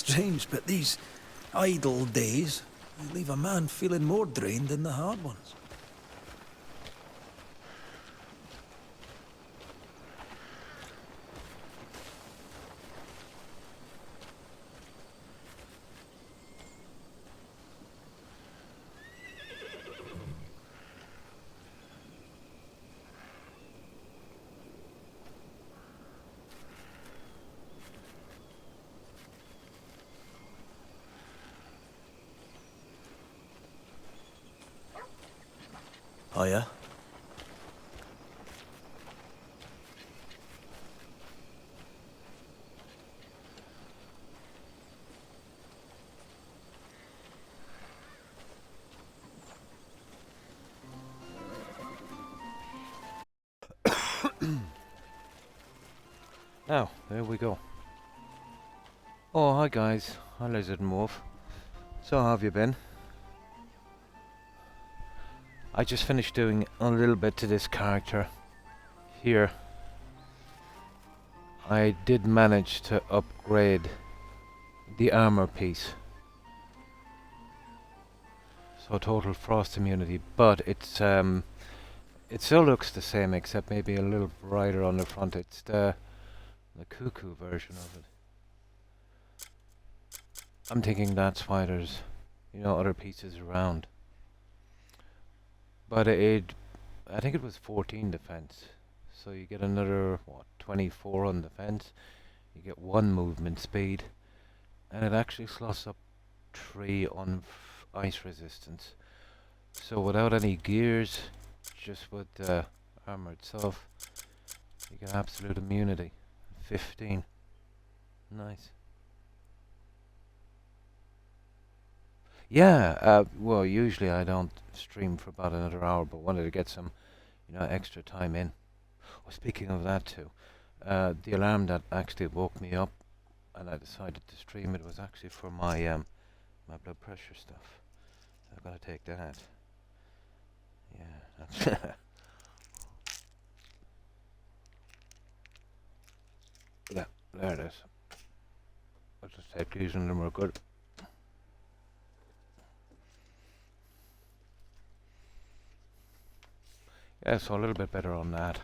Strange, but these idle days they leave a man feeling more drained than the hard ones. Oh, yeah? Now, there we go. Oh, hi guys. Hi Lizard and Wolf. So how have you been? I just finished doing a little bit to this character here. I did manage to upgrade the armor piece. So total frost immunity, but it still looks the same except maybe a little brighter on the front. It's the cuckoo version of it. I'm thinking that's why there's, other pieces around. But I think it was 14 defense. So you get another, 24 on defense. You get 1 movement speed. And it actually slots up 3 on ice resistance. So without any gears, just with the armor itself, you get absolute immunity. 15. Nice. Yeah, well, usually I don't stream for about another hour, but wanted to get some, extra time in. Well, speaking of that too, the alarm that actually woke me up, and I decided to stream it was actually for my my blood pressure stuff. So I've got to take that. Yeah, that's yeah, there it is. I'll just take these and then we're good. Yeah, so a little bit better on that.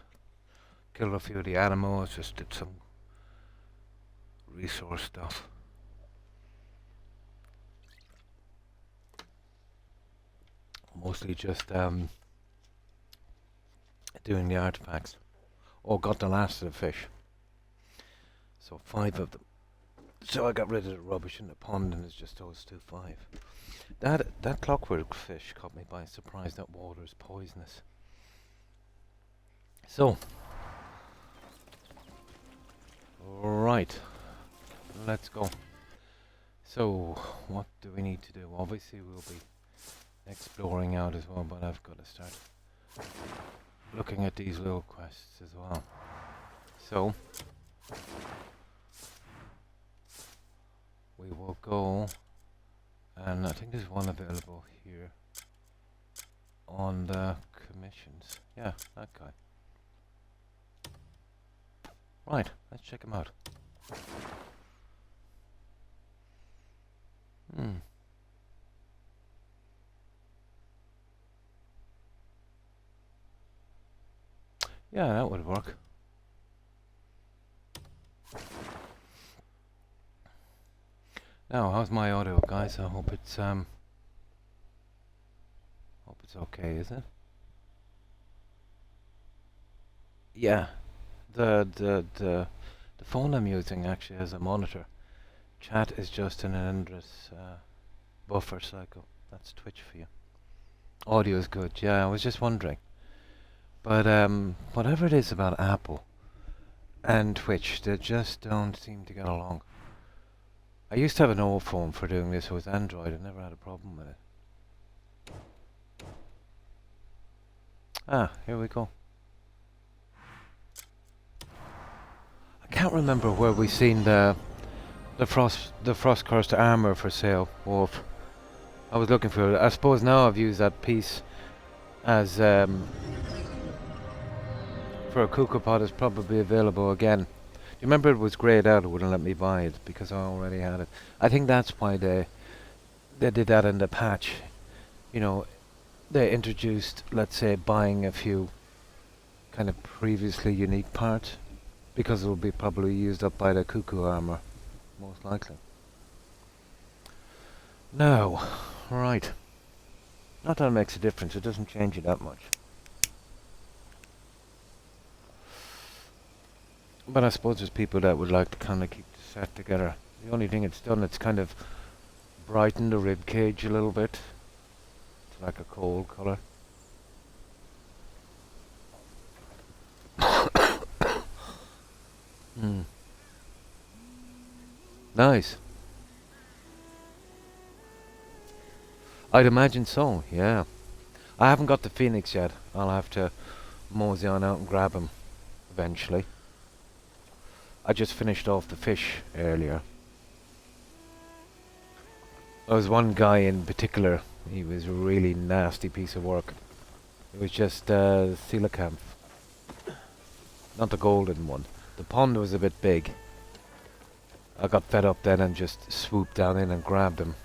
Killed a few of the animals, just did some resource stuff. Mostly just doing the artifacts. Oh, got the last of the fish. So 5 of them. So I got rid of the rubbish in the pond and it's just those 5. That clockwork fish caught me by surprise. That water is poisonous. So, right, let's go. So, what do we need to do? Obviously we'll be exploring out as well, but I've got to start looking at these little quests as well. So, we will go, and I think there's one available here on the commissions. Yeah, that guy. Right, let's check him out. Yeah, that would work. Now, how's my audio, guys? I hope it's okay, is it? Yeah. The phone I'm using actually has a monitor. Chat is just an endless buffer cycle. That's Twitch for you. Audio is good. Yeah, I was just wondering. But whatever it is about Apple and Twitch, they just don't seem to get along. I used to have an old phone for doing this. It was Android. I never had a problem with it. Ah, here we go. I can't remember where we seen the frost cursed armor for sale, Wolf. I was looking for it. I suppose now I've used that piece as for a cuckoo pod. It's probably available again. You remember it was greyed out, it wouldn't let me buy it because I already had it. I think that's why they did that in the patch. You know, they introduced, let's say, buying a few kind of previously unique parts because it will be probably used up by the cuckoo armor, most likely. No, right. Not that it makes a difference, it doesn't change it that much. But I suppose there's people that would like to kind of keep the set together. The only thing it's done, it's kind of brightened the rib cage a little bit. It's like a coal colour. Nice. I'd imagine so, yeah. I haven't got the Phoenix yet. I'll have to mosey on out and grab him eventually. I just finished off the fish earlier. There was one guy in particular, he was a really nasty piece of work. It was just coelacanth. Not the golden one. The pond was a bit big. I got fed up then and just swooped down in and grabbed him.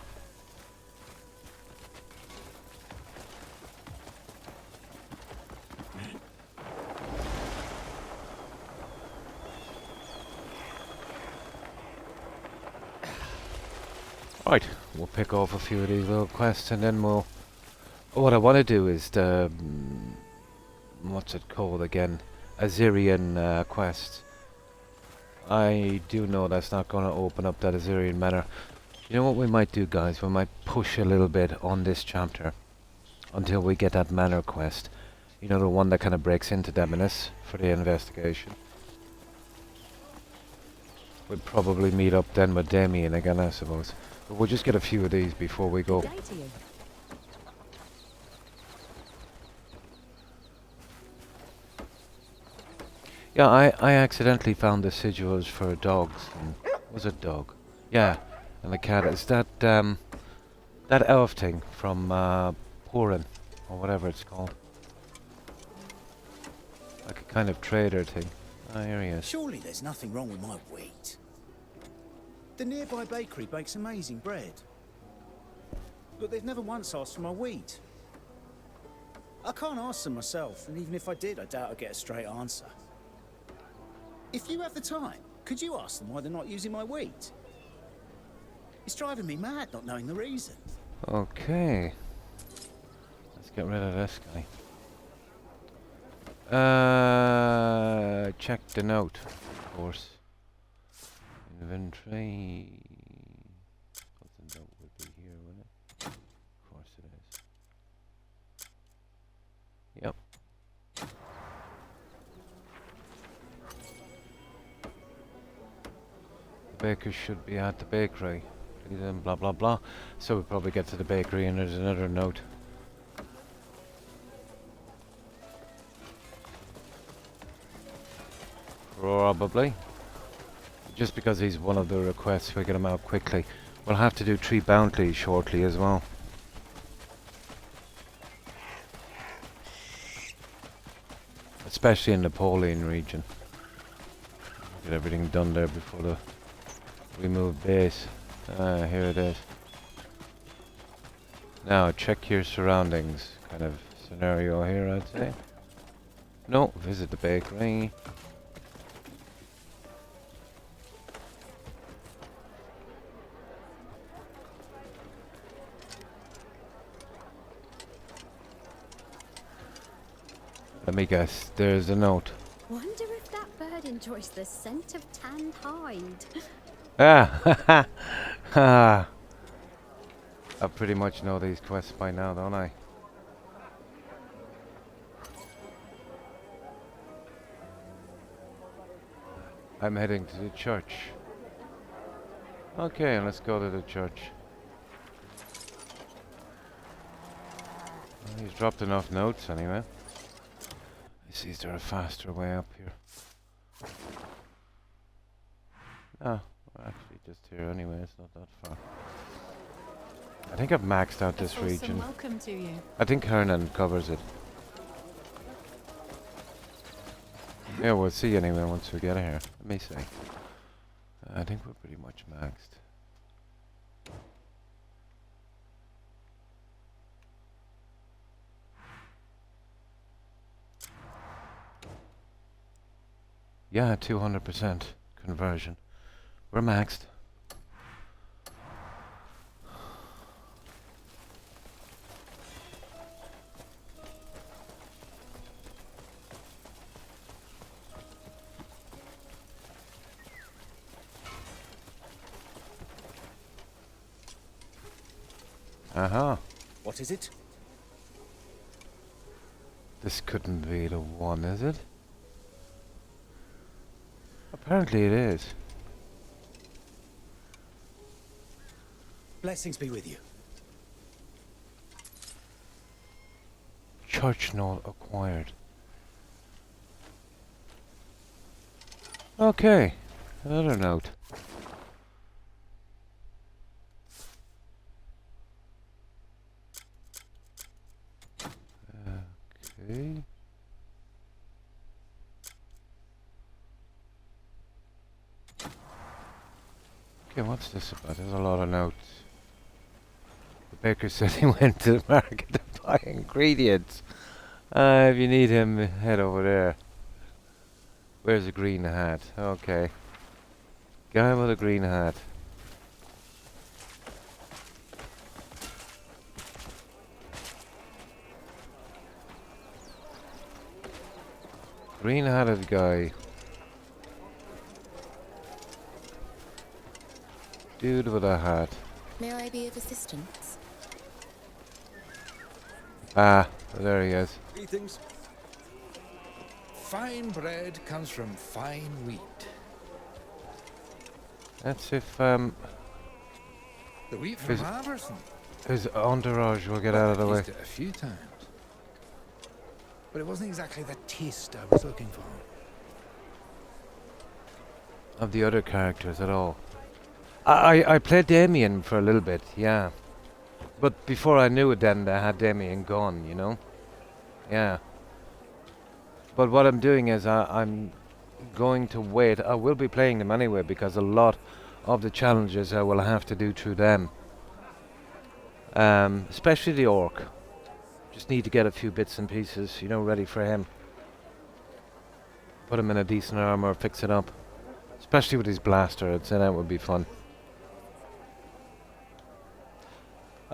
Right, we'll pick off a few of these little quests and then we'll... What I want to do is the... what's it called again? Assyrian quest. I do know that's not going to open up that Assyrian manor. You know what we might do, guys? We might push a little bit on this chapter until we get that manor quest. You know, the one that kind of breaks into Demonis for the investigation. We'll probably meet up then with Damien again, I suppose. But we'll just get a few of these before we go. Yeah, I accidentally found the sigils for dogs. And was it dog? Yeah, and the cat. Is that that elf thing from Porin, or whatever it's called? Like a kind of trader thing. Oh, here he is. Surely there's nothing wrong with my wheat. The nearby bakery bakes amazing bread. But they've never once asked for my wheat. I can't ask them myself, and even if I did, I doubt I'd get a straight answer. If you have the time, could you ask them why they're not using my wheat? It's driving me mad not knowing the reason. Okay. Let's get rid of this guy. Check the note, of course. Inventory. The note would be here, wouldn't it? Of course it is. Yep. The bakers should be at the bakery. Blah blah blah. So we probably get to the bakery and there's another note. Probably. Just because he's one of the requests, we get him out quickly. We'll have to do 3 bounties shortly as well. Especially in the Napoleon region. Get everything done there before we move base. Here it is. Now check your surroundings kind of scenario here, I'd say. No, visit the bakery. Let me guess, there's a note. Wonder if that bird enjoys the scent of tanned hide. Ah, ha I pretty much know these quests by now, don't I? I'm heading to the church. Okay, let's go to the church. Well, he's dropped enough notes anyway. Is there a faster way up here? No, we're actually just here anyway, it's not that far. I think I've maxed out this region. Welcome to you. I think Hernan covers it. Yeah, we'll see anyway once we get here. Let me see. I think we're pretty much maxed. Yeah, 200% conversion. We're maxed. Aha. What is it? This couldn't be the one, is it? Apparently it is. Blessings be with you. Church note acquired. Okay, another note. Okay. Okay, what's this about? There's a lot of notes. The baker said he went to the market to buy ingredients. If you need him, head over there. Where's the green hat? Okay. Guy with a green hat. Green hatted guy. Dude with a hat. May I be of assistance? Ah, there he is. Greetings. Fine bread comes from fine wheat. Let's see if The wheat from Is- Haverson. his entourage will get out of the way. Used it a few times. But it wasn't exactly the taste I was looking for. Of the other characters at all. I played Damien for a little bit, yeah. But before I knew it then I had Damien gone, you know? Yeah. But what I'm doing is I'm going to wait. I will be playing them anyway because a lot of the challenges I will have to do through them. Especially the orc. Just need to get a few bits and pieces, you know, ready for him. Put him in a decent armor, fix it up. Especially with his blaster, I'd say that would be fun.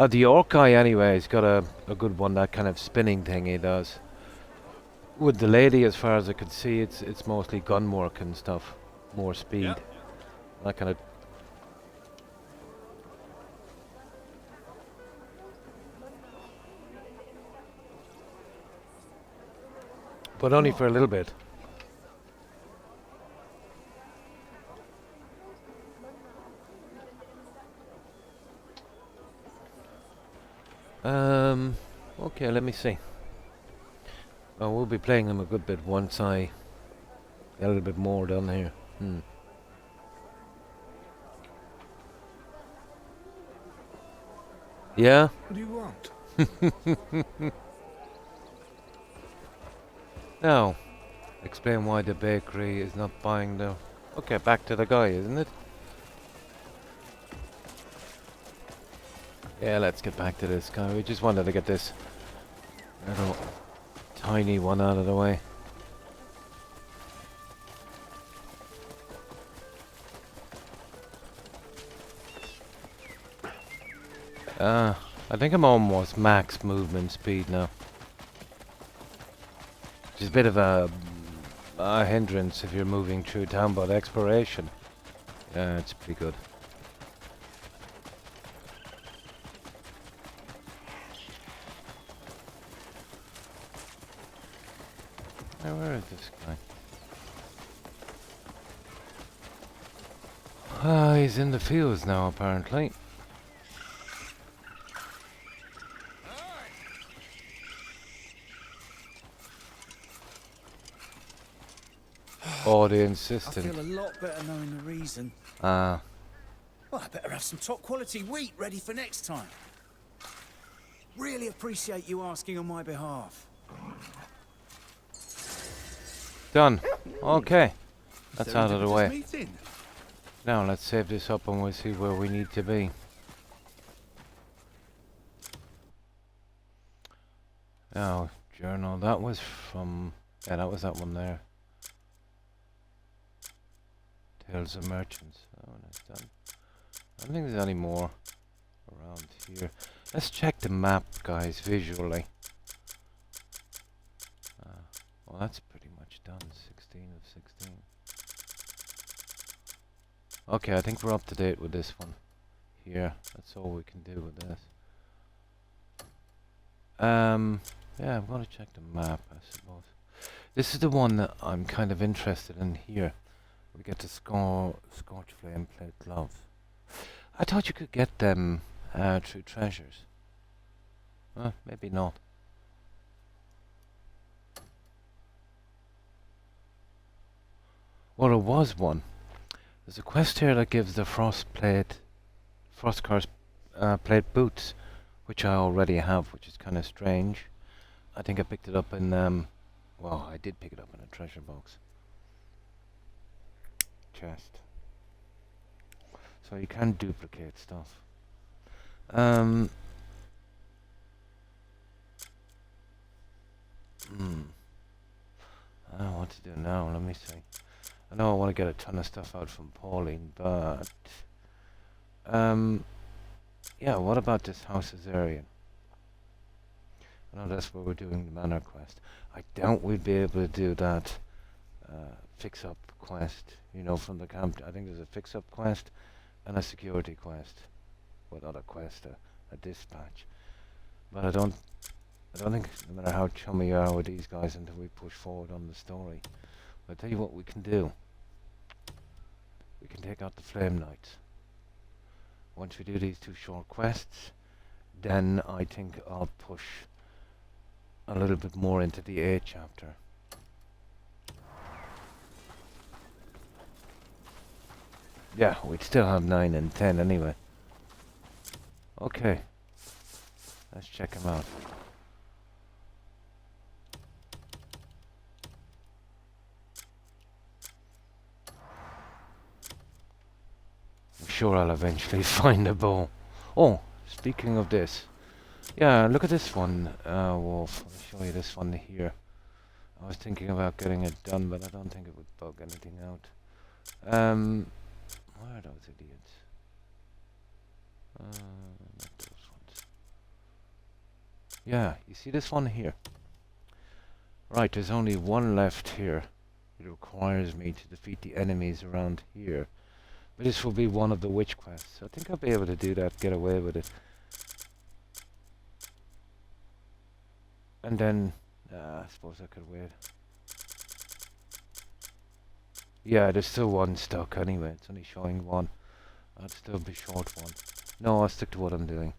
The orc guy anyway, he's got a good one, that kind of spinning thing he does. With the lady, as far as I could see, it's mostly gun work and stuff. More speed. Yeah. That kind of... But only for a little bit. Okay, let me see. Oh, we'll be playing them a good bit once I get a little bit more done here. Yeah? What do you want? Now, explain why the bakery is not buying the... Okay, back to the guy, isn't it? Yeah, let's get back to this guy. We just wanted to get this little tiny one out of the way. I think I'm almost max movement speed now. Which is a bit of a hindrance if you're moving through town, but exploration, yeah, it's pretty good. Now, where is this guy? He's in the fields now, apparently. Oh, the I insistent. feel a lot better knowing the reason. Ah, Well, I better have some top quality wheat ready for next time. Really appreciate you asking on my behalf. done. Okay, that's out of the way. Meeting. Now let's save this up and we'll see where we need to be. Now, journal, that was from... Yeah, that was that one there. Tales of Merchants. That one is done. I don't think there's any more around here. Let's check the map, guys, visually. Well, that's pretty much done. 16 of 16. Okay, I think we're up to date with this one. Here, that's all we can do with this. Yeah, I'm gonna check the map, I suppose. This is the one that I'm kind of interested in here. We get the Scorch Flame Plate Gloves. I thought you could get them through treasures. Maybe not. Well, there was one. There's a quest here that gives the Frost Curse Plate Boots, which I already have, which is kind of strange. I think I picked it up in, well, I did pick it up in a treasure box. Chest. So you can duplicate stuff. I don't know what to do now, let me see. I know I want to get a ton of stuff out from Pauline, but... yeah, what about this House Azarian? I know that's where we're doing the Manor quest. I doubt we'd be able to do that fix-up quest, you know, from the camp. I think there's a fix-up quest and a security quest. Well, not a quest, a dispatch. But I don't think, no matter how chummy you are with these guys until we push forward on the story. I'll tell you what we can do. We can take out the Flame Knights. Once we do these 2 short quests, then I think I'll push a little bit more into the 8th chapter. Yeah, we'd still have 9 and 10 anyway. Okay. Let's check them out. I'm sure I'll eventually find a bow. Oh, speaking of this. Yeah, look at this one, Wolf. I'll show you this one here. I was thinking about getting it done, but I don't think it would bug anything out. Where are those idiots? Not those ones. Yeah, you see this one here? Right, there's only one left here. It requires me to defeat the enemies around here. But this will be one of the witch quests. I think I'll be able to do that, get away with it. And then, I suppose I could wait. Yeah, there's still one stuck anyway. It's only showing one. I'd still be short one. No, I'll stick to what I'm doing.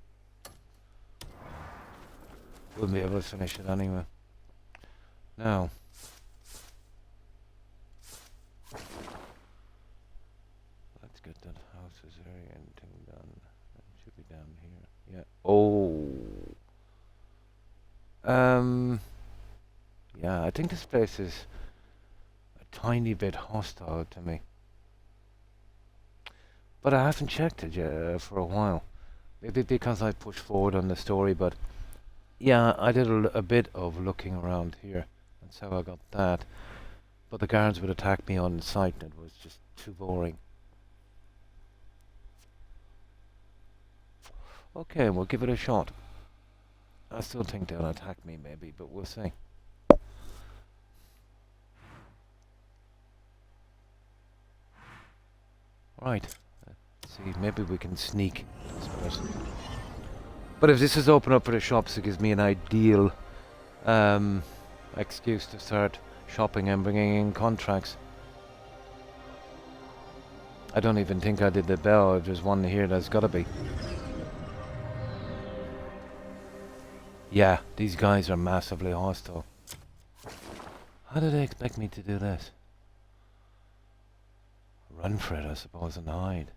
Wouldn't be able to finish it anyway. Now. Let's get that House Azarian thing done. It should be down here. Yeah. Oh. Yeah, I think this place is a tiny bit hostile to me. But I haven't checked it for a while. Maybe because I pushed forward on the story, but yeah, I did a bit of looking around here. That's how I got that. But the guards would attack me on sight and it was just too boring. Okay, we'll give it a shot. I still think they'll attack me maybe, but we'll see. Right. Let's see, maybe we can sneak this person. But if this is open up for the shops, it gives me an ideal excuse to start shopping and bringing in contracts. I don't even think I did the bell. If there's one here, there's gotta be. Yeah, these guys are massively hostile. How do they expect me to do this? Run for it, I suppose, and hide.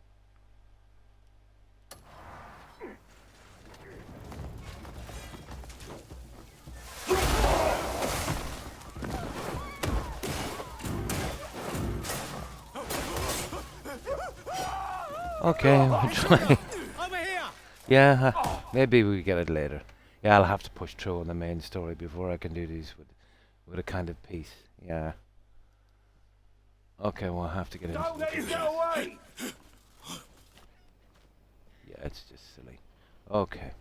Okay, we'll try. Over here! Yeah, maybe we get it later. Yeah, I'll have to push through on the main story before I can do these with a kind of piece. Yeah. Okay, we'll have to get into Don't the let him get away! Yeah, it's just silly. Okay.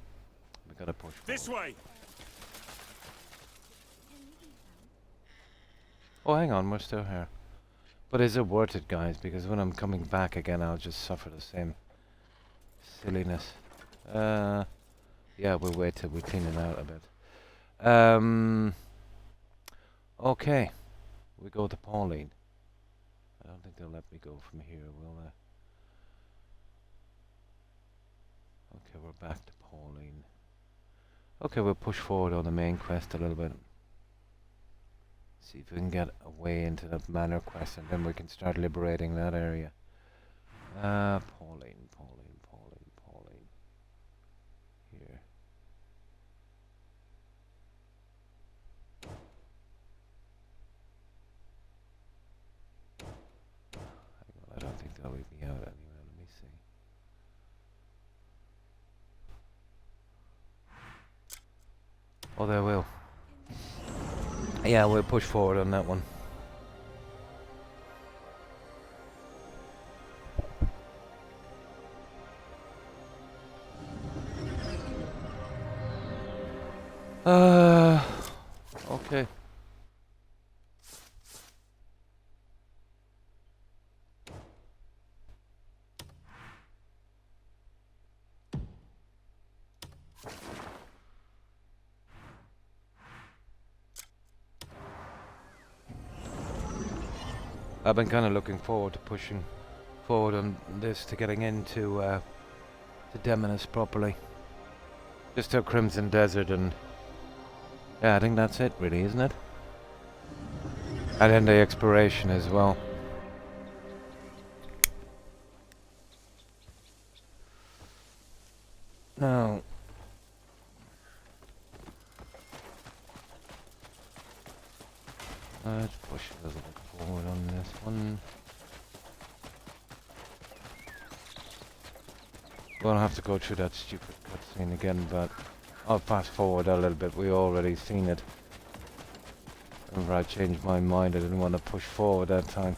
We gotta push This forward. way! Oh, hang on, we're still here. But is it worth it, guys? Because when I'm coming back again, I'll just suffer the same silliness. Yeah, we'll wait till we clean it out a bit. Okay. We go to Pauline. I don't think they'll let me go from here, will they? Okay, we're back to Pauline. Okay, we'll push forward on the main quest a little bit. See if we can get away into the manor quest, and then we can start liberating that area. Pauline. Here. Hang on, I don't think they'll leave me out anyway. Let me see. Oh, they will. Yeah, we'll push forward on that one. Okay. I've been kind of looking forward to pushing forward on this, to getting into the Demoness properly. Just to Crimson Desert, and yeah, I think that's it really, isn't it? And then the exploration as well. Now, let's push a little bit forward on this one. We'll have to go through that stupid cutscene again, but I'll fast forward a little bit. We already seen it. Remember, I changed my mind. I didn't want to push forward that time.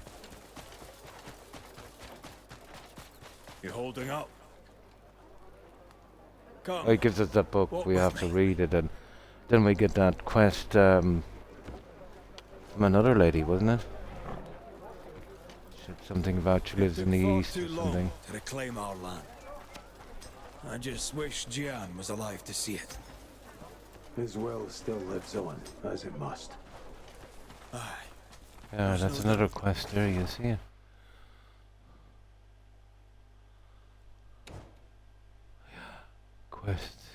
You're holding up. Come. Oh, he gives us that book. Walk We with have to me. read it, and then we get that quest from another lady, wasn't it? Said something about she lives in the Fought east or too long something. to reclaim our land. I just wish Gian was alive to see it. His will still lives on, as it must. Aye. Yeah, There's that's no another quest there, you see it. Quests.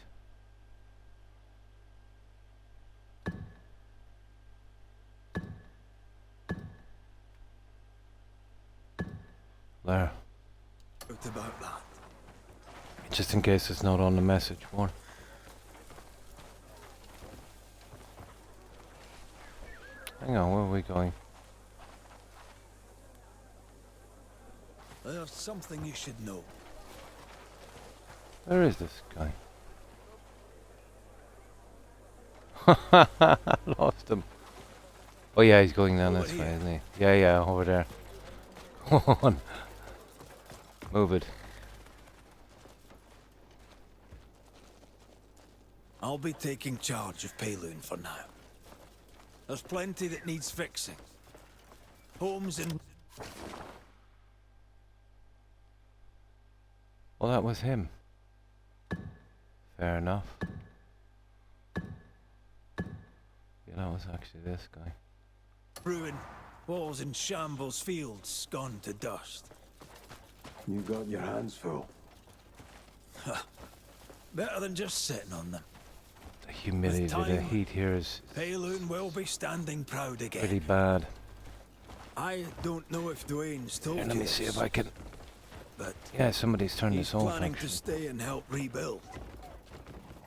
There. Out about that. Just in case it's not on the message board. Hang on, where are we going? There's something you should know. Where is this guy? Lost him. Oh yeah, he's going down Over this way, here. isn't he? Yeah, yeah, over there. Come on. Move it. I'll be taking charge of Payloon for now. There's plenty that needs fixing. Homes in... Well, that was him. Fair enough. Yeah, that was actually this guy. ruin. Walls in shambles, fields gone to dust. You got your hands full. Better than just sitting on them. The humidity, the time, heat here is Payloon will be standing proud again. pretty bad. I don't know if Dwayne's told Here, you let me see this, if I can... but Yeah, somebody's turned he's this off, planning to actually. stay and help rebuild.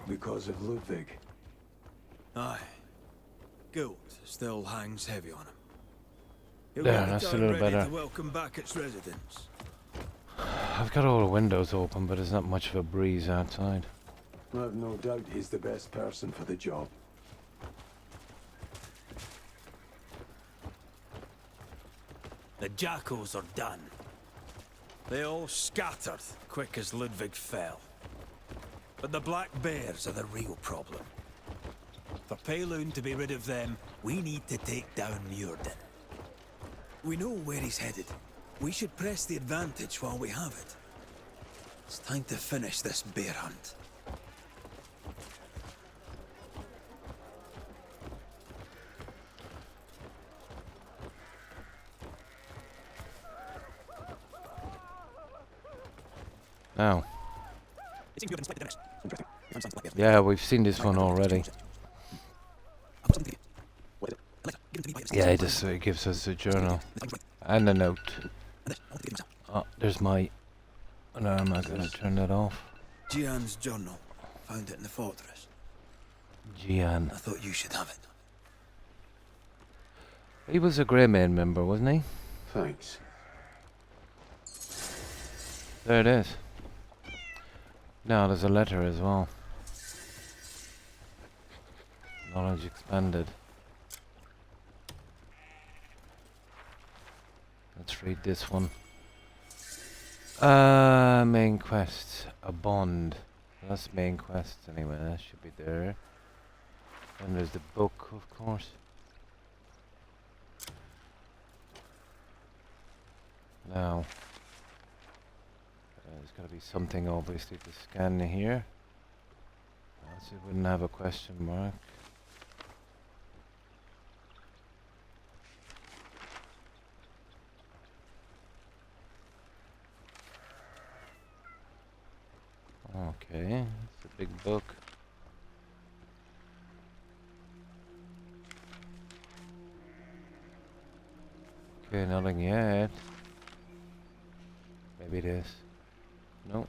Because of Ludwig. Aye. Guilt still hangs heavy on him. He'll There, get the that's a town little ready better. to welcome back its residents. I've got all the windows open, but there's not much of a breeze outside. I've no doubt he's the best person for the job. The jackals are done. They all scattered, quick as Ludwig fell. But the black bears are the real problem. For Payloon to be rid of them, we need to take down Muirden. We know where he's headed. We should press the advantage while we have it. It's time to finish this bear hunt. Now. Yeah, we've seen this one already. Yeah, it just gives us a journal and a note. Oh, there's my alarm. I'm gonna turn that off. Gian's journal. Found it in the fortress. Gian. I thought you should have it. He was a Greyman member, wasn't he? Thanks. There it is. Now there's a letter as well. Knowledge expanded. Let's read this one. Main quest. A bond. That's main quest anyway, that should be there. And there's the book, of course. Now, there's got to be something obviously to scan here. Else it wouldn't have a question mark. Okay, it's a big book. Okay, nothing yet. Maybe it is. No.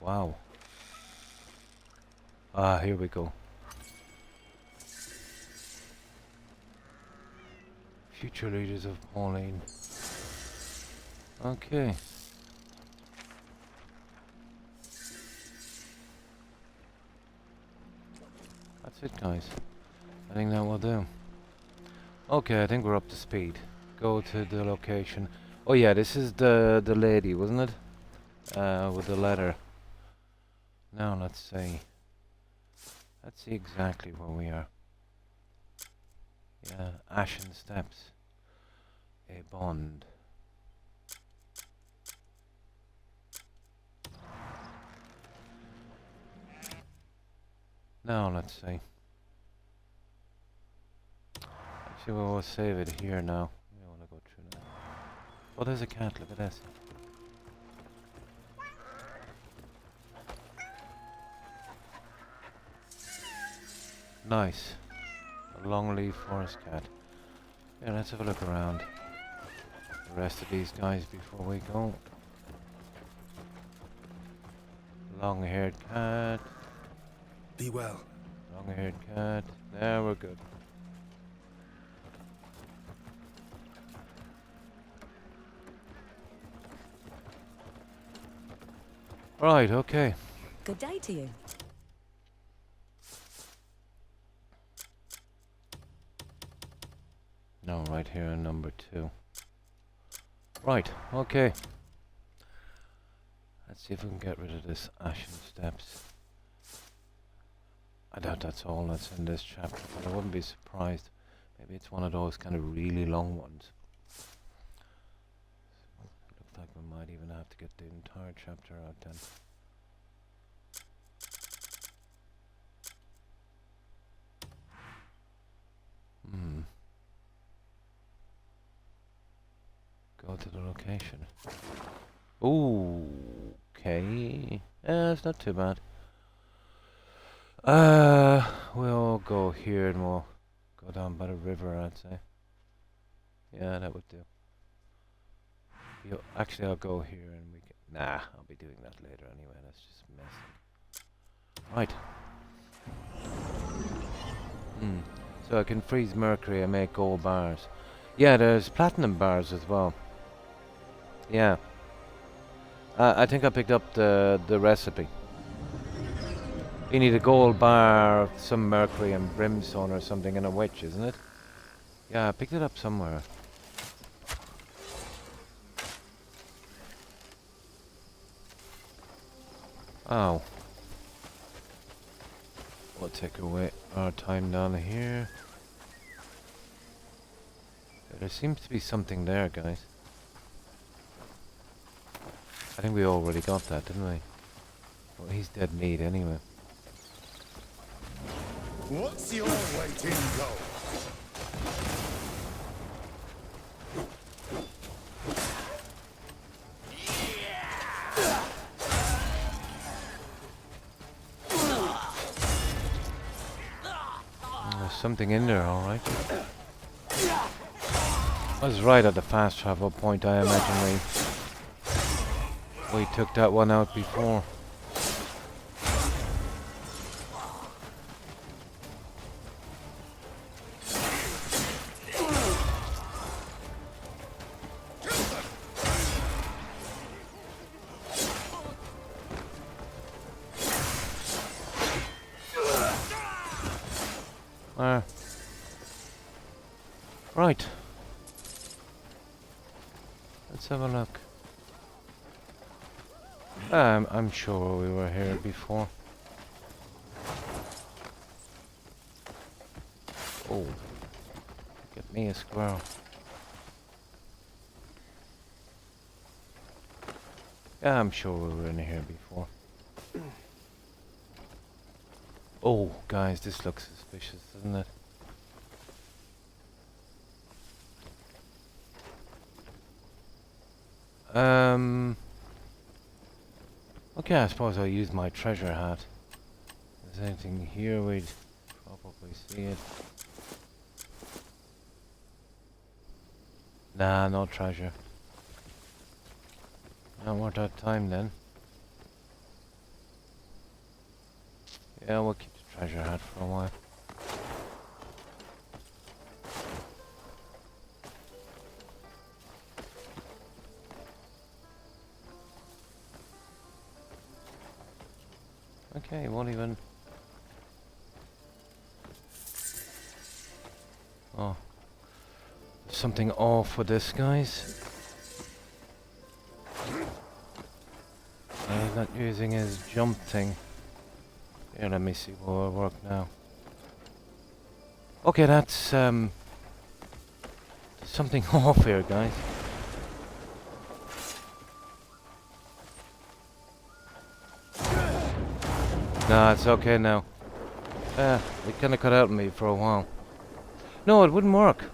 Wow. Ah, here we go. Future leaders of Pauline. Okay. That's it, guys. I think that will do. Okay, I think we're up to speed. Go to the location. Oh yeah, this is the lady, wasn't it? With the letter. Now let's see. Let's see exactly where we are. Yeah, Ashen Steps. A bond. Now let's see. Actually, we'll save it here now. We want to go through that. Oh, there's a cat. Look at this. Nice. A longleaf forest cat. Yeah, let's have a look around. The rest of these guys before we go. Long-haired cat. Be well. Long-haired cat. There, we're good. Right, okay. Good day to you. No, right here in number 2. Right, okay. Let's see if we can get rid of this Ashen Steps. I doubt that's all that's in this chapter, but I wouldn't be surprised. Maybe it's one of those kind of really long ones. Looks like we might even have to get the entire chapter out then. Go to the location. Ooh, okay. It's not too bad. We'll go here and we'll go down by the river, I'd say. Yeah, that would do. Actually, I'll go here and we can... Nah, I'll be doing that later anyway. That's just messing. Right. So I can freeze mercury and make gold bars. Yeah, there's platinum bars as well. Yeah. I think I picked up the recipe. You need a gold bar, some mercury and brimstone or something and a witch, isn't it? Yeah, I picked it up somewhere. Oh. We'll take away our time down here. There seems to be something there, guys. I think we already got that, didn't we? Well, he's dead meat anyway. What's your waiting goal? There's something in there, alright. I was right at the fast travel point, I imagine we took that one out before. Right. Let's have a look. I'm sure we were here before. Oh. Get me a squirrel. Yeah, I'm sure we were in here before. Oh, guys, this looks suspicious, doesn't it? Okay, I suppose I'll use my treasure hat. If there's anything here, we'd probably see it. Nah, no treasure. Not worth our time then. Yeah, we'll keep the treasure hat for a while. Okay, won't even... Oh. There's something off with this, guys. He's not using his jump thing. Here, let me see what will work now. Okay, that's, there's something off here, guys. Nah, it's okay now. It kinda cut out on me for a while. No, it wouldn't work.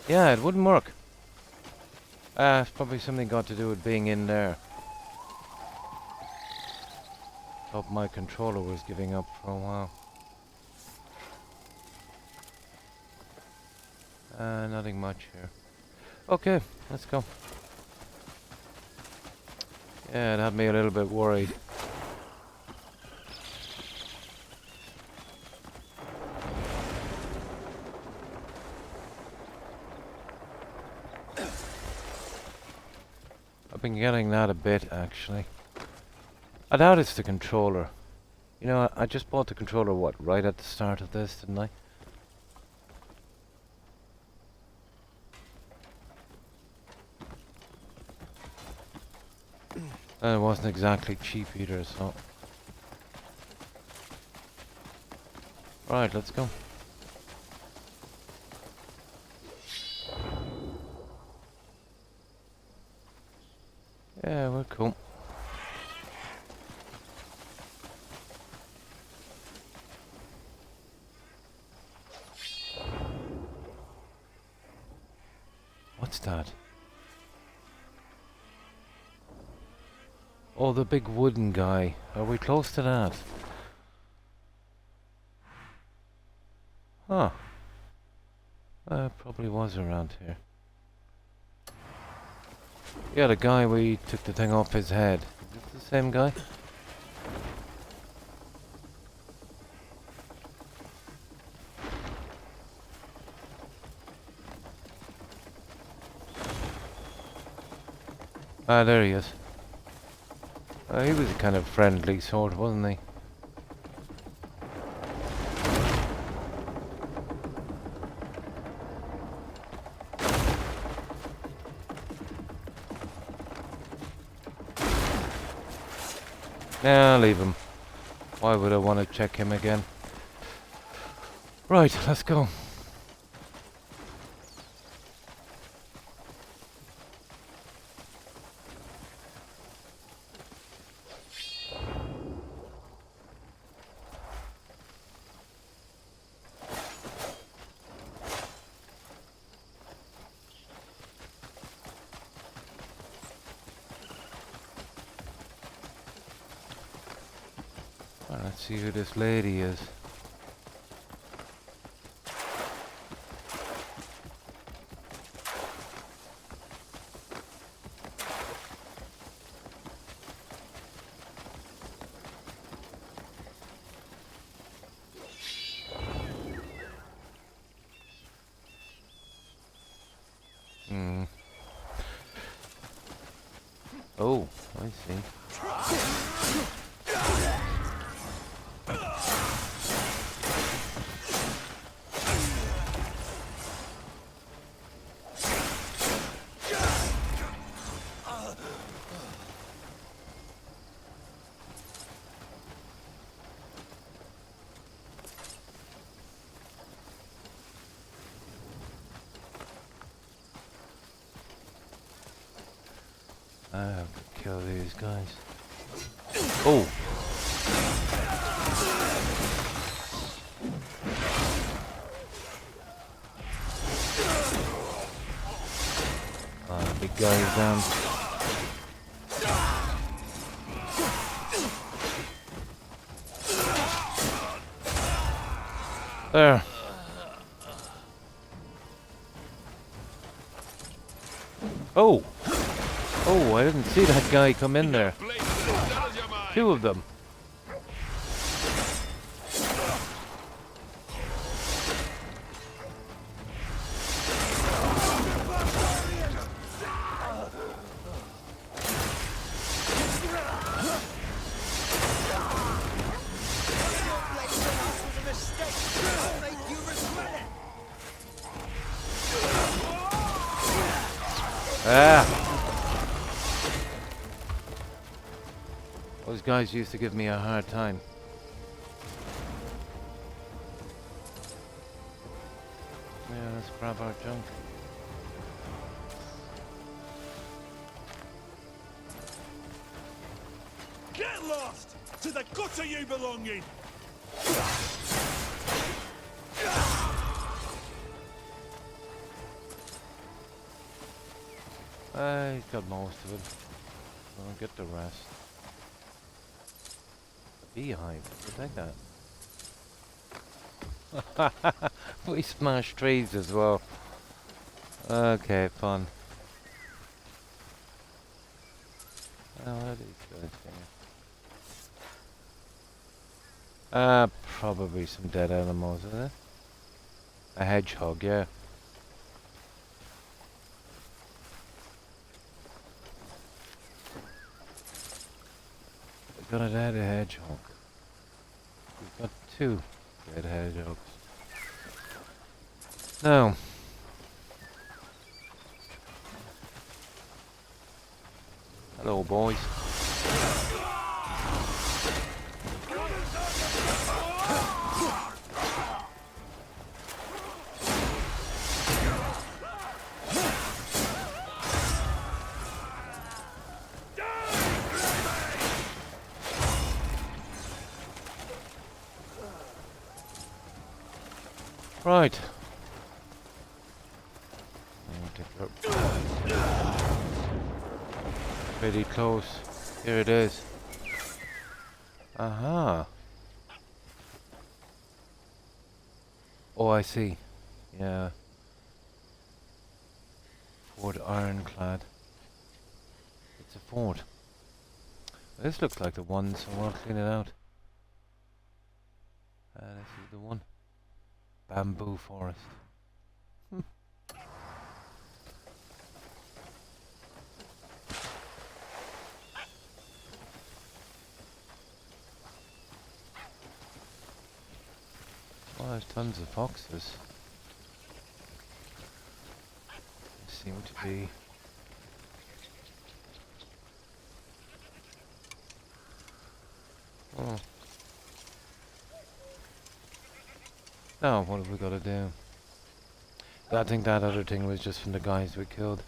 Yeah, it wouldn't work. It's probably something got to do with being in there. Thought my controller was giving up for a while. Nothing much here. Okay, let's go. Yeah, it had me a little bit worried. I've been getting that a bit, actually. I doubt it's the controller. You know, I just bought the controller, what, right at the start of this, didn't I? And it wasn't exactly cheap either, so... Right, let's go. Yeah, we're cool. What's that? Oh, the big wooden guy. Are we close to that? Huh. Probably was around here. Yeah, the guy we took the thing off his head. Is this the same guy? Ah, there he is. He was a kind of friendly sort, wasn't he? Nah, leave him. Why would I want to check him again? Right, let's go. Let's see who this lady is. Oh, I see. I have to kill these guys. Oh! Big guy is down. There. Oh! Oh, I didn't see that guy come in there. Two of them. Ah! Those guys used to give me a hard time. Yeah, let's grab our junk. Get lost! To the gutter you belong in! He's got most of it. I'll get the rest. Beehive, we'll take that. We smashed trees as well. Okay, fun. Oh, what are these guys doing? Probably some dead animals, is it? A hedgehog, yeah. We got a dead hedgehog. We've got two dead hedgehogs. Now, hello, boys. Right. Pretty close. Here it is. Aha. Oh, I see. Yeah. Fort Ironclad. It's a fort. This looks like the one, so I'll clean it out. This is the one. Bamboo forest. Oh, there's tons of foxes. They seem to be. Oh. Now, what have we got to do? I think that other thing was just from the guys we killed.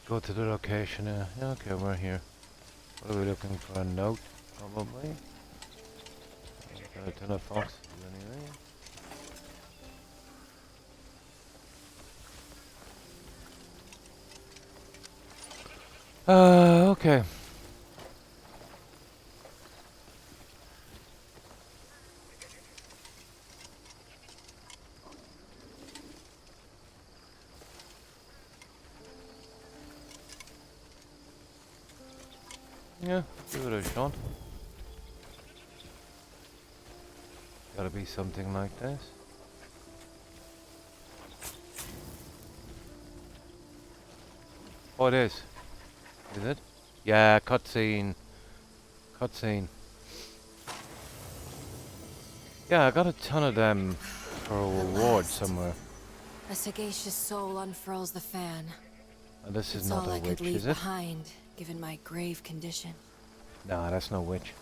Go to the location. Yeah, okay, we're here. What are we looking for? A note, probably. Got a ton of foxes anyway. Okay. Yeah, give it a shot. Gotta be something like this. Oh, it is. Is it? Yeah, cutscene. Cutscene. Yeah, I got a ton of them for a reward somewhere. A sagacious soul unfurls the fan. And this is It's not all a I could witch, leave is it? behind, given my grave condition. Nah, that's no witch.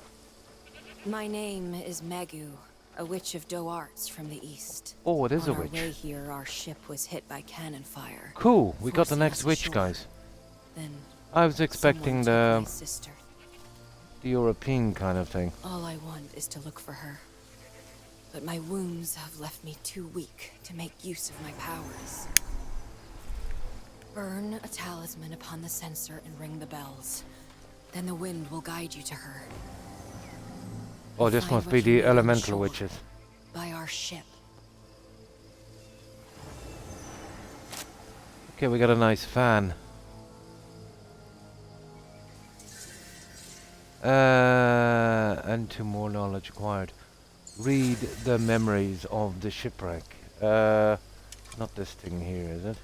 My name is Megu, a witch of Doe Arts from the east. Oh, it is On a our witch. way here, our ship was hit by cannon fire. Cool, we got the forcing next us witch, ashore. guys. Then I was expecting someone took my the sister. European kind of thing. All I want is to look for her. But my wounds have left me too weak to make use of my powers. Burn a talisman upon the censer and ring the bells. Then the wind will guide you to her. Oh, this Find must what be you the need on elemental shore, witches. by our ship. Okay, we got a nice fan. And 2 more knowledge acquired. Read the memories of the shipwreck. Not this thing here, is it?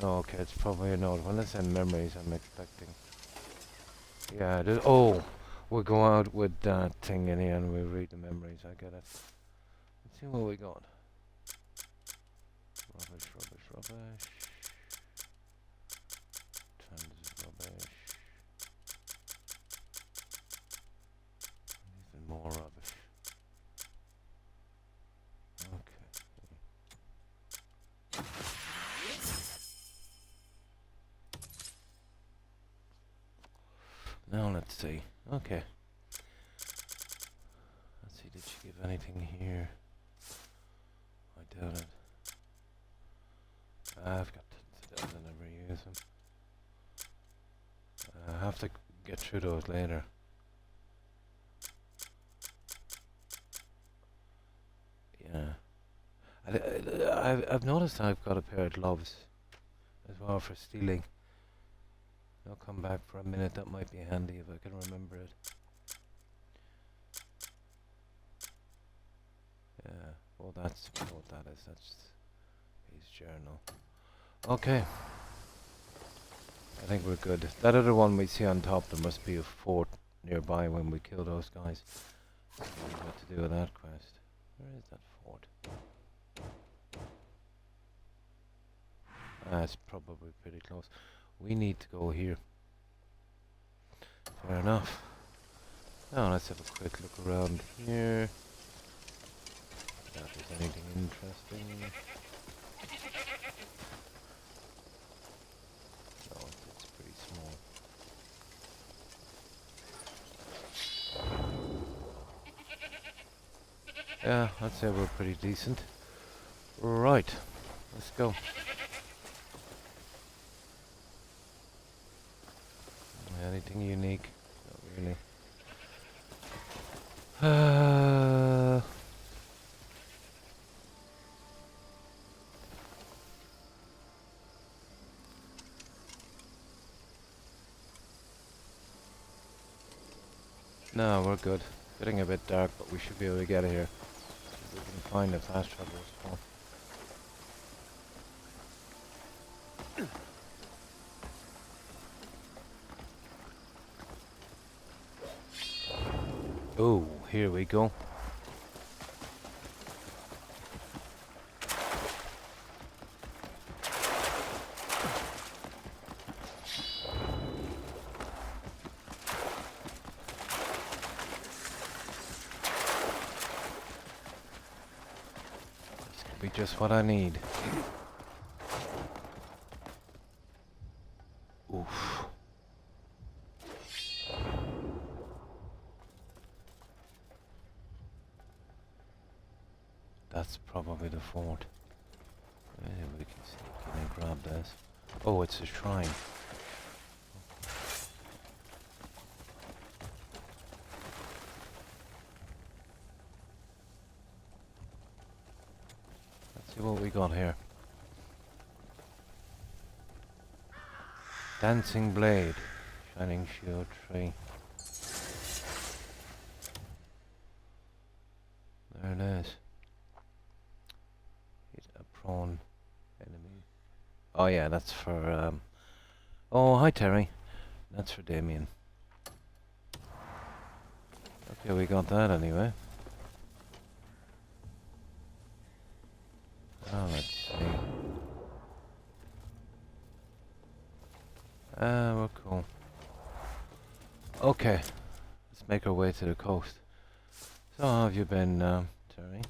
No, okay, it's probably an old one. Let's send memories, I'm expecting. Yeah, oh, we'll go out with that thing in here and we'll read the memories, I get it. Let's see what we got. Rubbish, rubbish, rubbish. Tons of rubbish. Even more rubbish. Okay. Now let's see. Okay. Let's see, did she give anything here? I doubt it. I've got tons of those, I never use them. I have to get through those later. Yeah. I've noticed I've got a pair of gloves as well for stealing. I'll come back for a minute, that might be handy if I can remember it. Yeah, well that's what that is, that's his journal. Okay. I think we're good. That other one we see on top, there must be a fort nearby when we kill those guys. I don't know what to do with that quest. Where is that fort? It's probably pretty close. We need to go here. Fair enough. Now let's have a quick look around here. If there's anything interesting. No, it's pretty small. Yeah, I'd say we're pretty decent. Right, let's go. Anything unique? Not really. No, we're good. Getting a bit dark, but we should be able to get here. We can find a fast travel spot. Oh, here we go. be just what I need. Oof. That's probably the fort. Maybe we can sneak in and grab this. Oh, it's a shrine. Let's see what we got here. Dancing blade. Shining shield tree. There it is. Hit a prone enemy. Oh yeah, that's for oh, hi Terry. That's for Damien. Okay, we got that anyway. Oh, let's see. We're cool. Okay, let's make our way to the coast. So how have you been, Terry?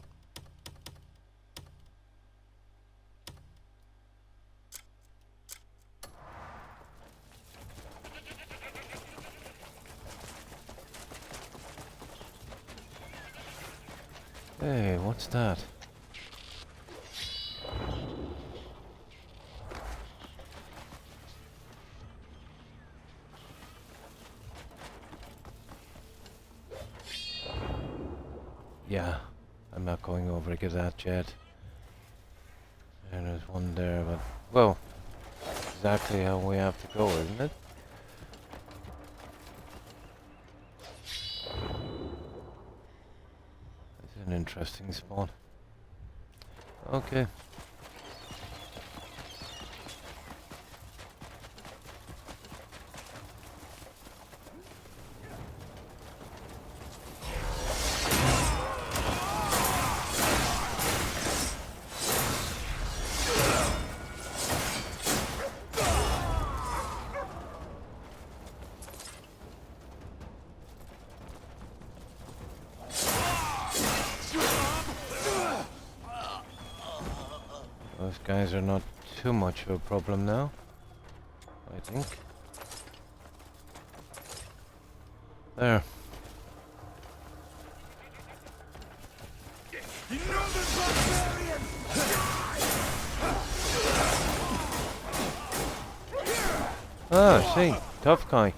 Hey, what's that? Yeah, I'm not going over to get that yet. And there's one there, but well, exactly how we have to go, isn't it? It's an interesting spot. Okay. Those guys are not too much of a problem now, I think. There. Ah, see, tough guy.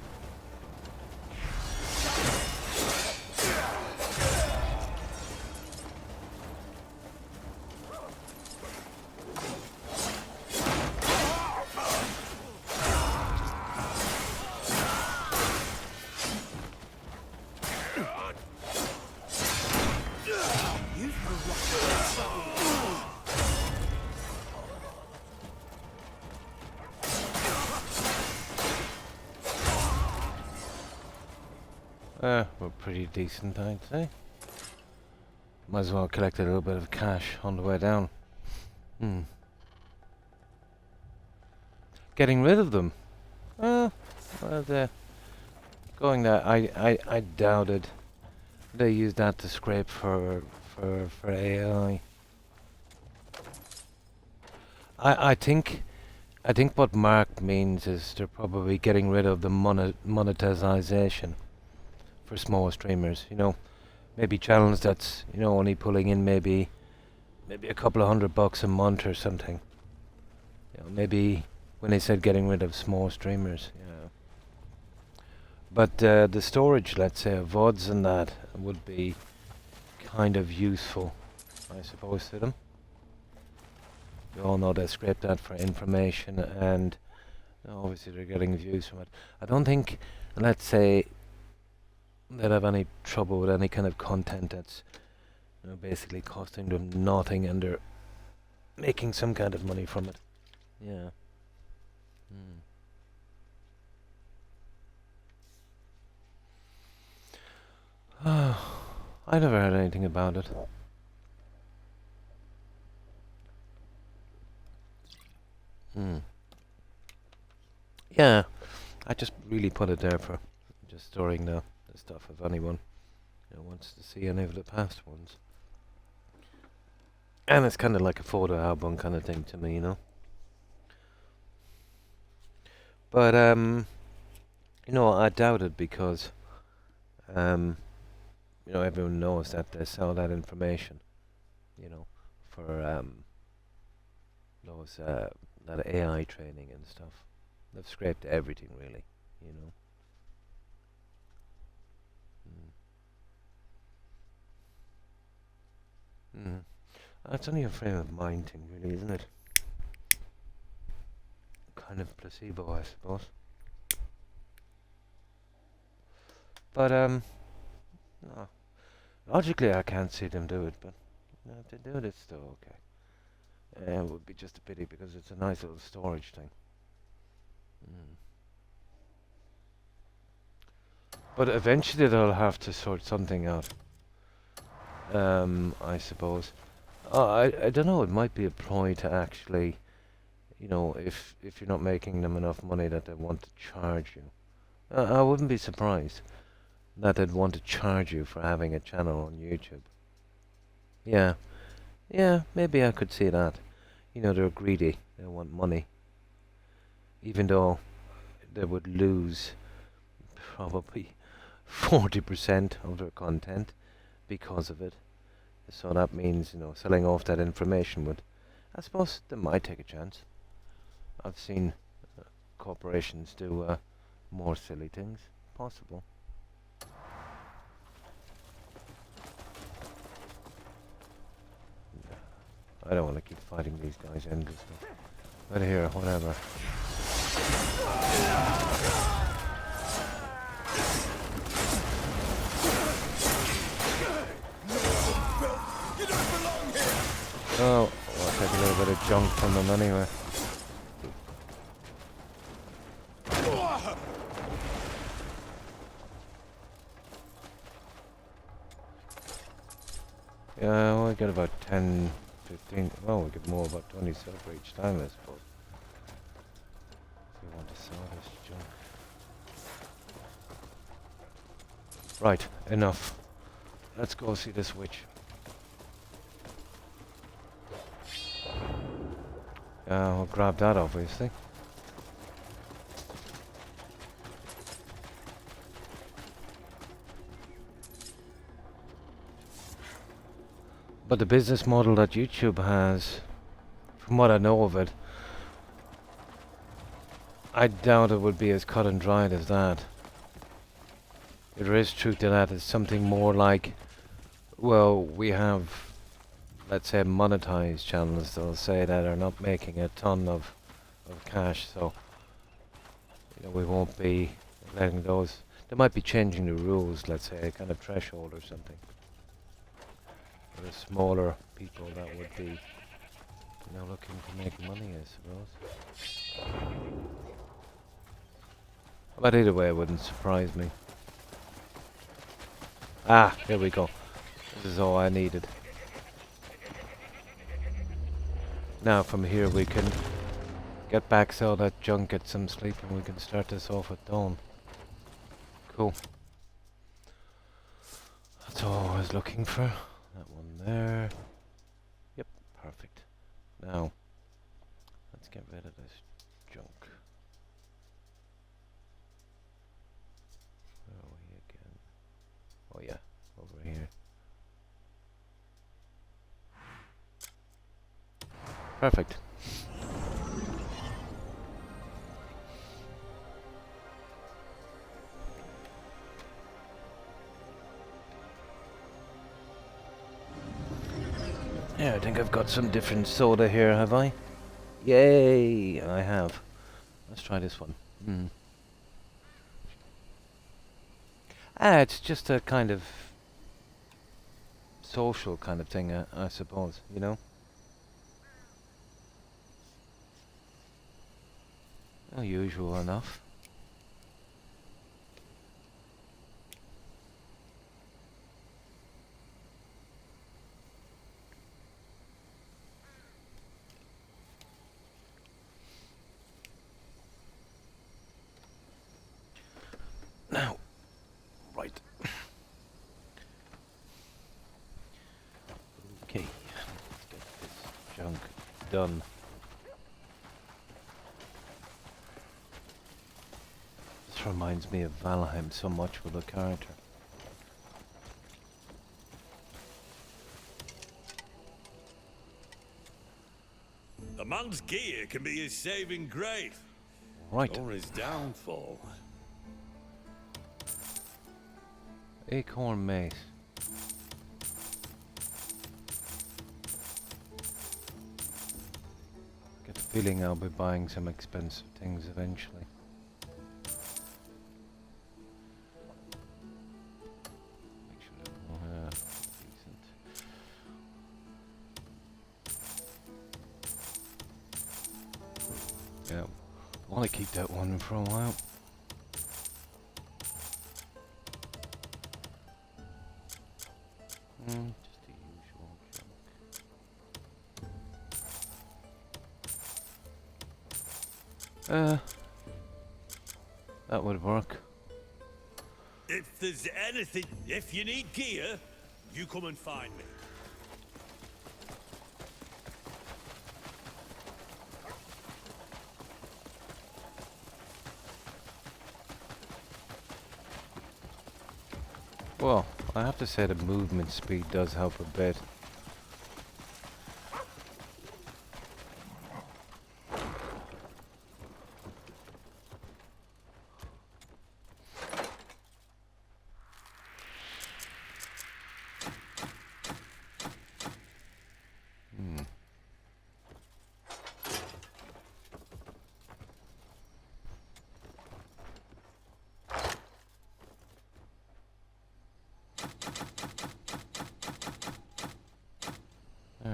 We're pretty decent, I'd say. Might as well collect a little bit of cash on the way down. Getting rid of them. Well, going there, I doubted they used that to scrape for AI. I think what Mark means is they're probably getting rid of the monetization for small streamers, you know, maybe channels that's, you know, only pulling in maybe a couple of $100 a month or something. You know, maybe when they said getting rid of small streamers, yeah. But the storage, let's say, of VODs and that would be kind of useful, I suppose, to them. You all know they scrape that for information, and obviously they're getting views from it. I don't think, let's say, they'd have any trouble with any kind of content that's, you know, basically costing them nothing and they're making some kind of money from it. Yeah. I never heard anything about it. Yeah, I just really put it there for just storing the stuff if anyone, you know, wants to see any of the past ones. And it's kind of like a photo album kind of thing to me, you know. But you know, I doubt it because you know, everyone knows that they sell that information, you know, for those that AI training and stuff. They've scraped everything, really, you know. That's only a frame of mind thing, really, isn't it? Kind of placebo, I suppose. But no. Logically, I can't see them do it, but if they do it, it's still okay. It would be just a pity because it's a nice little storage thing. But eventually they'll have to sort something out. I suppose. I don't know. It might be a ploy to actually, you know, if you're not making them enough money, that they want to charge you. I wouldn't be surprised that they'd want to charge you for having a channel on YouTube. Yeah, maybe I could see that. You know, they're greedy. They want money. Even though they would lose probably 40% of their content because of it. So that means, you know, selling off that information would... I suppose they might take a chance. I've seen corporations do more silly things. Possible. I don't want to keep fighting these guys endlessly. But here, whatever. Oh, I'll take a little bit of junk from them anyway. Yeah, well, we get about 10, 15, well, we get more, about 20 silver each time, I suppose. If we want to sell this junk. Right, enough. Let's go see this witch. I'll grab that, obviously. But the business model that YouTube has, from what I know of it, I doubt it would be as cut and dried as that. If there is truth to that, it's something more like, well, we have, let's say, monetized channels, they'll say, that are not making a ton of cash, so you know, we won't be letting those. They might be changing the rules, let's say, a kind of threshold or something. For the smaller people, that would be, you know, looking to make money, I suppose. But either way, it wouldn't surprise me. Ah, here we go. This is all I needed. Now from here we can get back, sell that junk, get some sleep, and we can start this off at dawn. Cool. That's all I was looking for. That one there. Yep, perfect. Now, let's get rid of this junk. Where are we again? Oh yeah, over here. Perfect. Yeah, I think I've got some different soda here, have I? Yay, I have. Let's try this one. It's just a kind of social kind of thing, I suppose, you know? Usual enough. Now, right. Okay, let's get done. This reminds me of Valheim so much with the character. A man's gear can be his saving grace. Right. Or his downfall. Acorn mace. Get the feeling I'll be buying some expensive things eventually. Make sure they're decent. Yeah, I want to keep that one for a while. Just the usual junk. That would work. If there's anything, if you need gear, you come and find me. Well, I have to say the movement speed does help a bit.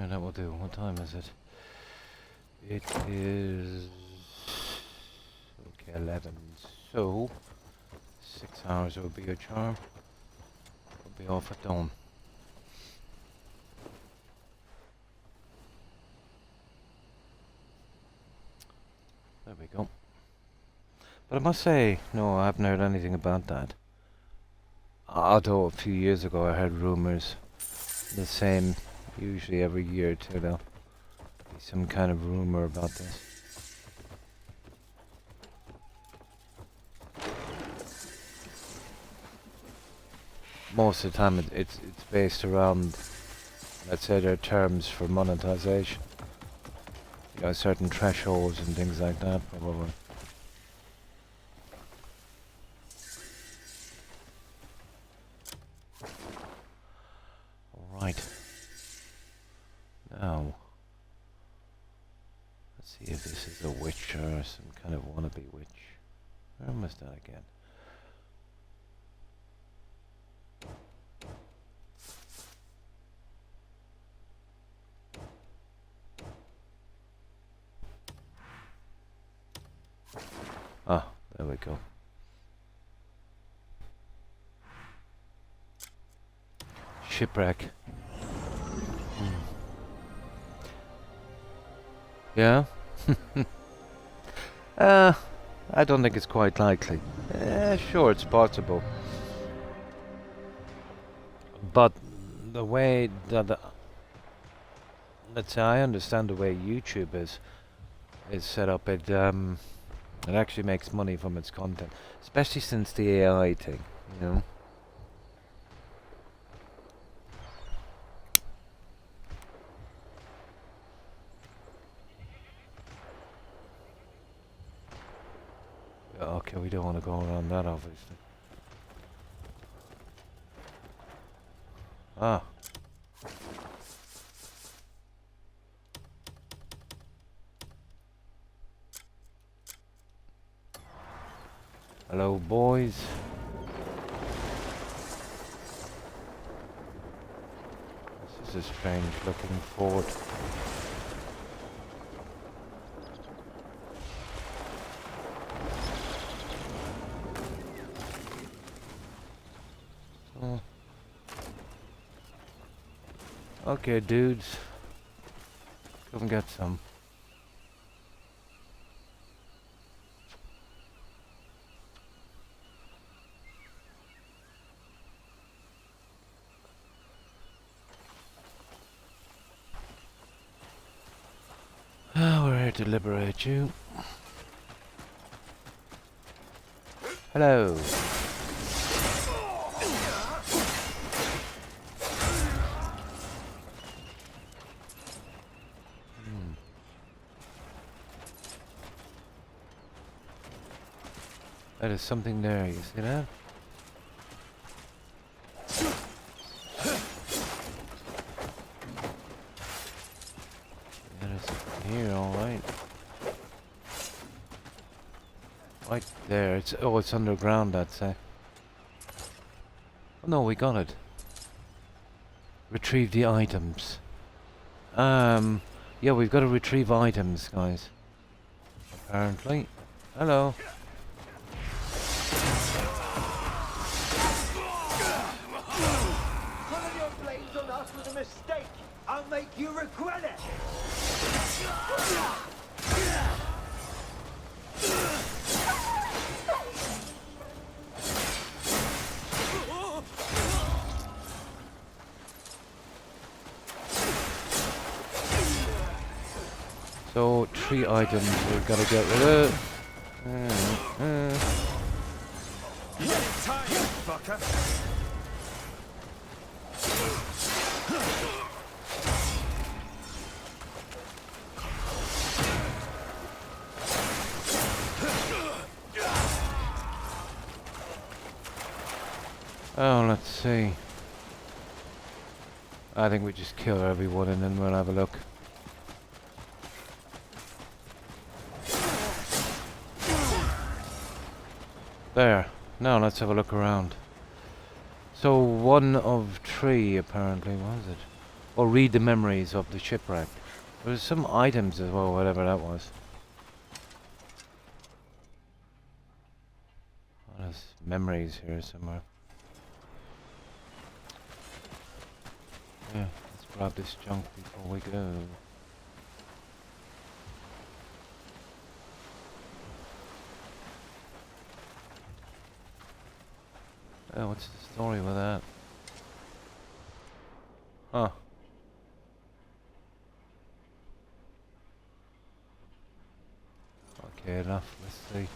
That will do. What time is it? It is okay, 11. So 6 hours will be a charm. We'll be off at dawn. There we go. But I must say, no, I haven't heard anything about that. Although a few years ago I heard rumours the same. Usually every year or two there'll be some kind of rumor about this. Most of the time it's based around, let's say, their terms for monetization. You know, certain thresholds and things like that, probably. Alright. Now, let's see if this is a witch or some kind of wannabe witch. Where was that again? Ah, there we go. Shipwreck. Yeah? I don't think it's quite likely. Sure, it's possible. But the way that... let's say I understand the way YouTube is set up. It actually makes money from its content. Especially since the AI thing, you know? Okay, we don't want to go around that, obviously. Ah. Hello, boys. This is a strange looking fort. Okay, dudes. Come get some. Here to liberate you. Hello. That is something there, you see that? That is something here, alright. Right there, it's underground, I'd say. Oh no, we got it. Retrieve the items. Yeah, we've got to retrieve items, guys. Apparently. Hello. Pulling your blades on us was a mistake. I'll make you regret it. So, 3 items we've got to get rid of. Tired, fucker. Oh, let's see. I think we just kill everyone and then we'll have a look. There. Now let's have a look around. So 1 of 3 apparently, what was it? Or read the memories of the shipwreck. There was some items as well, whatever that was. Oh, there's memories here somewhere. Yeah, let's grab this junk before we go. Oh, what's the story with that? Huh. Okay, enough. Let's see.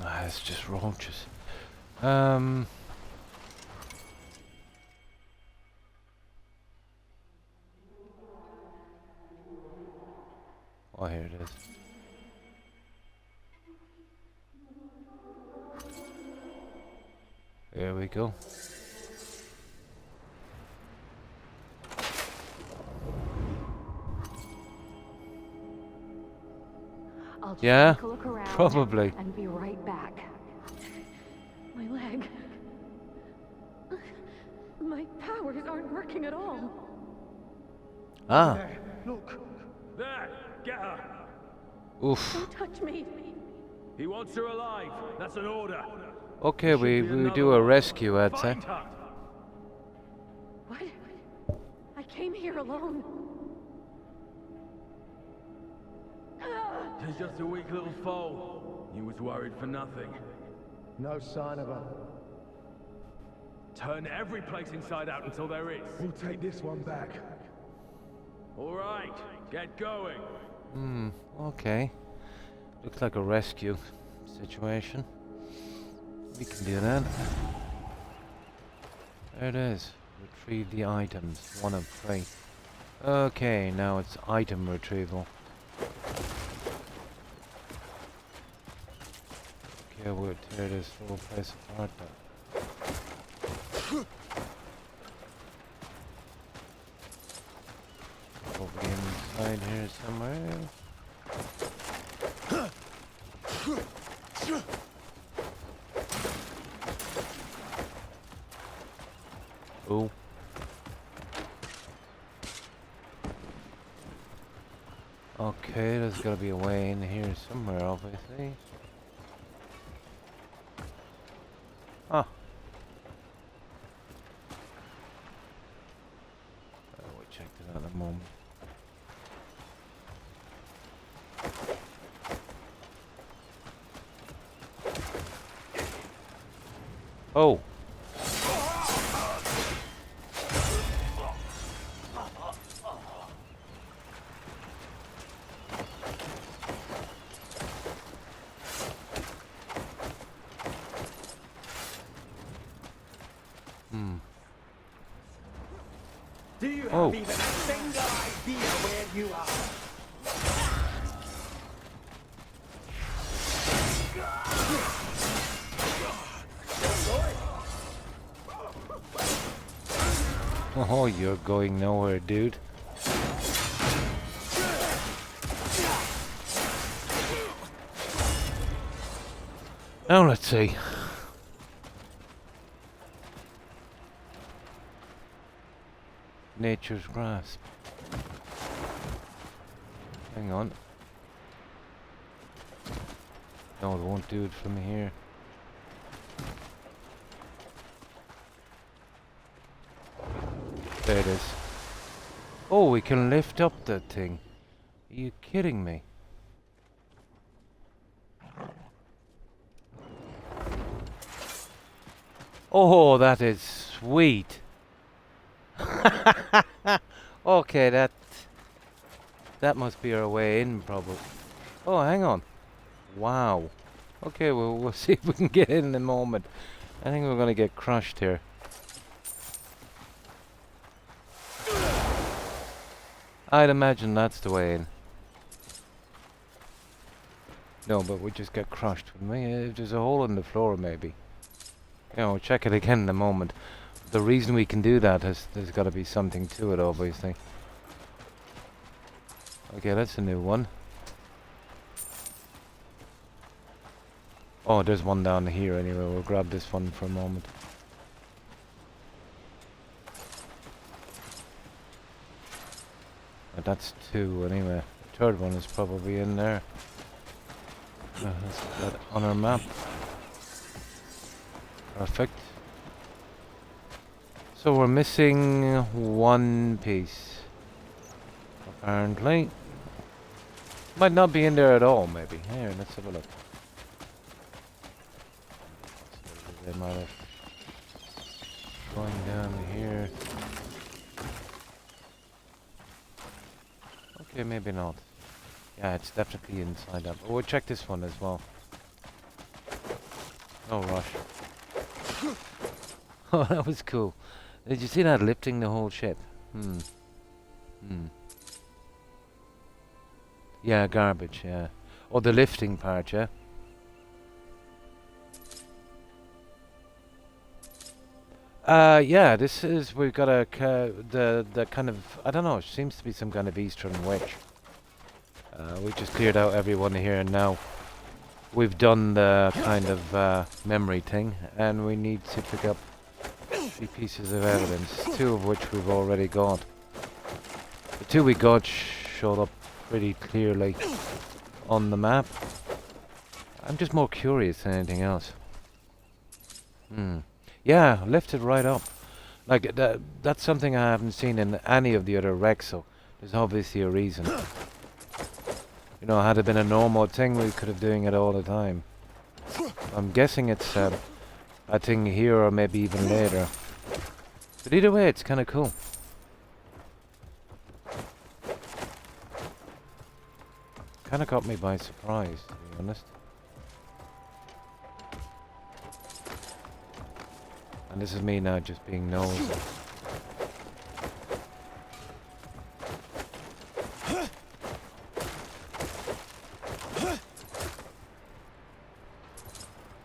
Ah, it's just roaches. Oh, here it is. Here we go. Yeah, probably. And be right back. My leg. My powers aren't working at all. Ah. There, look. There, get her. Oof. Don't touch me. He wants her alive. That's an order. Okay, we do a rescue, I'd say. Find her. What? I came here alone. She's just a weak little foal. He was worried for nothing. No sign of her. Turn every place inside out until there is. We'll take this one back. All right, get going. Okay. Looks like a rescue situation. We can do that. There it is. Retrieve the items. 1 of 3. Okay, now it's item retrieval. Okay, we'll tear this little place apart now. Probably inside here somewhere. Oh. Okay, there's gotta be a way in here somewhere, obviously. Huh. Which check that out in a moment. Oh. Do you Oh. have even a single idea where you are? Oh, you're going nowhere, dude. Now let's see. Nature's grasp. Hang on. No, it won't do it from here. There it is. Oh, we can lift up that thing. Are you kidding me? Oh, that is sweet. Okay, that must be our way in, probably. Oh, hang on. Wow. Okay, well, we'll see if we can get in a moment. I think we're going to get crushed here. I'd imagine that's the way in. No, but we just get crushed, wouldn't we? If there's a hole in the floor, maybe. You know, we'll check it again in a moment. The reason we can do that is there's got to be something to it, obviously. Okay, that's a new one. Oh, there's one down here anyway. We'll grab this one for a moment. That's two anyway. The third one is probably in there. Let's put that on our map. Perfect. So we're missing one piece. Apparently. Might not be in there at all, maybe. Here, let's have a look. They might have going down here. Okay, maybe not. Yeah, it's definitely inside that. But we'll check this one as well. No rush. Oh, that was cool. Did you see that lifting the whole ship? Yeah, garbage, yeah. Or the lifting part, yeah? Yeah, this is, we've got a, the kind of, I don't know, it seems to be some kind of eastern witch. We just cleared out everyone here and now. We've done the kind of memory thing, and we need to pick up 3 pieces of evidence, 2 of which we've already got. The 2 we got showed up pretty clearly on the map. I'm just more curious than anything else. Yeah, lifted right up. Like, that's something I haven't seen in any of the other wrecks, so there's obviously a reason. You know, had it been a normal thing, we could have doing it all the time. I'm guessing it's a thing here or maybe even later. But either way, it's kind of cool. Kind of caught me by surprise, to be honest. And this is me now just being nosy.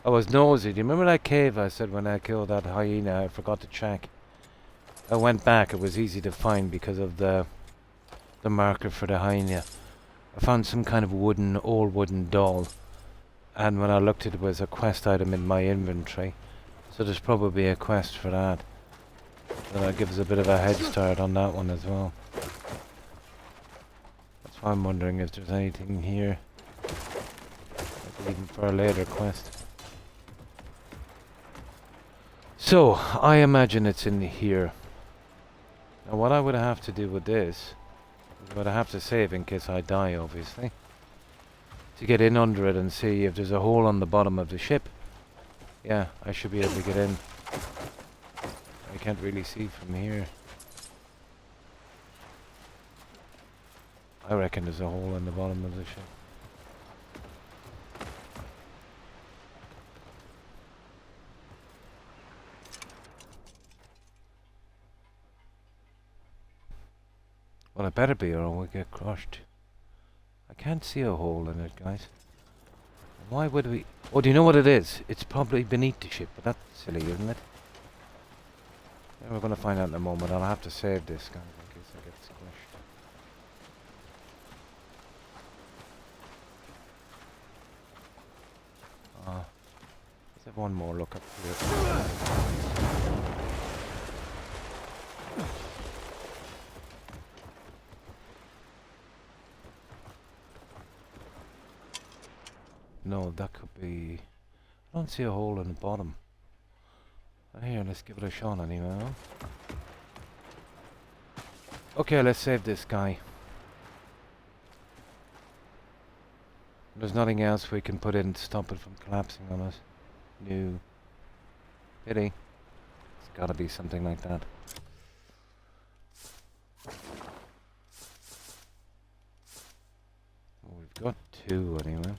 I was nosy. Do you remember that cave I said when I killed that hyena? I forgot to check. I went back. It was easy to find because of the marker for the hyena. I found some kind of old wooden doll. And when I looked at it, was a quest item in my inventory. So there's probably a quest for that. So that gives us a bit of a head start on that one as well. That's why I'm wondering if there's anything here. Maybe even for a later quest. So, I imagine it's in here. Now what I would have to do with this is I would have to save in case I die, obviously. To get in under it and see if there's a hole on the bottom of the ship. Yeah, I should be able to get in. I can't really see from here. I reckon there's a hole in the bottom of the ship. Well, it better be or we'll get crushed. I can't see a hole in it, guys. Why would we... Oh, do you know what it is? It's probably beneath the ship, but that's silly, isn't it? Yeah, we're going to find out in a moment. I'll have to save this, guys, in case I get squished. Let's have one more look up here. No, that could be... I don't see a hole in the bottom. Here, let's give it a shot anyway. Okay, let's save this guy. There's nothing else we can put in to stop it from collapsing on us. No. Pity. It's gotta be something like that. Well, we've got two anyway.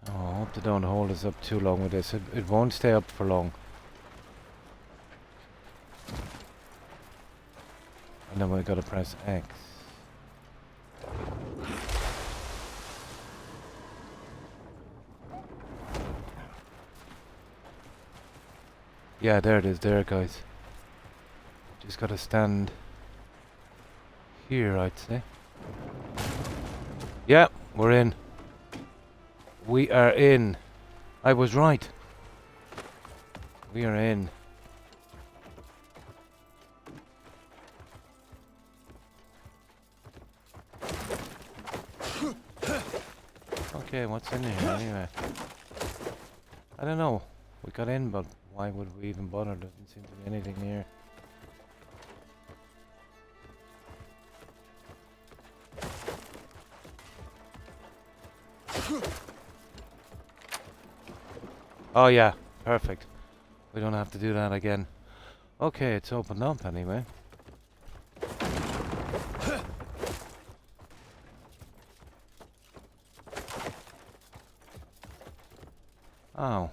Oh, I hope they don't hold us up too long with this. It won't stay up for long. And then we've got to press X. Yeah, there it is there, guys. Just got to stand here, I'd say. Yeah, we're in. We are in. I was right. We are in. Okay, what's in here anyway? I don't know. We got in, but why would we even bother? Doesn't seem to be anything here. Oh yeah, perfect. We don't have to do that again. Okay, it's opened up anyway. Oh.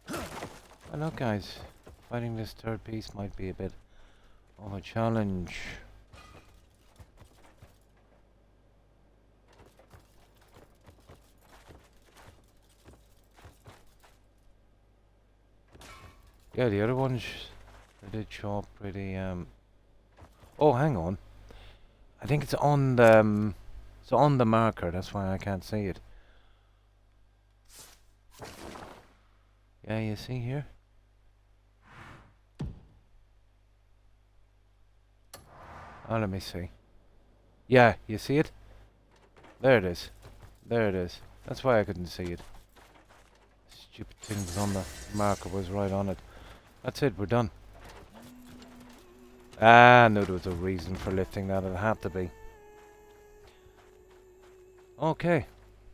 Well, look guys, fighting this third piece might be a bit of a challenge. Yeah, the other ones, they did show up pretty, Oh, hang on. I think it's on the marker, that's why I can't see it. Yeah, you see here? Oh, let me see. Yeah, you see it? There it is. There it is. That's why I couldn't see it. Stupid thing was on the marker, was right on it. That's it, we're done. Ah, no, there was a reason for lifting that. It had to be. Okay,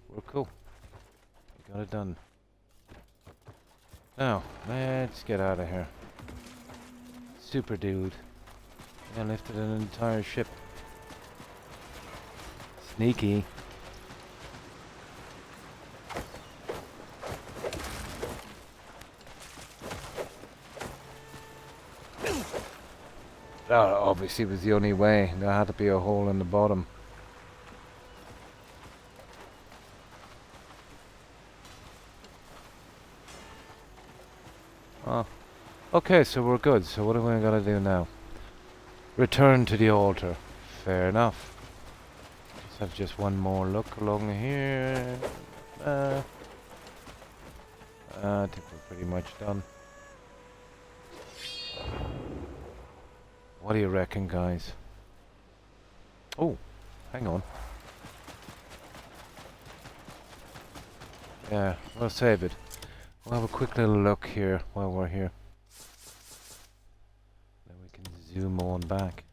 we're cool. We got it done. Now, let's get out of here. Super dude. I lifted an entire ship. Sneaky. That obviously was the only way. There had to be a hole in the bottom. Oh. Okay, so we're good. So what are we gonna do now? Return to the altar. Fair enough. Let's have just one more look along here. I think we're pretty much done. What do you reckon, guys? Oh, hang on. Yeah, we'll save it. We'll have a quick little look here while we're here. Then we can zoom on back.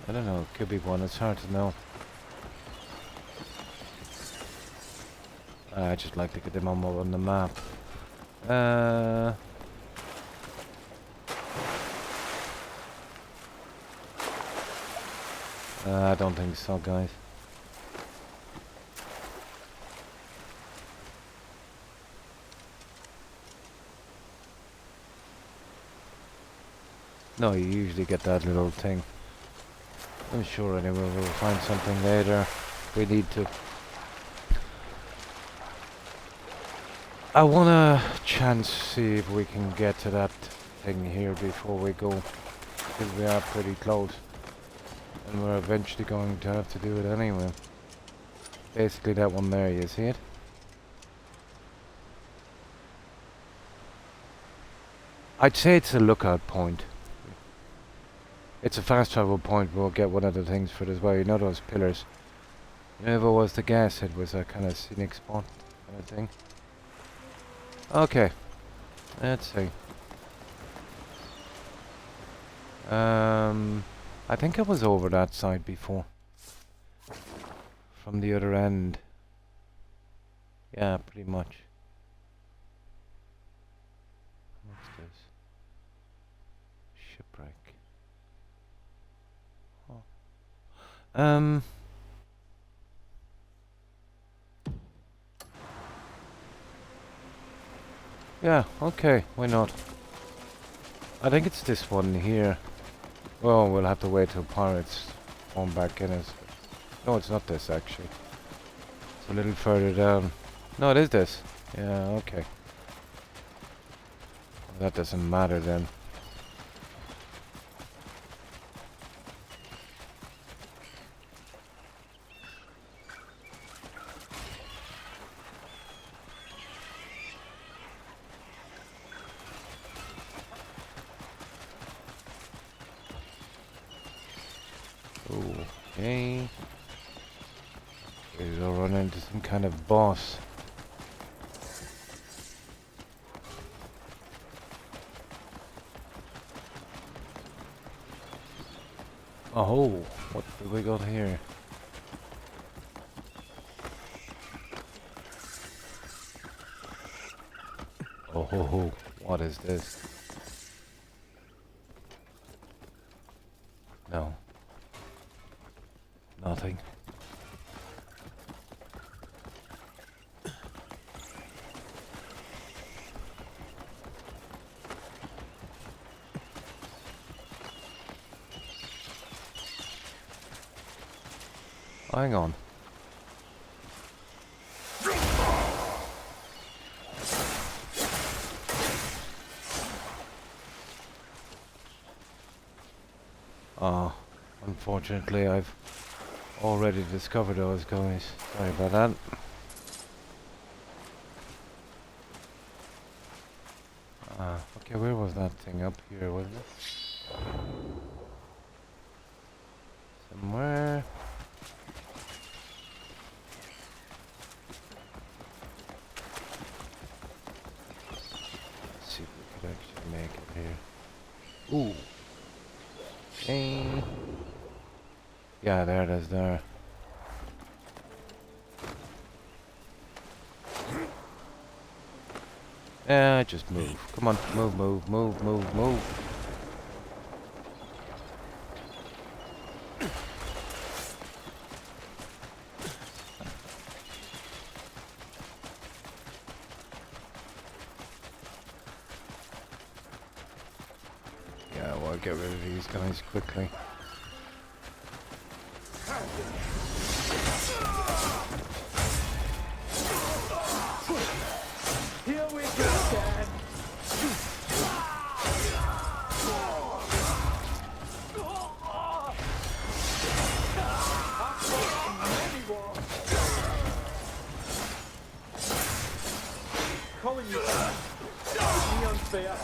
I don't know, it could be one, it's hard to know. I just like to get them on the map. I don't think so, guys. No, you usually get that little thing. I'm sure anyway, we'll find something later. We need to. I wanna chance see if we can get to that thing here before we go. Because we are pretty close. And we're eventually going to have to do it anyway. Basically that one there, you see it? I'd say it's a lookout point. It's a fast travel point, we'll get one of the things for it as well. You know those pillars? You know if it was the gas, it was a kind of scenic spot kind of thing. Okay. Let's see. I think I was over that side before. From the other end. Yeah, pretty much. What's this? Shipwreck. Oh. Yeah, okay, why not? I think it's this one here. Well, we'll have to wait till pirates come back in us. No, it's not this actually. It's a little further down. No, it is this. Yeah, okay. That doesn't matter then. Okay. We'll run into some kind of boss. Oh, what do we got here? Oh ho ho, what is this? No. Nothing. Hang on. Unfortunately I've already discovered those guys. Sorry about that. Okay, where was that thing? Up here, wasn't it? Somewhere. Let's see if we could actually make it here. Ooh. Okay. Yeah, there it is there. Yeah, just move. Come on, move, move, move, move, move. Yeah, well, get rid of these guys quickly. Here we go, Dad. going, you can. Me unfair.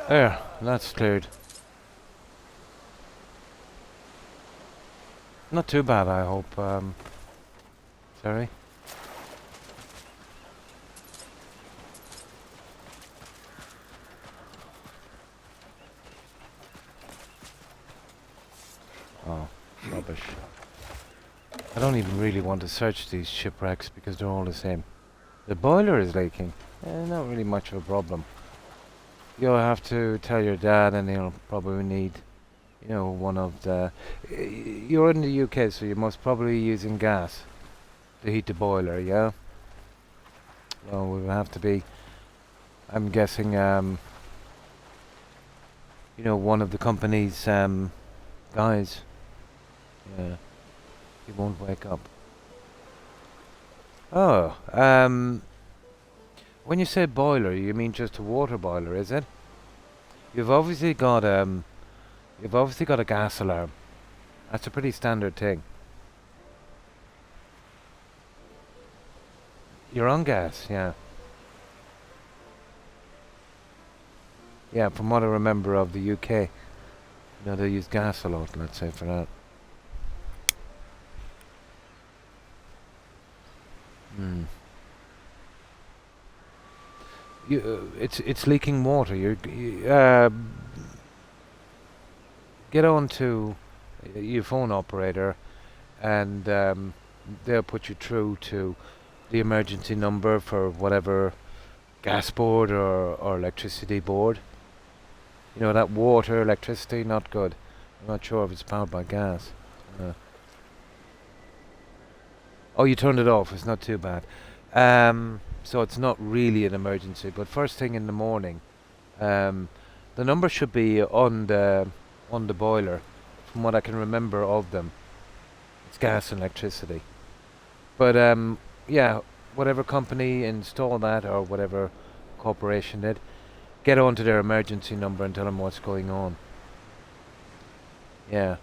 There, that's cleared. Not too bad, I hope. Sorry. Oh, rubbish. I don't even really want to search these shipwrecks because they're all the same. The boiler is leaking. Not really much of a problem. You'll have to tell your dad and he'll probably need, you know, one of the... You're in the UK, so you must probably be using gas to heat the boiler, yeah? Well, we will have to be, I'm guessing, you know, one of the company's guys. Yeah, he won't wake up. Oh, when you say boiler, you mean just a water boiler, is it? You've obviously got a gas alarm. That's a pretty standard thing. You're on gas, yeah. Yeah, from what I remember of the UK, you know, they use gas a lot, let's say, for that. Hmm. It's leaking water. You get on to your phone operator, and they'll put you through to the emergency number for whatever gas board or electricity board. You know, that water, electricity, not good. I'm not sure if it's powered by gas. Oh, you turned it off. It's not too bad. So it's not really an emergency, but first thing in the morning, the number should be on the boiler. From what I can remember of them, it's gas and electricity. But yeah, whatever company installed that or whatever corporation did, get onto their emergency number and tell them what's going on. Yeah.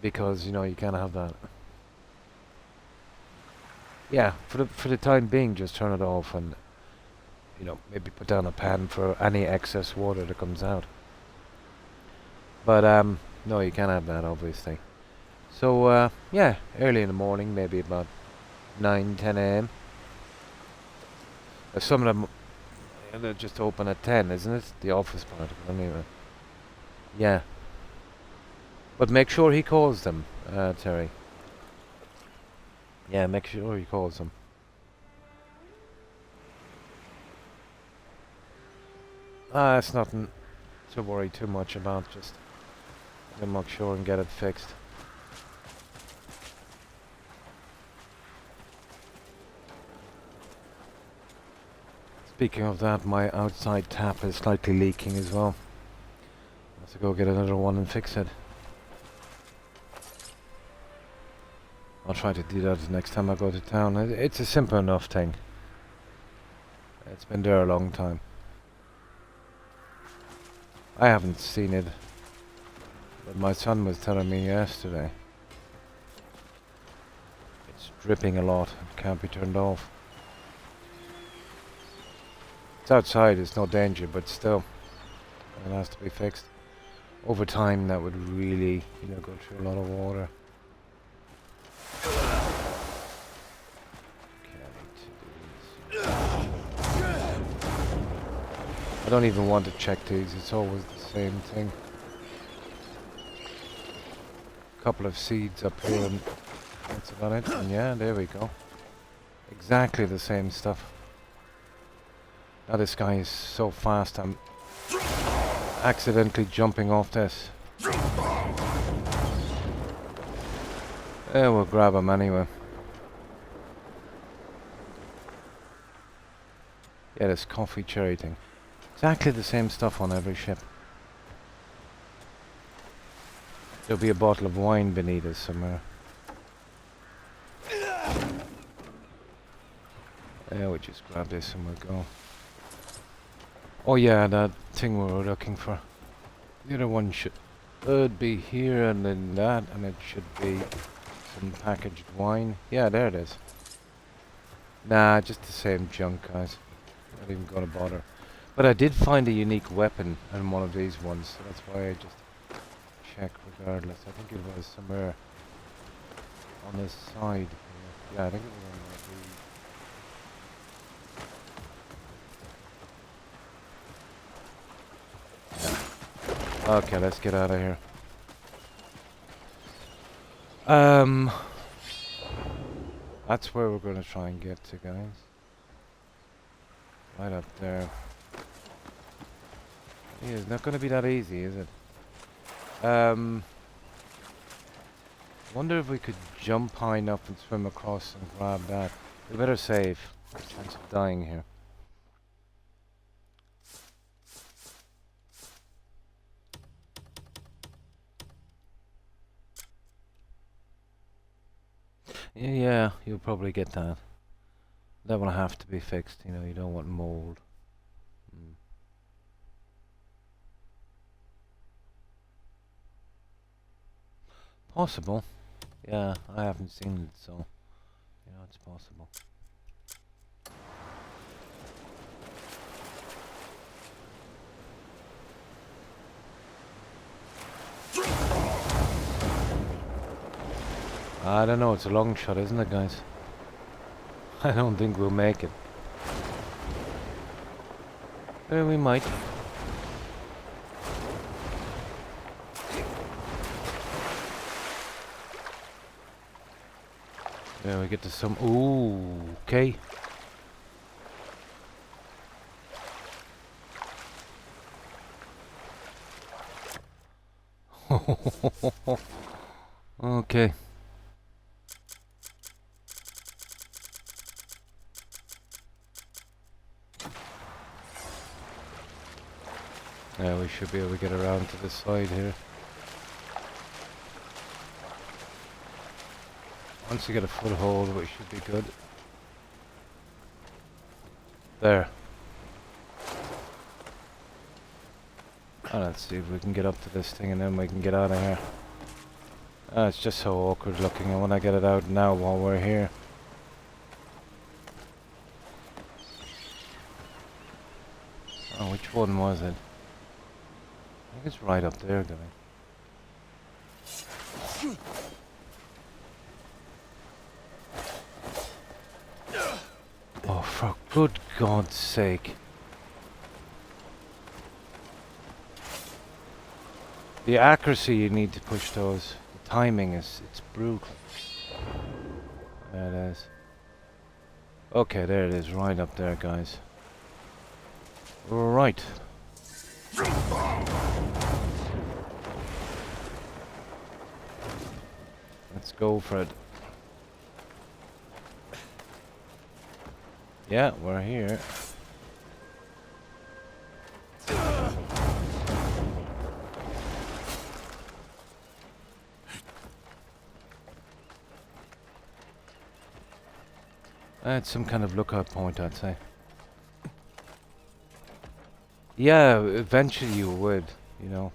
Because, you know, you can't have that. Yeah, for the time being, just turn it off and, you know, maybe put down a pan for any excess water that comes out. But, no, you can't have that, obviously. So, yeah, early in the morning, maybe about 9, 10 a.m. Some of them, they're just open at 10, isn't it? The office part of it, anyway. Yeah. But make sure he calls them, Terry. Yeah, make sure he calls them. It's nothing to worry too much about, just make sure and get it fixed. Speaking of that, my outside tap is slightly leaking as well. I have to go get another one and fix it. I'll try to do that next time I go to town. It's a simple enough thing. It's been there a long time. I haven't seen it, but my son was telling me yesterday. It's dripping a lot. It can't be turned off. It's outside, it's no danger, but still, it has to be fixed. Over time, that would really, you know, go through a lot of water. I don't even want to check these, it's always the same thing. A couple of seeds up here and that's about it. And yeah, there we go. Exactly the same stuff. Now this guy is so fast, I'm accidentally jumping off this. Yeah, we'll grab him anyway. Yeah, this coffee cherry thing. Exactly the same stuff on every ship. There'll be a bottle of wine beneath us somewhere. Yeah, we'll just grab this and we'll go. Oh yeah, that thing we were looking for. The other one should be here, and then that, and it should be some packaged wine. Yeah, there it is. Nah, just the same junk, guys. Not even gonna bother. But I did find a unique weapon in one of these ones, so that's why I just check regardless. I think it was somewhere on this side here. Yeah, I think it was on the... Yeah. Okay, let's get out of here. That's where we're gonna try and get to, guys. Right up there. Yeah, it's not gonna be that easy, is it? Wonder if we could jump high enough and swim across and grab that. We better save. Chance of dying here. Yeah, you'll probably get that. That will have to be fixed, you know, you don't want mold. Possible. Yeah, I haven't seen it, so you know it's possible. I don't know, it's a long shot, isn't it, guys? I don't think we'll make it. Well, we might. Yeah, we get to some... Ooh, okay. Okay. Yeah, we should be able to get around to the side here. Once we get a foothold, we should be good. There. Oh, let's see if we can get up to this thing and then we can get out of here. Oh, it's just so awkward looking. I want to get it out now while we're here. Oh, which one was it? I think it's right up there, guy. Oh, for good God's sake. The accuracy you need to push those, the timing it's brutal. There it is. Okay, there it is, right up there, guys. Right. Let's go for it. Yeah, we're here. It's some kind of lookout point, I'd say. Yeah, eventually you would, you know.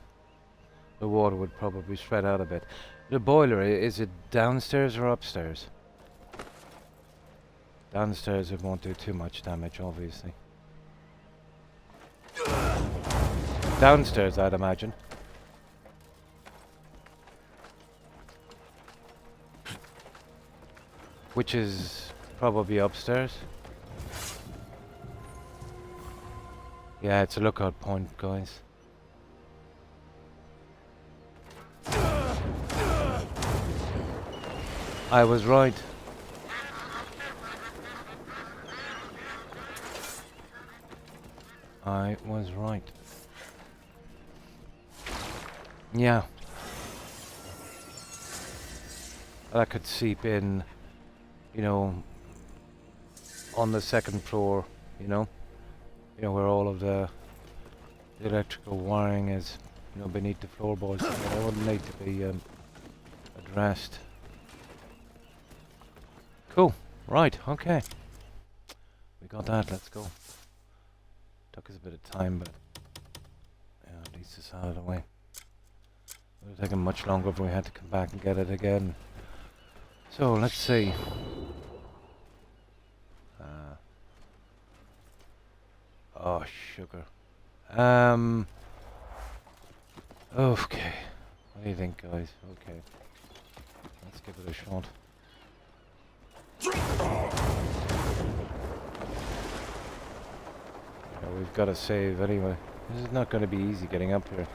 The water would probably spread out a bit. The boiler, is it downstairs or upstairs? Downstairs it won't do too much damage, obviously. Downstairs, I'd imagine. Which is probably upstairs. Yeah, it's a lookout point, guys. I was right. I was right. Yeah. That could seep in, you know, on the second floor, you know. You know, where all of the electrical wiring is, you know, beneath the floorboards. That wouldn't need to be addressed. Cool. Right, okay. We got that, let's go. Took us a bit of time, but yeah, at least it's out of the way. It would have taken much longer if we had to come back and get it again. So let's see. Oh, sugar. Okay. What do you think, guys? Okay. Let's give it a shot. Yeah, we've got to save anyway. This is not going to be easy getting up here.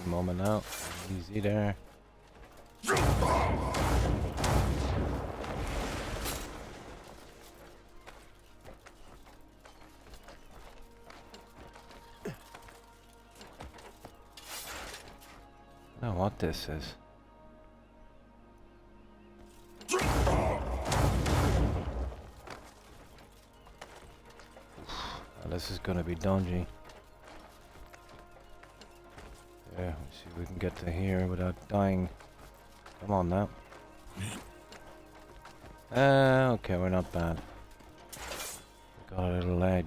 Moment out. Easy there. Know what this is. This is gonna be dodgy. There, let's see if we can get to here without dying. Come on now. Okay, we're not bad. We got a little edge.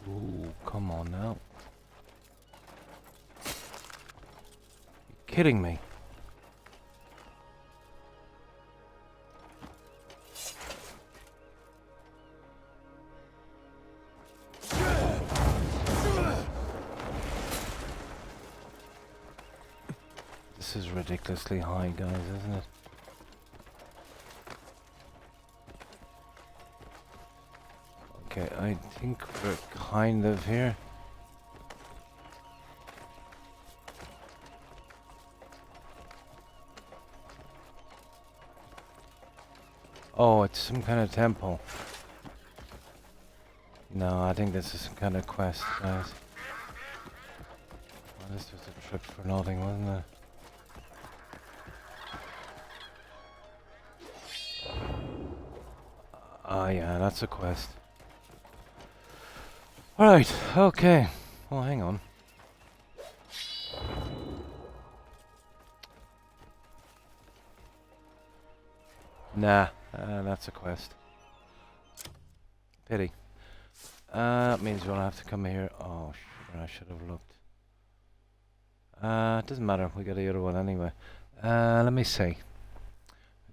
Ooh, come on now. You're kidding me. This is ridiculously high, guys, isn't it? Okay, I think we're kind of here. Oh, it's some kind of temple. No, I think this is some kind of quest, guys. Well, this was a trip for nothing, wasn't it? Ah, yeah, that's a quest. Alright, okay. Well, hang on. Nah, that's a quest. Pity. That means we'll have to come here. Oh, sure, I should have looked. It doesn't matter, we got the other one anyway. Let me see.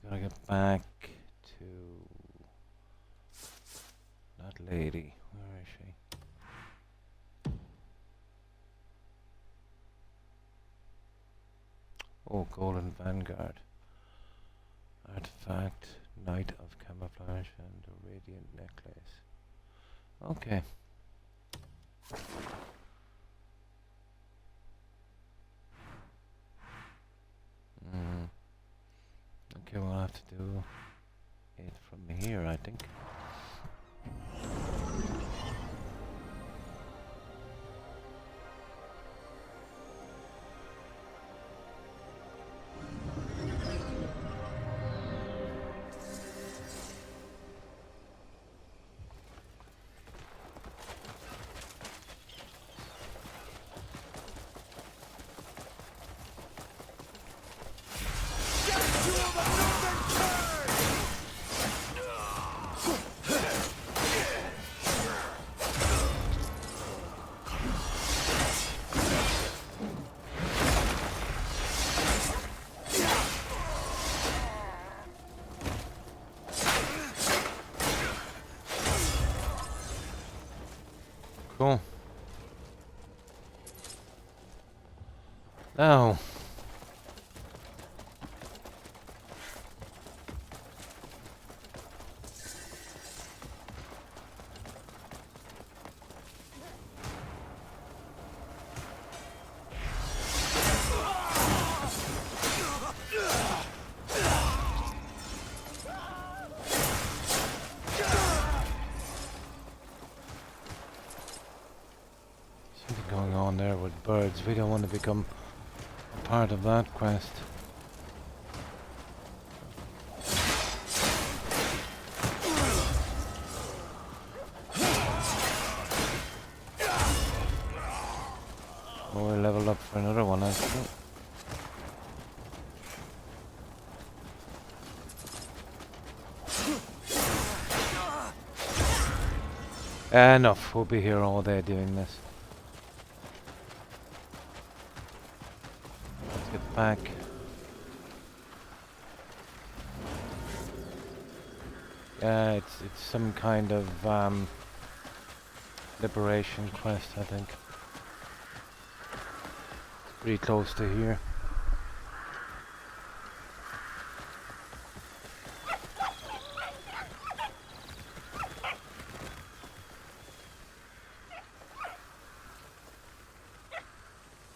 We gotta get back to that lady. Where is she? Oh, Golden Vanguard. Artifact, Knight of Camouflage, and a Radiant Necklace. Okay. Okay, we'll have to do it from here, I think. Cool. Now. Something going on there with birds. We don't want to become a part of that quest. Oh, we leveled up for another one, actually. Enough. We'll be here all day doing this. Let's get back. It's some kind of liberation quest, I think. Pretty close to here.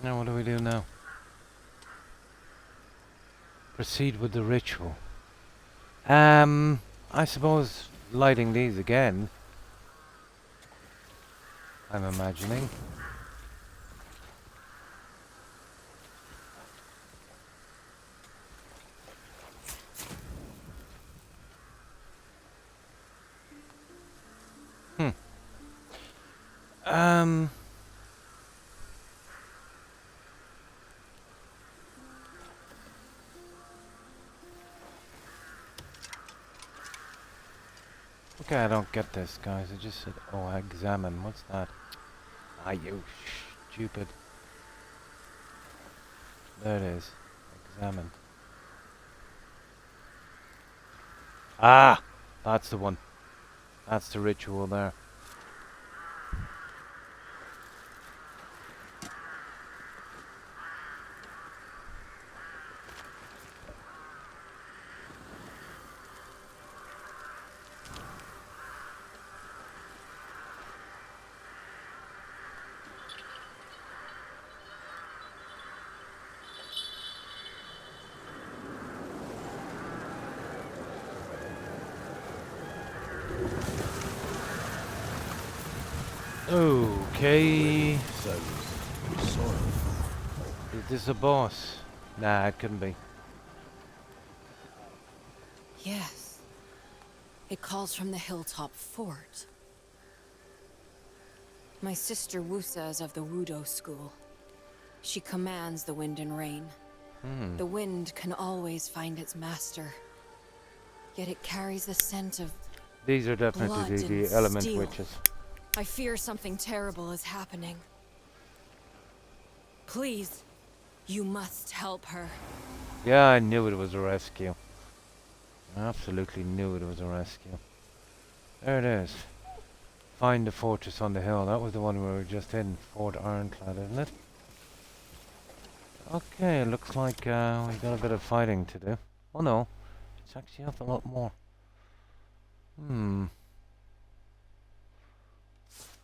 Now what do we do now? Proceed with the ritual. I suppose lighting these again. I'm imagining. Okay, I don't get this, guys. I just said, oh, examine. What's that? Ah, you stupid. There it is. Examine. Ah! That's the one. That's the ritual there. Okay. So sorrowful. Is this a boss? Nah, it couldn't be. Yes. It calls from the hilltop fort. My sister Wusa is of the Wudo school. She commands the wind and rain. The wind can always find its master. Yet it carries the scent of These are blood definitely and the element steel. witches. I fear something terrible is happening. Please, you must help her. Yeah, I knew it was a rescue. I absolutely knew it was a rescue. There it is. Find the fortress on the hill. That was the one we were just in. Fort Ironclad, isn't it? Okay, looks like we got a bit of fighting to do. Oh no, it's actually up a lot more.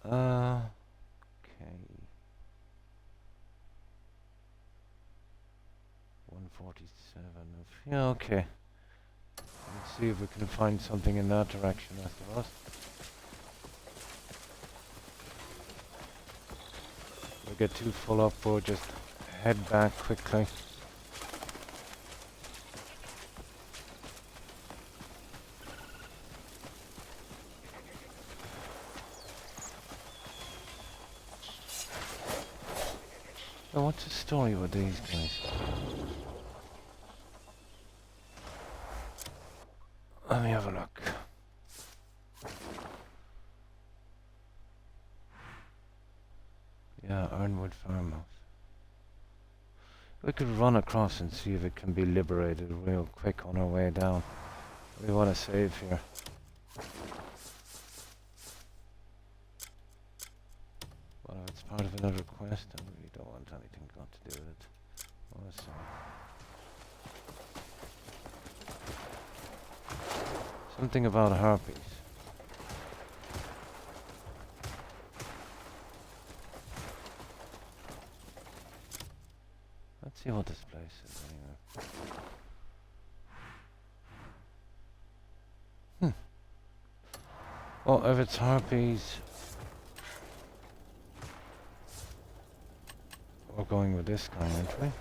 Okay. 147 of... Yeah, okay. Let's see if we can find something in that direction after us. If we get too full up, we'll just head back quickly. Now, what's the story with these guys? Let me have a look. Yeah, Ironwood Farmhouse. We could run across and see if it can be liberated real quick on our way down. We want to save here. Well, if it's part of another quest, I really don't want anything got to do with it. Oh, sorry. Something about harpies. Let's see what this place is anyway. Well, if it's harpies... going with this guy, aren't we?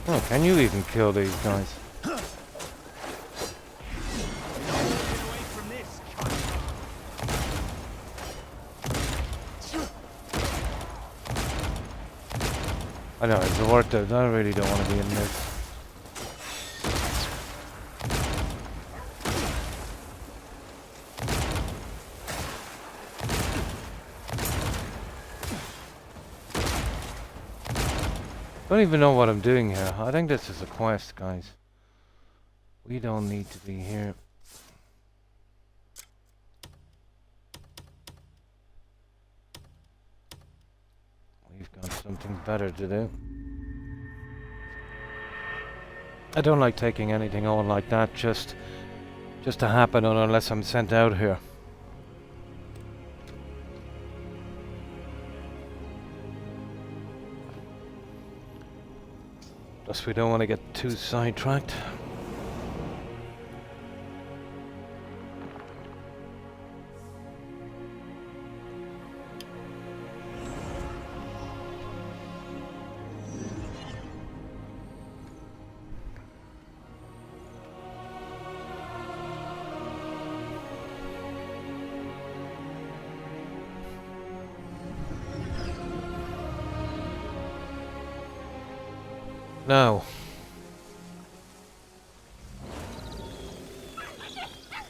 Oh, can you even kill these guys? I know, it's worth it. I really don't want to be in this. I don't even know what I'm doing here. I think this is a quest, guys. We don't need to be here. We've got something better to do. I don't like taking anything on like that just to happen unless I'm sent out here. Plus we don't want to get too sidetracked. Now,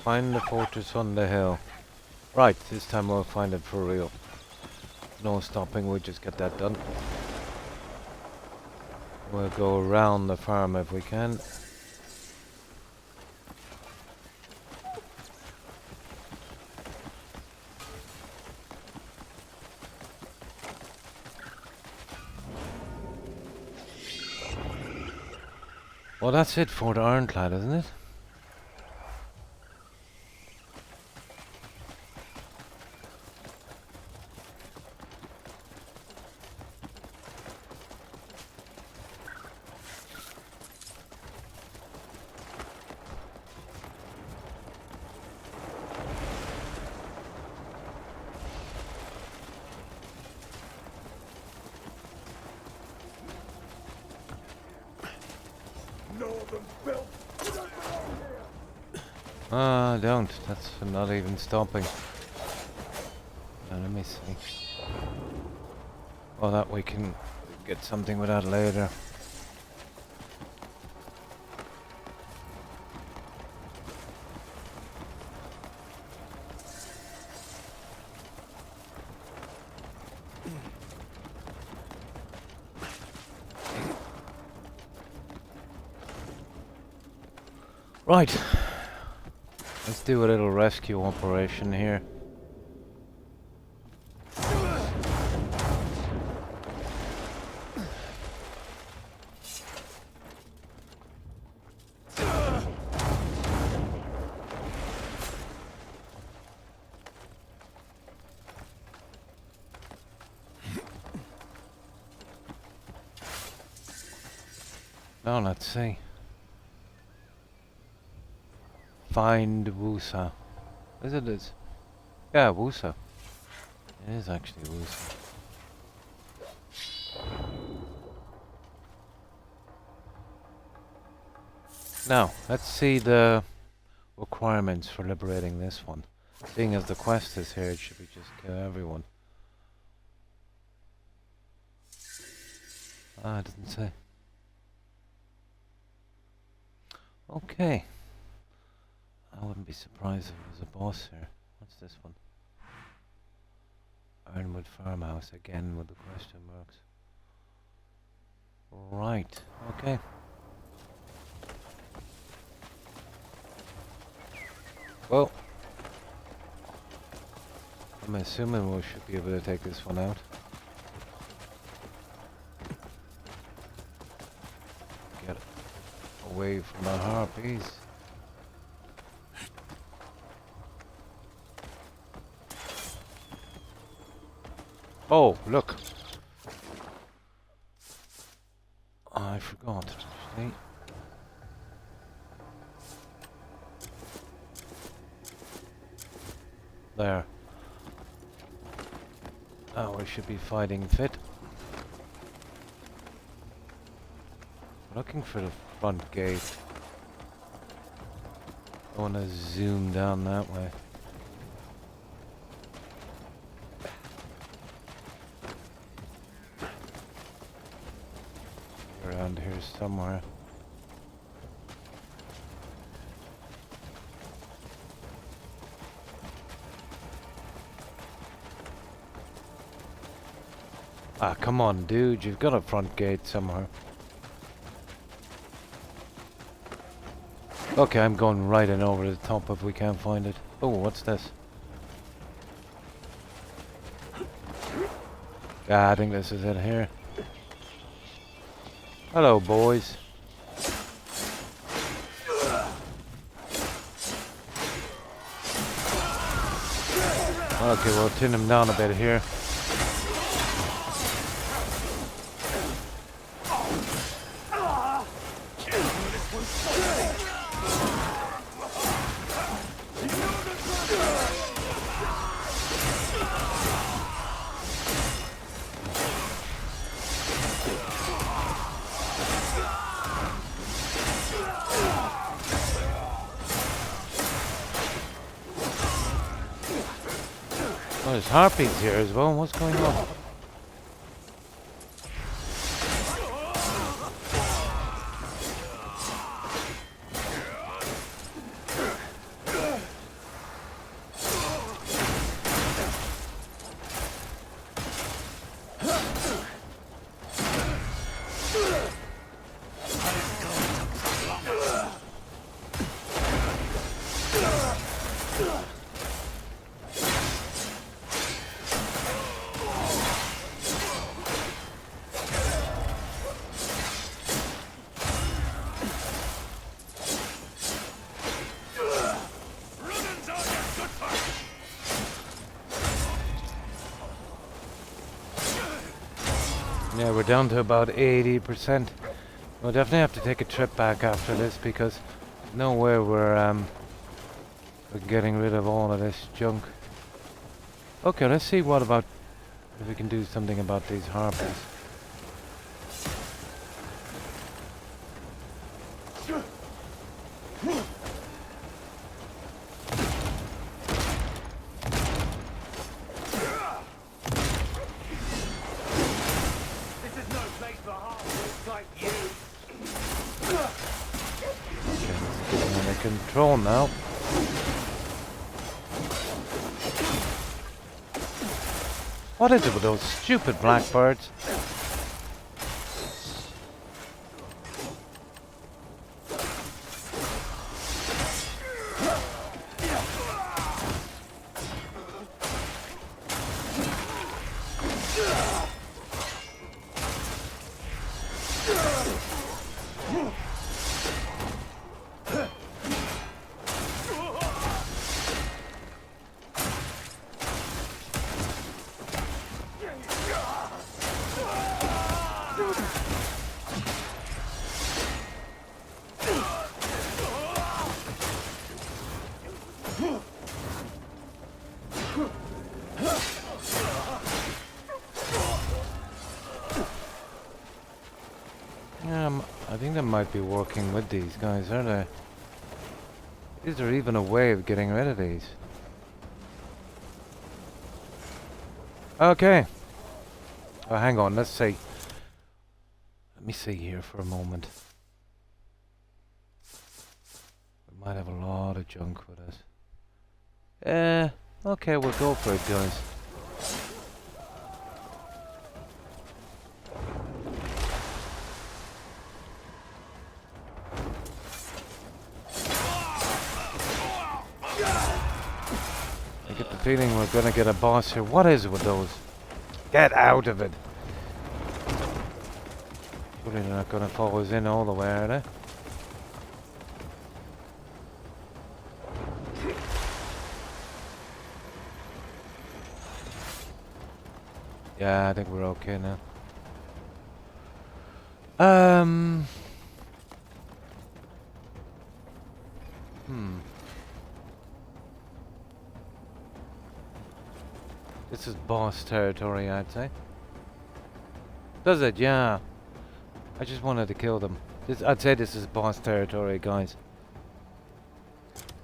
find the fortress on the hill. Right, this time we'll find it for real. No stopping, we'll just get that done. We'll go around the farm if we can. Well, that's it for the Ironclad, isn't it? Don't. That's not even stopping. Now, let me see. Oh, that we can get something with that later. Right. Let's do a little rescue operation here. Now let's see. Find Wusa. Is it this? Yeah, Wusa. It is actually Wusa. Now, let's see the requirements for liberating this one. Seeing as the quest is here, it should be just kill everyone. Ah, it doesn't say. Okay. I wouldn't be surprised if it was a boss here. What's this one? Ironwood Farmhouse, again with the question marks. Right, okay. Well, I'm assuming we should be able to take this one out. Get it. away from the harpies. Oh, look. I forgot, actually. There. Now we should be fighting fit. Looking for the front gate. I want to zoom down that way. Around here somewhere. Ah, come on, dude. You've got a front gate somewhere. Okay, I'm going right in over the top if we can't find it. Oh, what's this? Ah, I think this is it here. Hello, boys. Okay, we'll tune him down a bit here. Oh, there's harpies here as well. What's going on? Yeah, we're down to about 80%. We'll definitely have to take a trip back after this because there's no way we're getting rid of all of this junk. Okay, let's see what about if we can do something about these harpies. Control now. What is it with those stupid blackbirds? I think they might be working with these guys, are they? Is there even a way of getting rid of these? Okay. Oh, hang on, let's see. Let me see here for a moment. We might have a lot of junk with us. Okay, we'll go for it, guys. I get the feeling we're gonna get a boss here. What is it with those? Get out of it! Surely they're not gonna follow us in all the way, are they? Yeah, I think we're okay now. This is boss territory, I'd say. Does it? Yeah. I just wanted to kill them. I'd say this is boss territory, guys.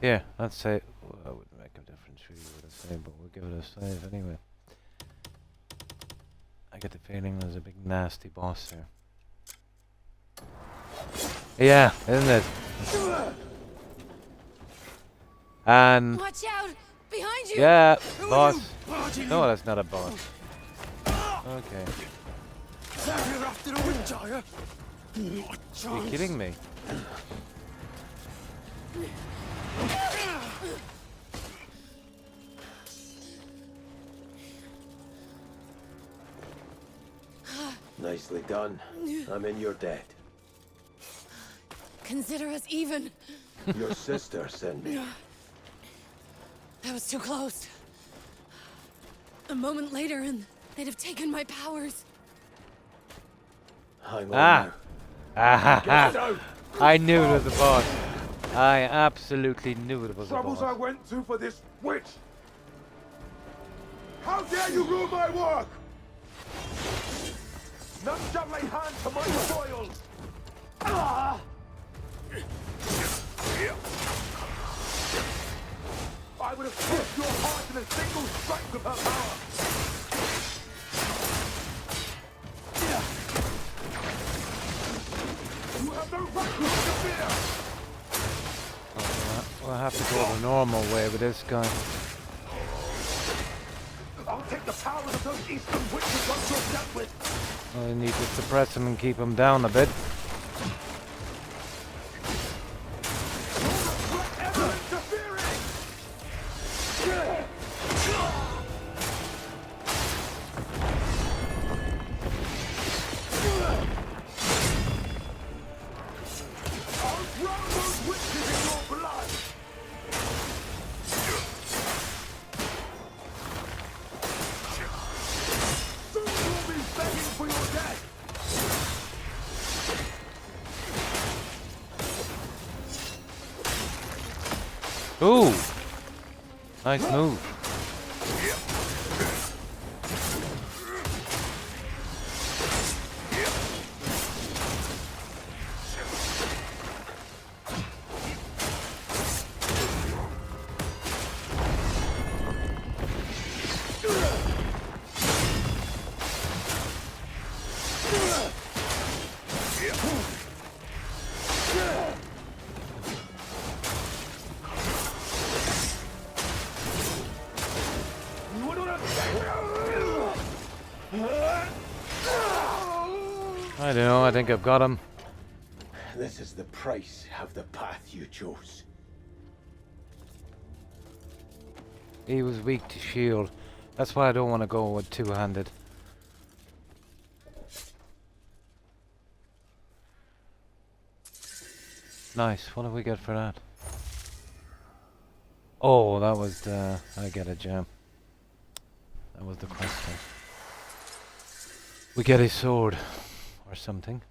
Yeah, I'd say... Well, that wouldn't make a difference really what I say, but we'll give it a save anyway. I get the feeling there's a big nasty boss here. Yeah, isn't it? And... Watch out! Behind you! Yeah, boss. No, that's not a boss. Okay. You're after a witch, are you? Are you kidding me? Nicely done. I'm in your debt. Consider us even. Your sister sent me. That was too close. A moment later and they'd have taken my powers. I'm Ah! Ah Get ha out! I knew it was a boss. I absolutely knew it was a Troubles I boss. went to for this witch! How dare you ruin my work! None shall lay hand to my spoils! Ah! I would have crushed your heart in a single strike with her power! You have no right to interfere! We'll have to go the normal way with this guy. I'll take the powers of those eastern witches once you're dealt with! I need to suppress him and keep him down a bit. Ooh! Nice move. I don't know, I think I've got him. This is the price of the path you chose. He was weak to shield. That's why I don't want to go with two-handed. Nice, what do we get for that? Oh, that was the... I get a gem. That was the question. We get a sword. Or something.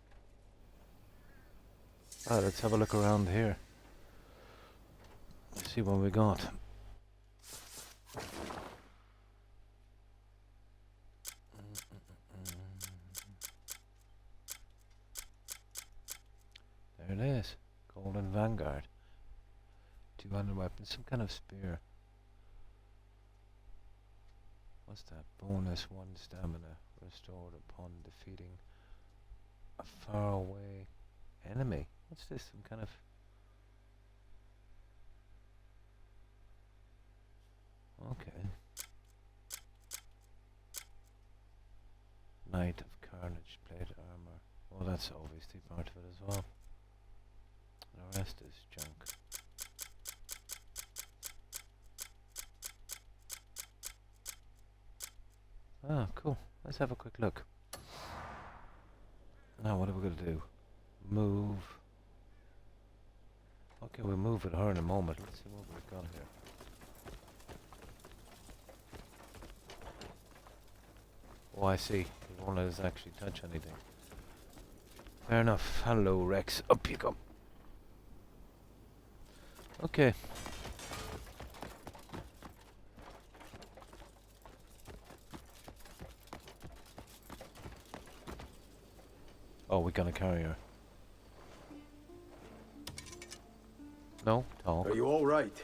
Ah, let's have a look around here. Let's see what we got. There it is. Golden Vanguard. 200 weapons. Some kind of spear. What's that? Bonus 1 stamina. Restored upon defeating a faraway enemy. What's this? Some kind of... Okay. Knight of Carnage, plate armor. Well, that's obviously part of it as well. The rest is junk. Ah, cool. Let's have a quick look. Now, what are we going to do? Move. Okay, we'll move with her in a moment. Let's see what we've got here. Oh, I see. He won't let us actually touch anything. Fair enough. Hello, Rex. Up you come. Okay. Oh, we're gonna carry her. No? Talk. Are you all right?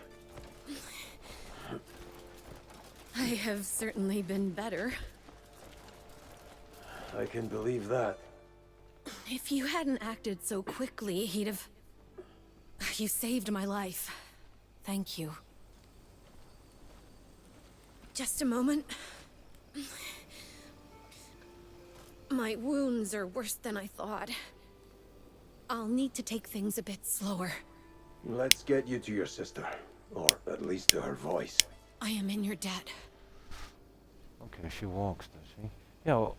I have certainly been better. I can believe that. If you hadn't acted so quickly, he'd have... You saved my life. Thank you. Just a moment. My wounds are worse than I thought. I'll need to take things a bit slower. Let's get you to your sister. Or at least to her voice. I am in your debt. Okay, she walks, does she? Yeah, well,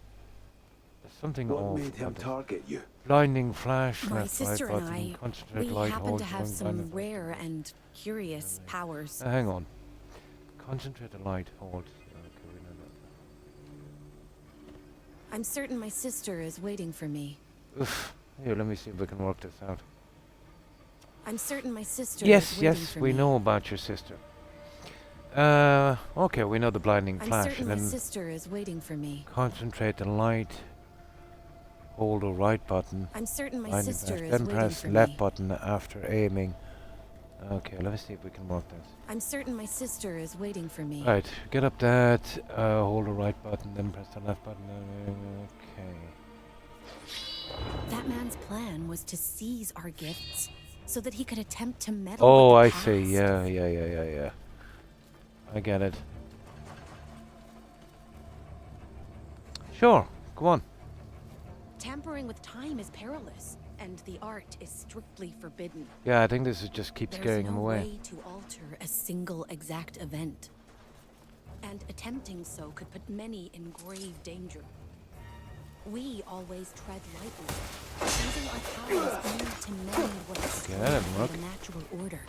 there's something What off made him about this. target you? Blinding flash, My left, right sister and button, I, concentrate we light, happen hold, to have joint, some blinding rare and curious powers. hang on. Concentrate the light, hold. Okay, we know that. I'm certain my sister is waiting for me. Oof. Here, let me see if we can work this out. I'm certain my sister Yes, is waiting yes, for we me. know about your sister. Okay, we know the blinding I'm flash, certain and my then sister is waiting for me. concentrate the light, hold the right button, I'm certain my blinding sister flash, is then waiting press for left me. button after aiming. Okay, let me see if we can work this. I'm certain my sister is waiting for me. Right, get up that, hold the right button, then press the left button. Okay. That man's plan was to seize our gifts so that he could attempt to meddle Oh, with I the past. see. Yeah. I get it. Sure, go on. Tampering with time is perilous, and the art is strictly forbidden. Yeah, I think this is just keep scaring There's him no away. way to alter a single exact event. And attempting so could put many in grave danger. We always tread lightly, using our powers only to mend what is Okay, that didn't from work. the natural order.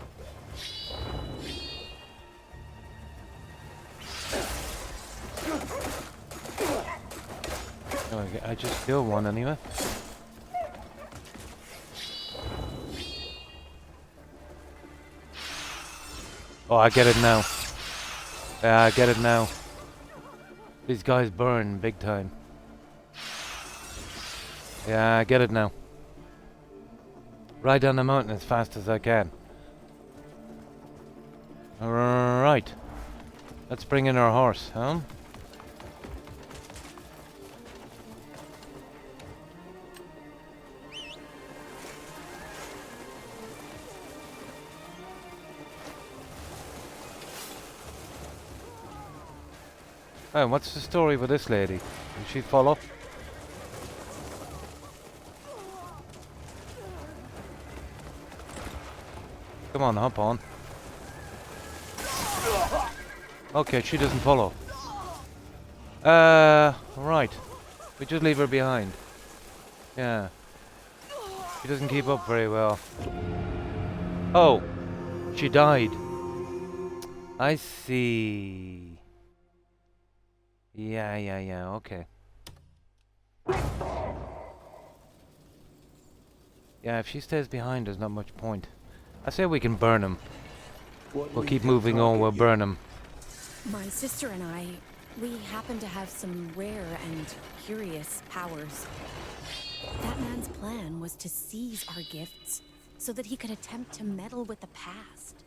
Oh, I just killed one anyway. Oh, I get it now. Yeah, I get it now. These guys burn big time. Yeah, I get it now. Ride down the mountain as fast as I can. Alright. Let's bring in our horse, huh? Oh, what's the story with this lady? Will she follow? Come on, hop on. Okay, she doesn't follow. Right. We just leave her behind. Yeah. She doesn't keep up very well. Oh! She died. I see. Yeah, okay. Yeah, if she stays behind, there's not much point. I say we can burn him. We'll keep moving on, we'll burn him. My sister and I, we happen to have some rare and curious powers. That man's plan was to seize our gifts so that he could attempt to meddle with the past.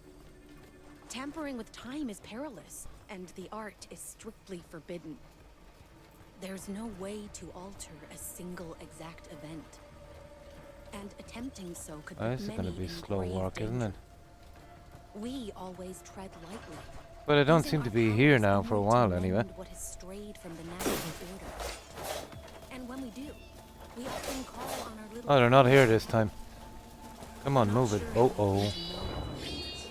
Tampering with time is perilous, and the art is strictly forbidden. There's no way to alter a single exact event. And attempting so could put This is many gonna be in slow grave work, isn't danger. it? We always tread lightly. But I don't Using seem our to be here powers now for a only to while mend anyway. What has strayed from the natural order. And when we do, we often call on our little Oh, they're not here this time. Come on, Not move it. sure Oh, how oh. he would know of it.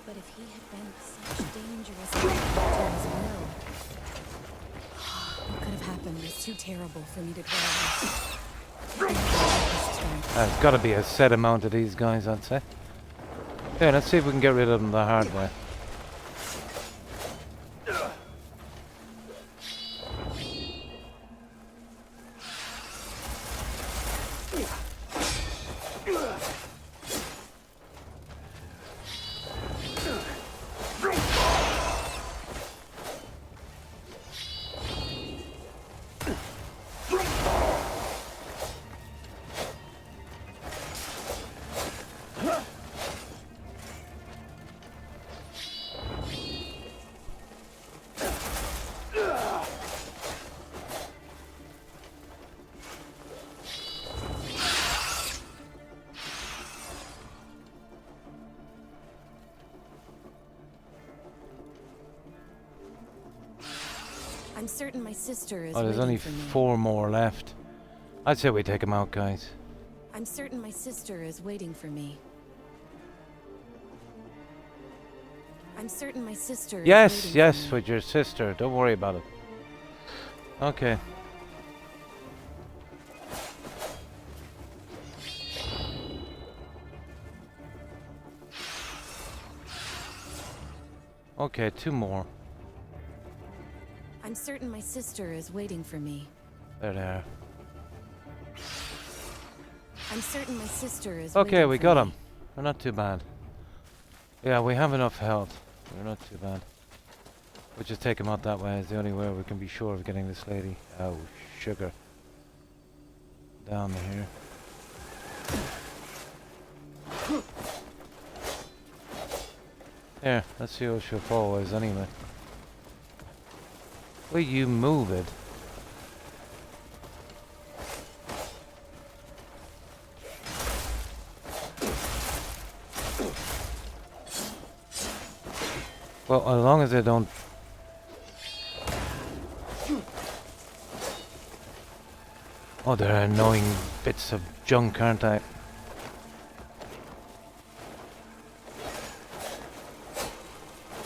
But if he had been such dangerous to his will, what could have happened is too terrible for me to tell. There's got to be a set amount of these guys, I'd say. Yeah, let's see if we can get rid of them the hard way. I'm certain my sister is Oh, there's waiting only for me. 4 more left. I'd say we take them out, guys. I'm certain my sister is waiting for me. I'm certain my sister is Yes, waiting yes, for me. with your sister. Don't worry about it. Okay. Okay, 2 more. I'm certain my sister is waiting for me. There they are. I'm certain my sister is Okay, waiting we for got me. them. We're not too bad. Yeah, we have enough health. We're not too bad. We'll just take him out that way. It's the only way we can be sure of getting this lady. Oh, sugar. Down here. There, let's see how she'll fall is anyway. Will you move it? Well, as long as they don't... Oh, they're annoying bits of junk, aren't they?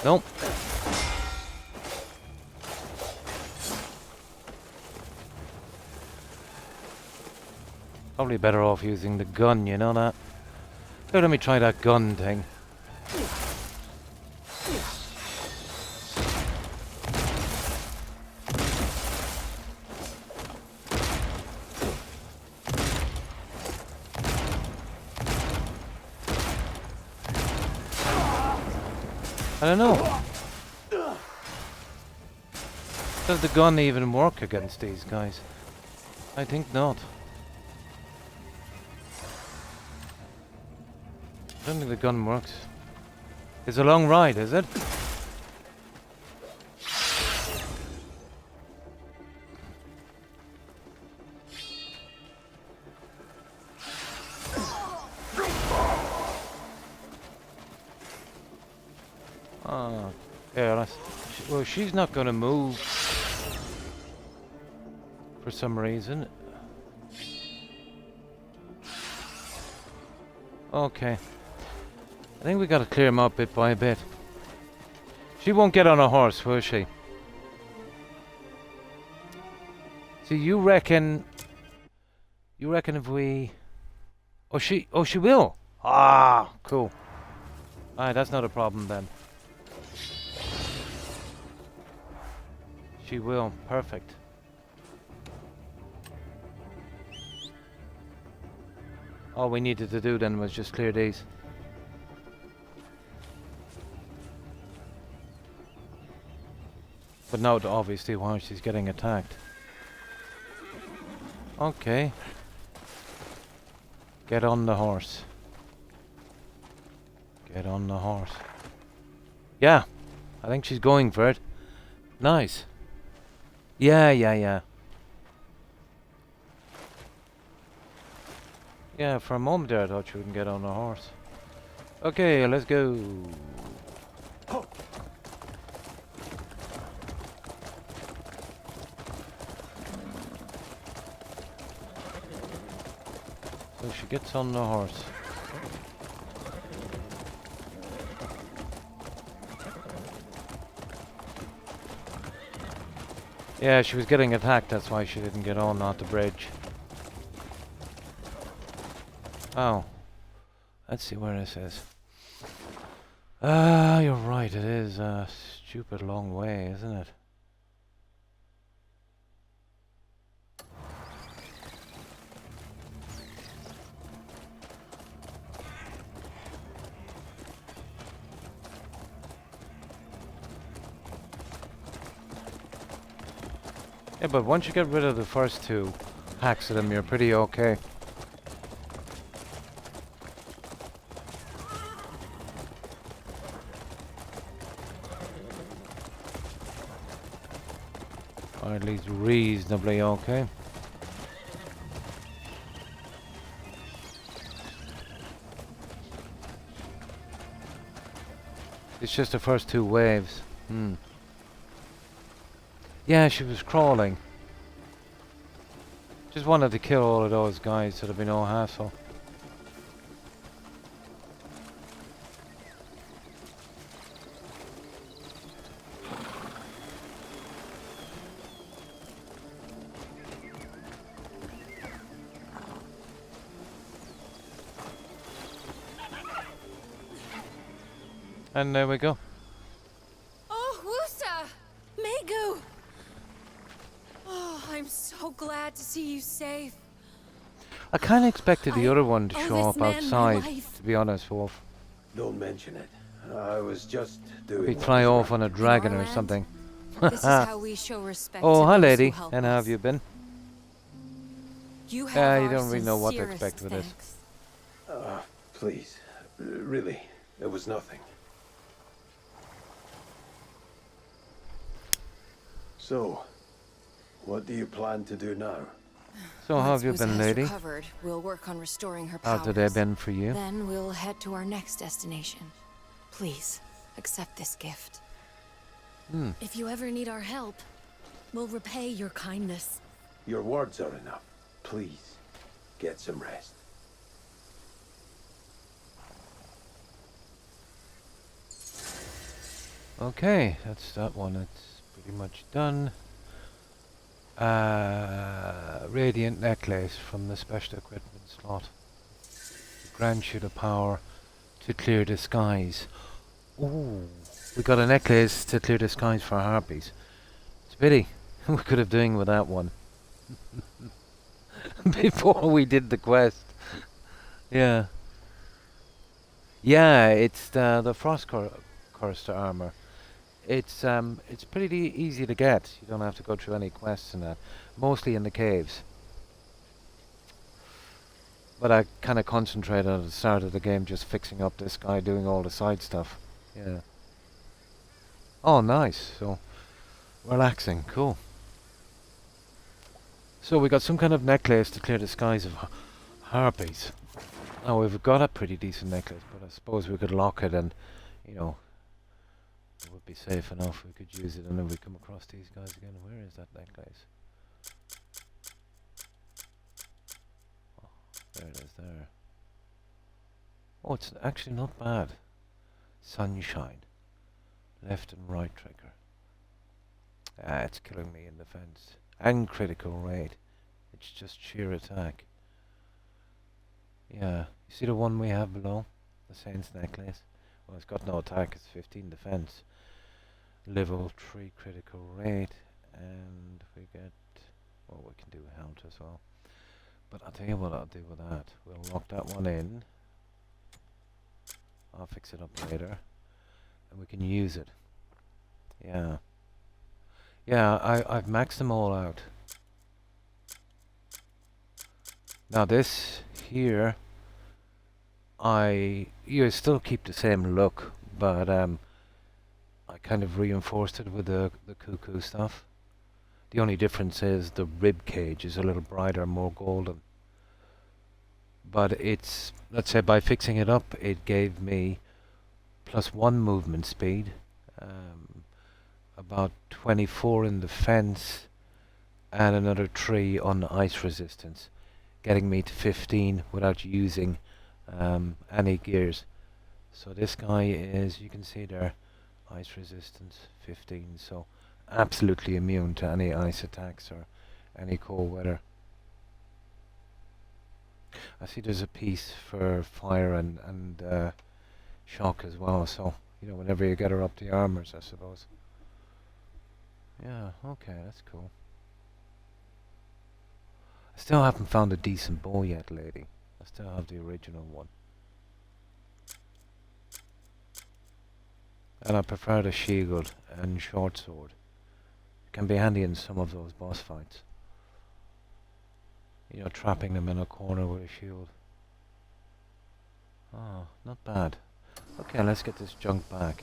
Nope. Probably better off using the gun, you know that? So let me try that gun thing. I don't know. Does the gun even work against these guys? I think not. I don't think the gun works. It's a long ride, is it? Oh, yeah, well, she's not gonna move for some reason. Okay. I think we gotta clear him up bit by bit. She won't get on a horse, will she? So you reckon if we... Oh, she will! Ah, cool. Alright, that's not a problem then. She will. Perfect. All we needed to do then was just clear these. But not obviously while she's getting attacked. Okay. Get on the horse. Get on the horse. Yeah. I think she's going for it. Nice. Yeah. Yeah, for a moment there I thought she wouldn't get on the horse. Okay, let's go. So she gets on the horse. Yeah, she was getting attacked, that's why she didn't get on, not the bridge. Oh. Let's see where this is. Ah, you're right, it is a stupid long way, isn't it? Yeah, but once you get rid of the first two hacks of them, you're pretty okay. Or at least reasonably okay. It's just the first two waves. Yeah, she was crawling. Just wanted to kill all of those guys so there'd be no hassle. And there we go. Oh, Wusa! Megu! Oh, I'm so glad to see you safe. I kind of expected the other one to owe show this up man my outside, life. to be honest, Wolf. Don't mention it. I was just doing. He'd what fly was off right. on a dragon our or land, something. This is how we show respect Oh, to hi those lady. who help And how have us. you been? You have You our don't really know what to sincerest expect with this. thanks. Please. Really. It was nothing. So, what do you plan to do now? So how Once have you Wusa been, has lady? recovered, we'll work on restoring her powers. How's the day been for you? Then we'll head to our next destination. Please, accept this gift. If you ever need our help, we'll repay your kindness. Your words are enough. Please, get some rest. Okay, that's that one. It's pretty much done. Radiant necklace from the special equipment slot. Grants you the power to clear the skies. Ooh, we got a necklace to clear the skies for harpies. It's a pity. We could have done with that one before we did the quest. Yeah. Yeah, it's the frost cursed armor. It's pretty easy to get. You don't have to go through any quests and that. Mostly in the caves. But I kind of concentrated at the start of the game just fixing up this guy doing all the side stuff. Yeah. Oh, nice. So, relaxing. Cool. So we got some kind of necklace to clear the skies of harpies. Now we've got a pretty decent necklace, but I suppose we could lock it and, you know, it would be safe enough. We could use it, and then we come across these guys again. Where is that necklace? Oh, there it is there. Oh, it's actually not bad. Sunshine. Left and right trigger. Ah, it's killing me in defense. And critical rate. It's just sheer attack. Yeah. You see the one we have below? The Saint's necklace? Well, it's got no attack. It's 15 defense. Level 3 critical rate. And we get... well, we can do health as well. But I'll tell you what I'll do with that. We'll lock that one in. I'll fix it up later. And we can use it. Yeah. Yeah, I've maxed them all out. Now this here, you still keep the same look, but I kind of reinforced it with the cuckoo stuff. The only difference is the rib cage is a little brighter, more golden. But it's, let's say by fixing it up, it gave me +1 movement speed, about 24 in defense, and another 3 on ice resistance, getting me to 15 without using any gears. So this guy is, you can see there, ice resistance 15, so absolutely immune to any ice attacks or any cold weather. I see there's a piece for fire and shock as well, so you know, whenever you get her up the armors, I suppose. Yeah, okay, that's cool. I still haven't found a decent bow yet, lady. I still have the original one. And I prefer the shield and short sword. can be handy in some of those boss fights. You know, trapping them in a corner with a shield. Oh, not bad. Okay, let's get this junk back.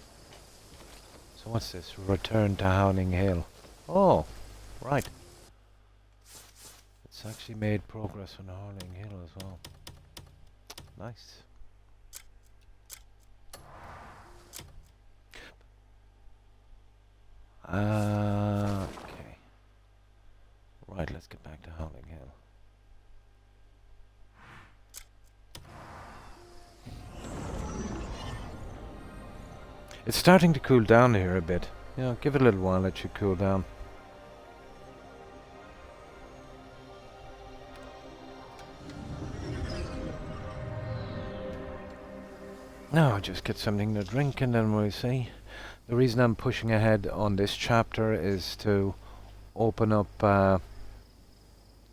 So what's this? Return to Howling Hill. Oh, right. It's actually made progress on Howling Hill as well. Nice. Okay. Right, let's get back to Howling Hill. It's starting to cool down here a bit. You know, give it a little while, it should cool down. Now, just get something to drink and then we'll see. The reason I'm pushing ahead on this chapter is to open up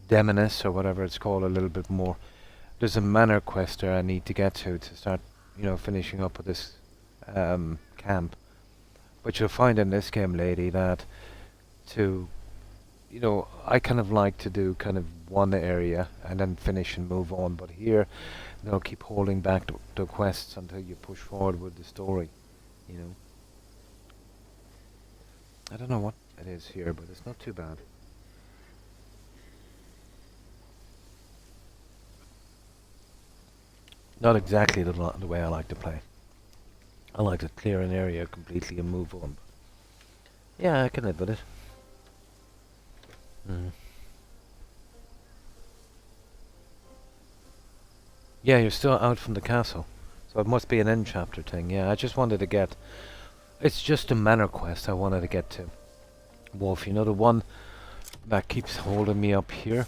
Demonis, or whatever it's called, a little bit more. There's a manor quest there I need to get to start, you know, finishing up with this camp. But you'll find in this game, lady, that to, you know, I kind of like to do kind of one area and then finish and move on. But here, they'll keep holding back the quests until you push forward with the story, you know. I don't know what it is here, but it's not too bad. Not exactly the way I like to play. I like to clear an area completely and move on. Yeah, I can live with it. Yeah, you're still out from the castle. So it must be an end chapter thing. Yeah, I just wanted to get... It's just a manor quest I wanted to get to. Wolf, you know, the one that keeps holding me up here?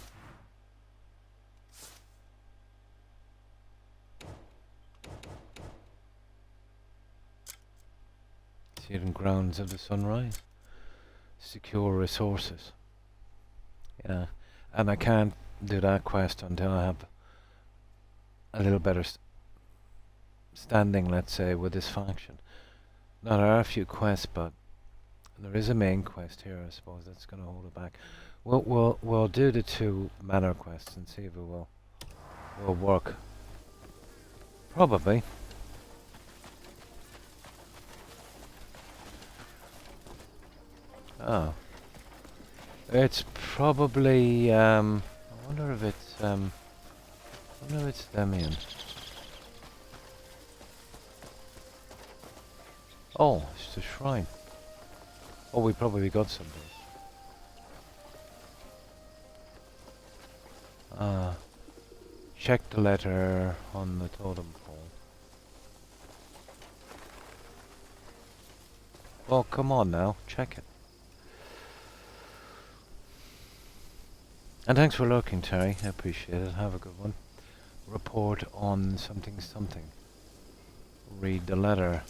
See it in Grounds of the Sunrise. Secure resources. Yeah, and I can't do that quest until I have a little better standing, let's say, with this faction. Now there are a few quests, but there is a main quest here, I suppose, that's going to hold it back. We'll do the 2 manor quests and see if it will work. Probably. Oh. It's probably, I wonder if it's, Demian. Oh, it's the shrine. Oh, we probably got something. Check the letter on the totem pole. Oh, come on now, check it. And thanks for looking, Terry. I appreciate it. Have a good one. Report on something something. Read the letter.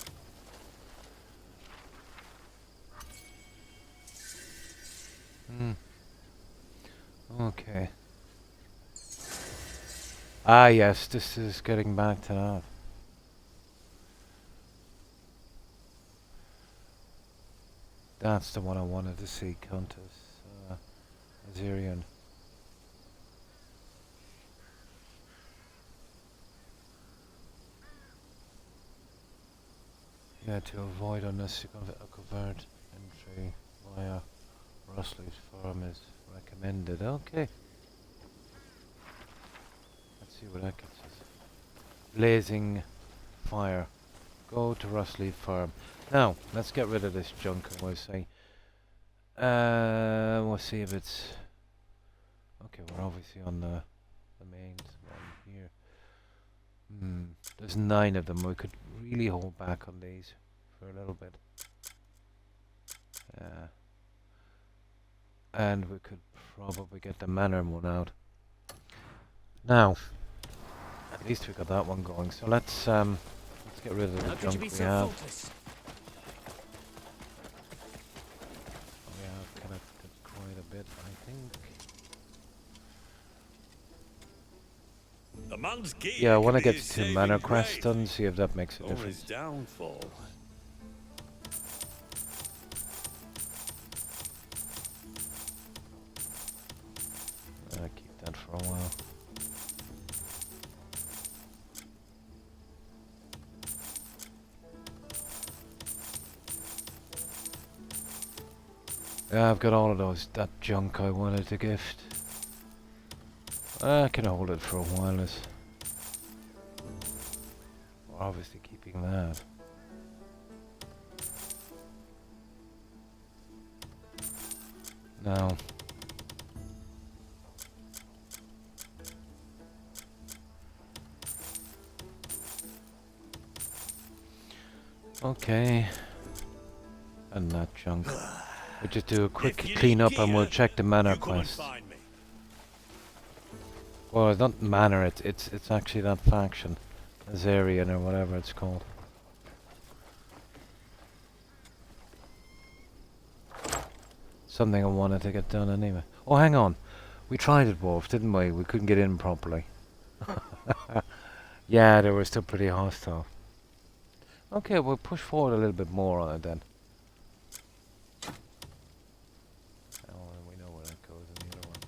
Okay. Ah, yes, this is getting back to that. That's the one I wanted to see, Countess Azerian. Yeah, to avoid unnecessary covert entry via Rusley's farm is recommended. Okay. Let's see what that gets us. Blazing fire. Go to Rusley farm. Now, let's get rid of this junk, I will say. We'll see if it's... Okay, we're obviously on the main one here. There's 9 of them. We could really hold back on these for a little bit. And we could probably get the manor one out. Now, at least we got that one going. So let's get rid of the junk we have. We have collected quite a bit, I think. A man's gear Yeah, I want to can be get his to saving manor quest grace, done, see if that makes a or his difference. downfall. for a while. Yeah, I've got all of that junk I wanted to gift. I can hold it for a while. We're obviously keeping that. Now, okay, and that junk. We'll just do a quick clean up and we'll check the manor quest. Well, it's not manor, it's actually that faction, Azarian or whatever it's called. Something I wanted to get done anyway. Oh, hang on. We tried it, Wolf, didn't we? We couldn't get in properly. Yeah, they were still pretty hostile. Okay, we'll push forward a little bit more on it then. Oh, we know where that goes in the other one.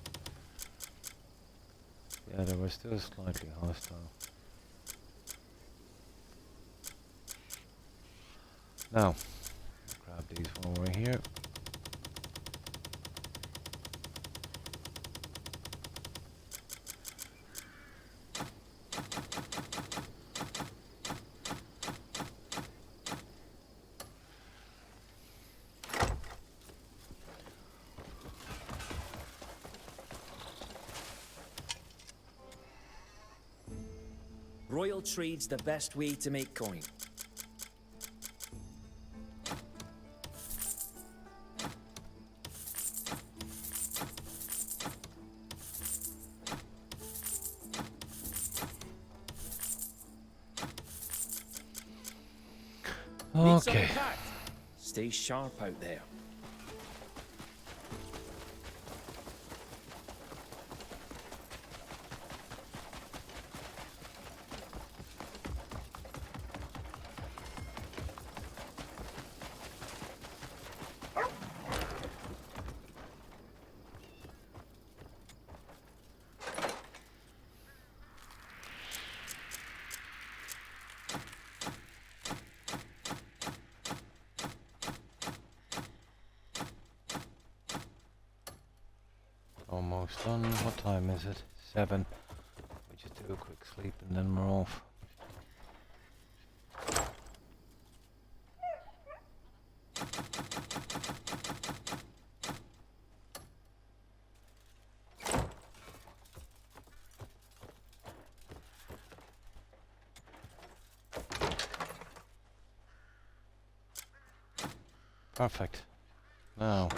Yeah, they were still slightly hostile. Now, grab these while we're here. Royal trade's the best way to make coin. Okay. Stay sharp out there. Almost done. What time is it? 7. We just do a quick sleep and then we're off. Perfect. Now,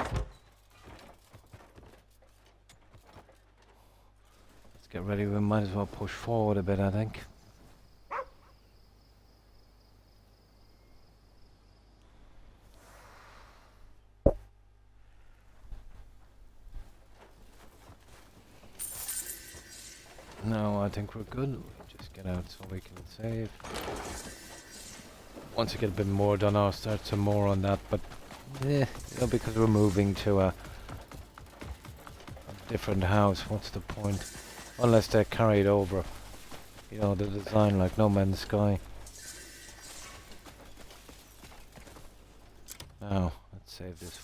let's get ready. We might as well push forward a bit, I think. No, I think we're good. We'll just get out so we can save. Once we get a bit more done, I'll start some more on that, but you know, because we're moving to a different house, what's the point? Unless they carry it over. You know, the design like No Man's Sky. Now, let's save this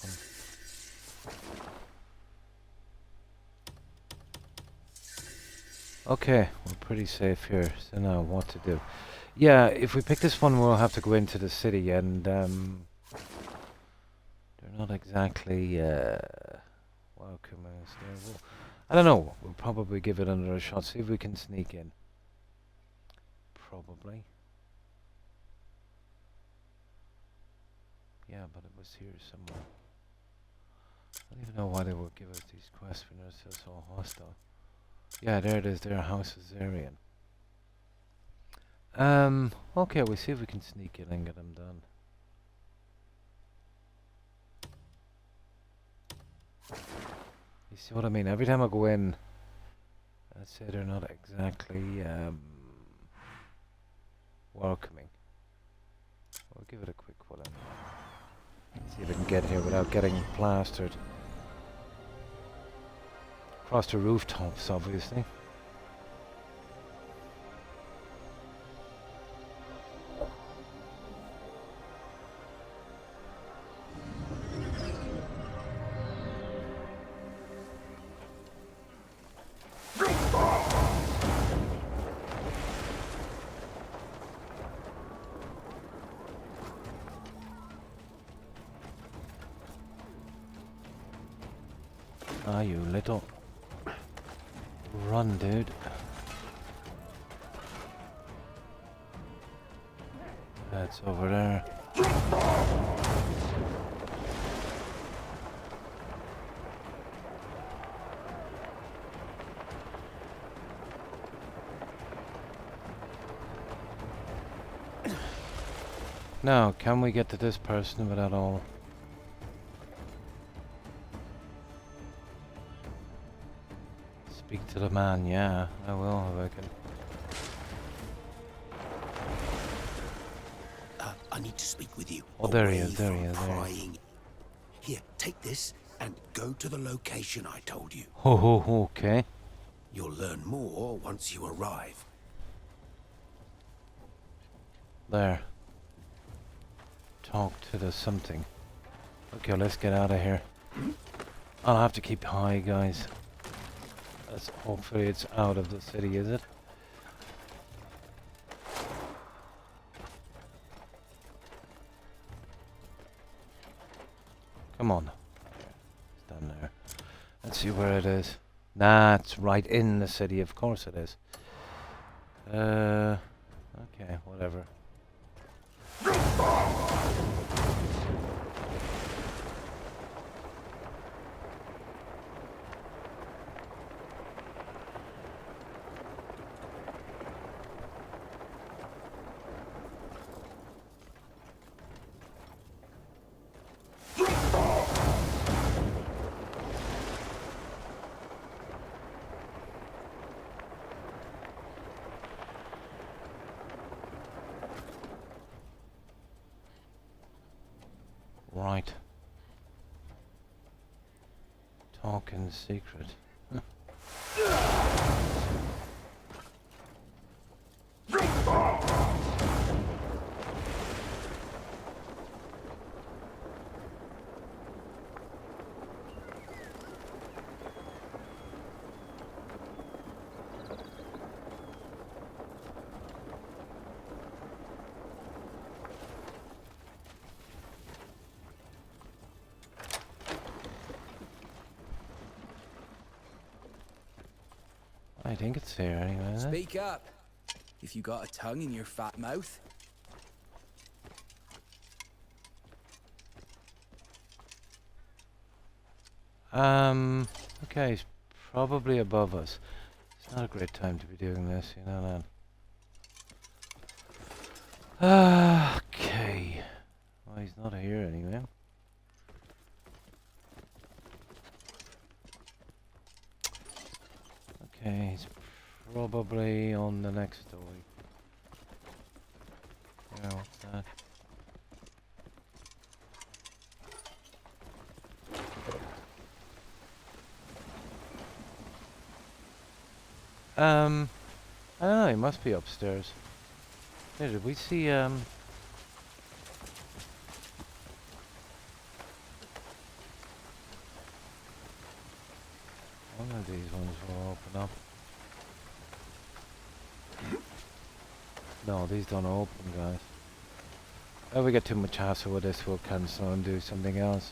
one. Okay, we're pretty safe here, so now what to do? Yeah, if we pick this one, we'll have to go into the city, and they're not exactly welcoming us there. Well, I don't know. We'll probably give it another shot. See if we can sneak in. Probably. Yeah, but it was here somewhere. I don't even know why they would give us these quests when they're still so hostile. Yeah, there it is. Their house is Arian. Okay, we'll see if we can sneak in and get them done. You see what I mean? Every time I go in, I'd say they're not exactly welcoming. We'll give it a quick one anyway. See if we can get here without getting plastered. Across the rooftops, obviously. Ah, you little... Run, dude. That's over there. Now, can we get to this person without all... Speak to the man, yeah, I will if I can. I need to speak with you. Oh, there he Away is, there he from is, there he is. prying. Here, take this and go to the location I told you. Ho ho ho, okay. You'll learn more once you arrive. There. Talk to the something. Okay, let's get out of here. I'll have to keep high, guys. Hopefully it's out of the city, is it? Come on. Stand there. Let's see where it is. Nah, it's right in the city. Of course it is. Okay, whatever. Right. Talk in secret. I think it's here anyway, isn't it? Speak up, if you got a tongue in your fat mouth. Okay, he's probably above us. It's not a great time to be doing this, you know that. Okay. Well, he's not here anyway. Okay, he's probably on the next story. Yeah, what's that? I don't know, he must be upstairs. Hey, did we see, one of these ones will open up. No, these don't open, guys. If we get too much hassle with this, we'll cancel and do something else.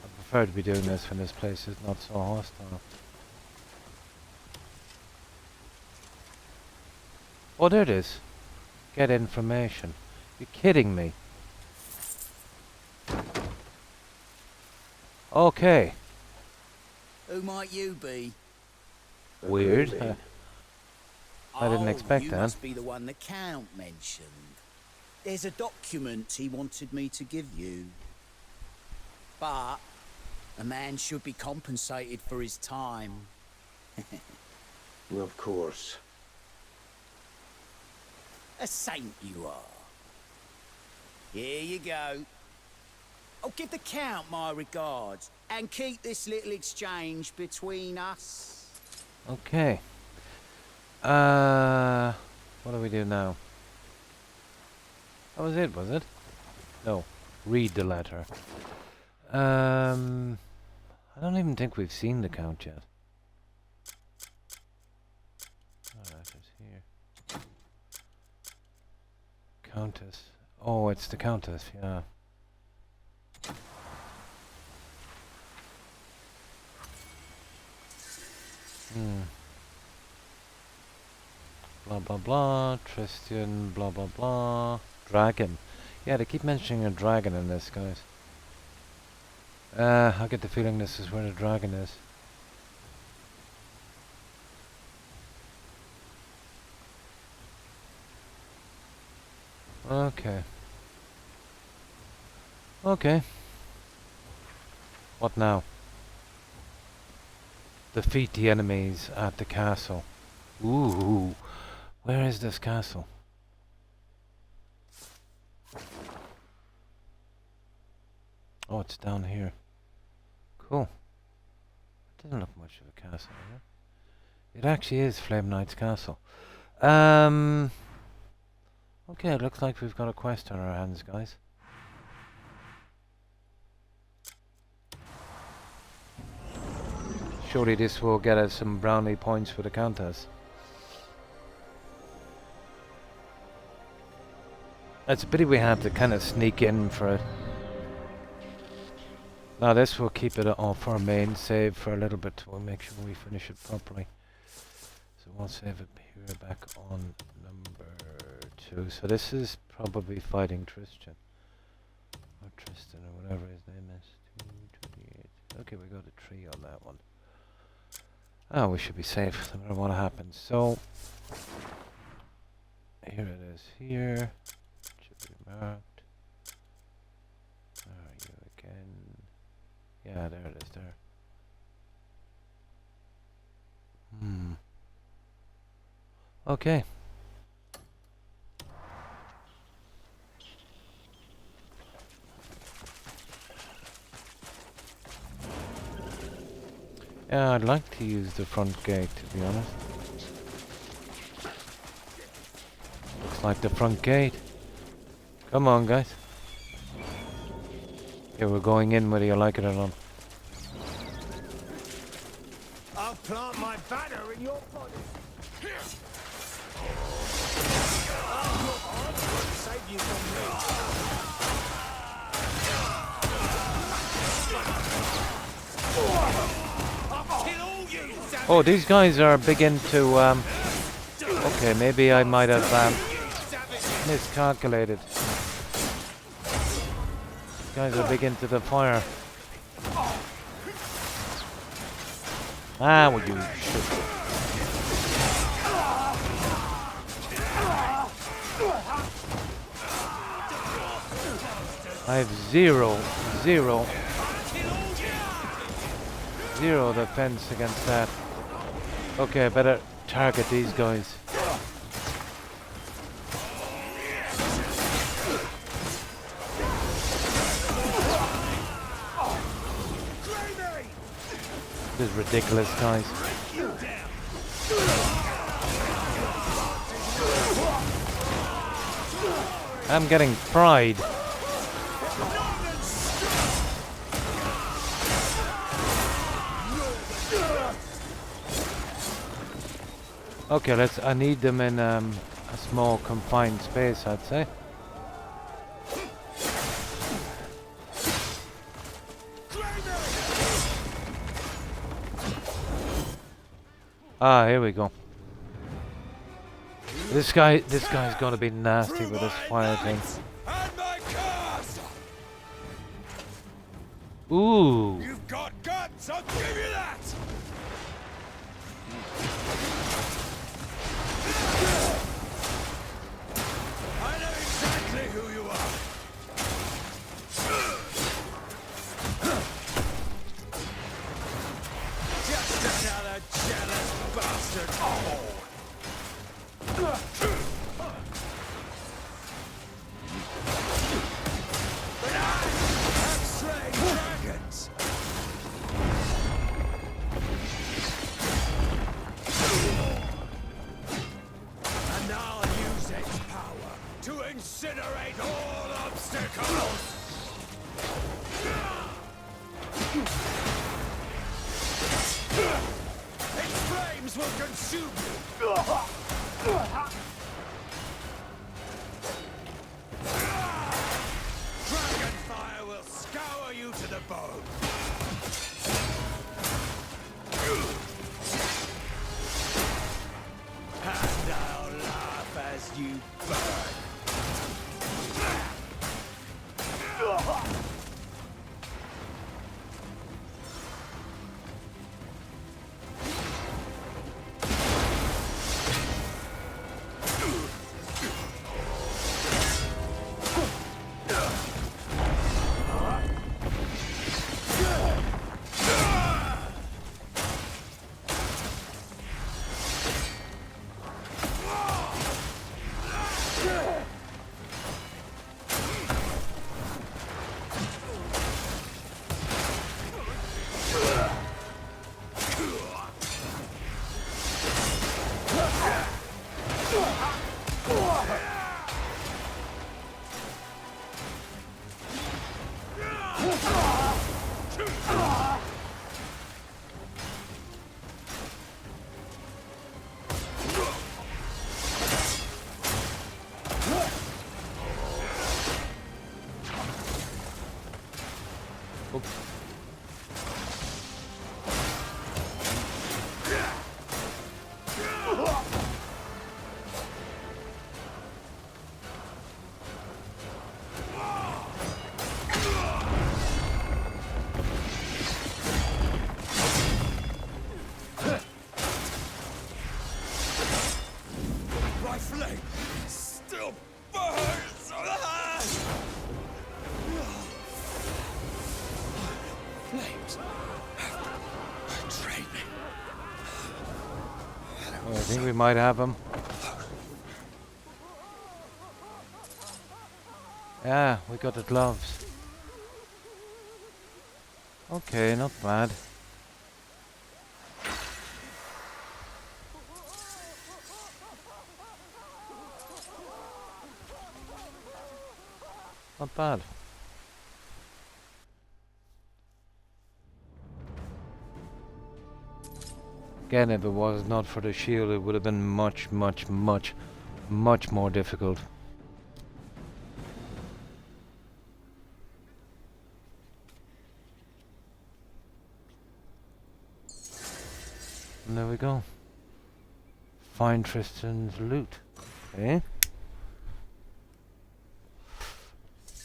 I prefer to be doing this when this place is not so hostile. Oh, there it is. Get information. You're kidding me. Okay. Who might you be? Weird. I didn't expect you that. Must be the one the Count mentioned. There's a document he wanted me to give you. But a man should be compensated for his time. Well, of course. A saint you are. Here you go. I'll give the Count my regards and keep this little exchange between us. Okay. What do we do now? That was it? No. Read the letter. I don't even think we've seen the Count yet. Alright, it's here. Countess. Oh, it's the Countess, yeah. Blah blah blah. Tristan. Blah blah blah. Dragon. Yeah, they keep mentioning a dragon in this, guys. I get the feeling this is where the dragon is. Okay. Okay. What now? Defeat the enemies at the castle. Ooh. Where is this castle? Oh, it's down here. Cool. It doesn't look much of a castle, huh? It actually is Flame Knight's castle. Okay, it looks like we've got a quest on our hands, guys. Surely this will get us some brownie points for the Countess. It's a pity we have to kind of sneak in for it. Now this will keep it off our main save for a little bit. We'll make sure we finish it properly. So we'll save it here back on number 2. So this is probably fighting Tristan. Or Tristan or whatever his name is. 228. Okay, we got a 3 on that one. Oh, we should be safe no matter what happens. So here it is here. Should be marked. Are you again? Yeah, there it is there. Okay. Yeah, I'd like to use the front gate, to be honest. Looks like the front gate. Come on, guys. Okay, we're going in whether you like it or not. I'll plant my banner in your body. Save you from me. Oh, these guys are big into, okay, maybe I might have, miscalculated. These guys are big into the fire. Ah, well, you should. I have zero defense against that. Okay, I better target these guys. This is ridiculous, guys. I'm getting fried. Okay, I need them in a small confined space, I'd say. Ah, here we go. This guy's gonna be nasty with this fire thing. Ooh. You've got guts, I'll give you that! I know exactly who you are. Just another jealous bastard. But I have slain dragons. And now I'll use its power to incinerate all obstacles. Its flames will consume you. Dragon fire will scour you to the bone. Oops. Rifling still burns. Flames betrayed me. Oh, I think we might have him. Yeah, we got the gloves. Okay, not bad. Not bad. Again, if it was not for the shield, it would have been much more difficult. And there we go. Find Tristan's loot. Okay.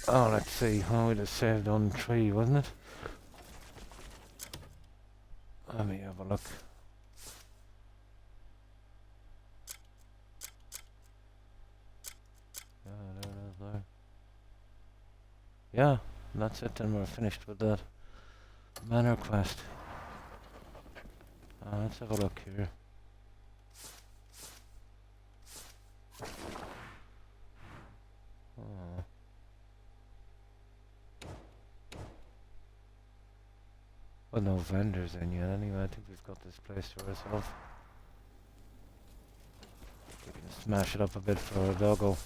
Oh, let's see. Oh, we'd have saved on 3, wasn't it? Let me have a look. There. Yeah, that's it, and we're finished with that manor quest. Let's have a look here. Oh. Well, no vendors in yet anyway. I think we've got this place to ourselves. We can smash it up a bit for a doggo.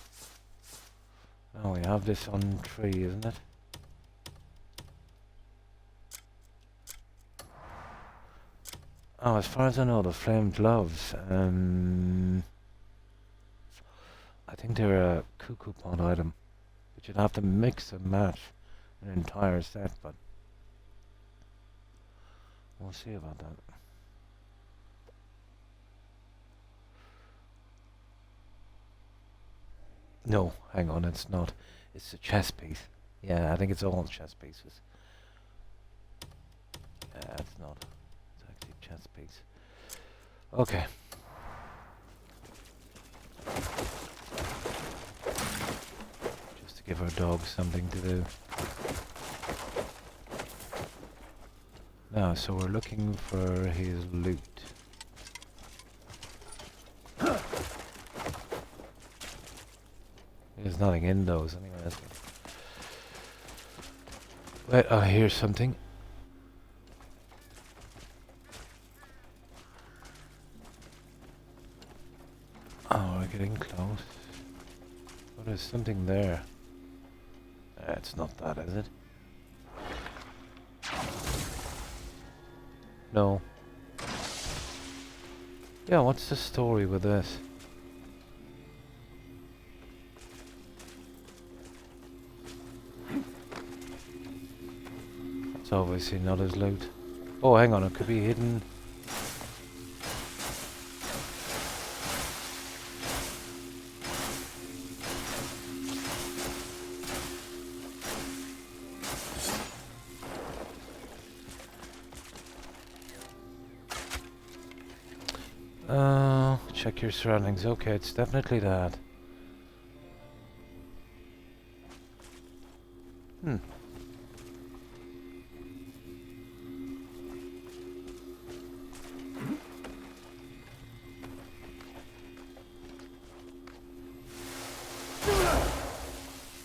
Oh, we have this on 3, isn't it? Oh, as far as I know, the flame gloves, I think they're a cuckoo pod item. But you'd have to mix and match an entire set, but we'll see about that. No, hang on, it's not. It's a chess piece. Yeah, I think it's all chess pieces. It's not. It's actually a chess piece. Okay. Just to give our dog something to do. Now, so we're looking for his loot. There's nothing in those anyway. Wait, I hear something. Oh, we're getting close. Oh, there's something there. It's not that, is it? No. Yeah, what's the story with this? That's obviously not his loot. Oh, hang on, it could be hidden. Check your surroundings. Okay, it's definitely that.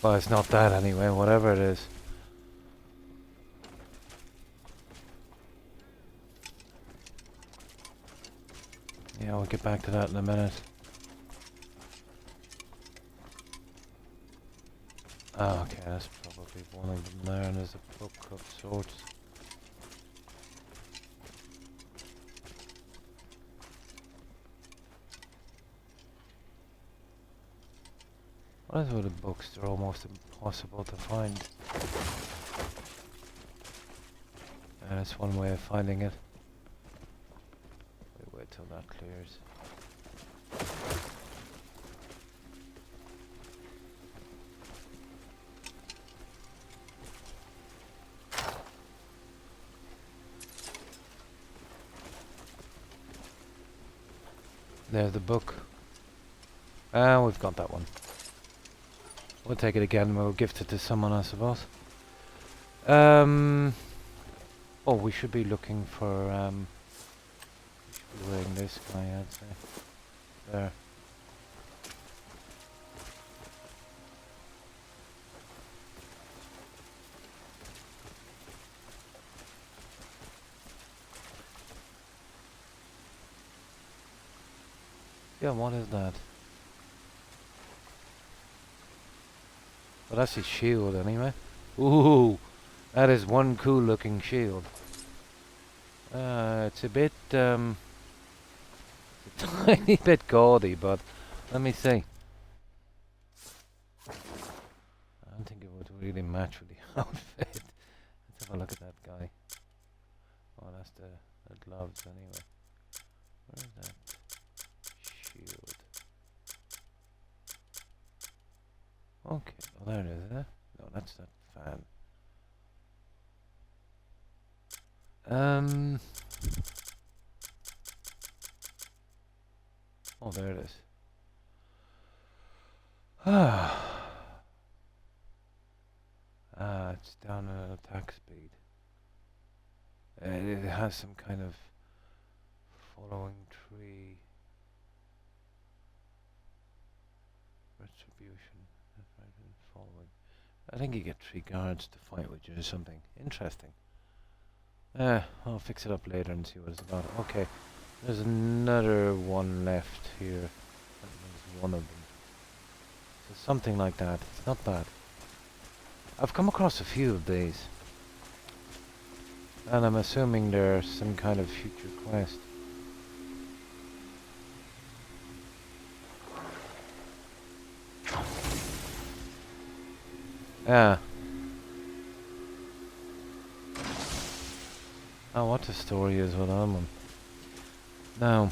Well, it's not that anyway, whatever it is. Yeah, we'll get back to that in a minute. Oh, okay, that's probably one of them there, and there's a book of sorts. What is with the books? They're almost impossible to find. That's one way of finding it. Wait till that clears. There's the book. Ah, we've got that one. We'll take it again. We'll gift it to someone, I suppose. Oh, we should be looking for, we should be wearing this guy, I'd say. There. Yeah, what is that? Well, that's his shield, anyway. Ooh! That is one cool looking shield. It's a bit, it's a tiny bit gaudy, but let me see. I don't think it would really match with the outfit. Let's have a look at that guy. Oh, that's the gloves anyway. Where is that shield? Okay, well there it is, No, that's that fan. Oh, there it is. It's down at attack speed. It has some kind of following tree. Retribution. Following. I think you get 3 guards to fight with you or something. Interesting. I'll fix it up later and see what it's about. Okay, there's another one left here. There's one of them. So something like that. It's not bad. I've come across a few of these. And I'm assuming they're some kind of future quest. Yeah. Oh, what the story is with that one. Now.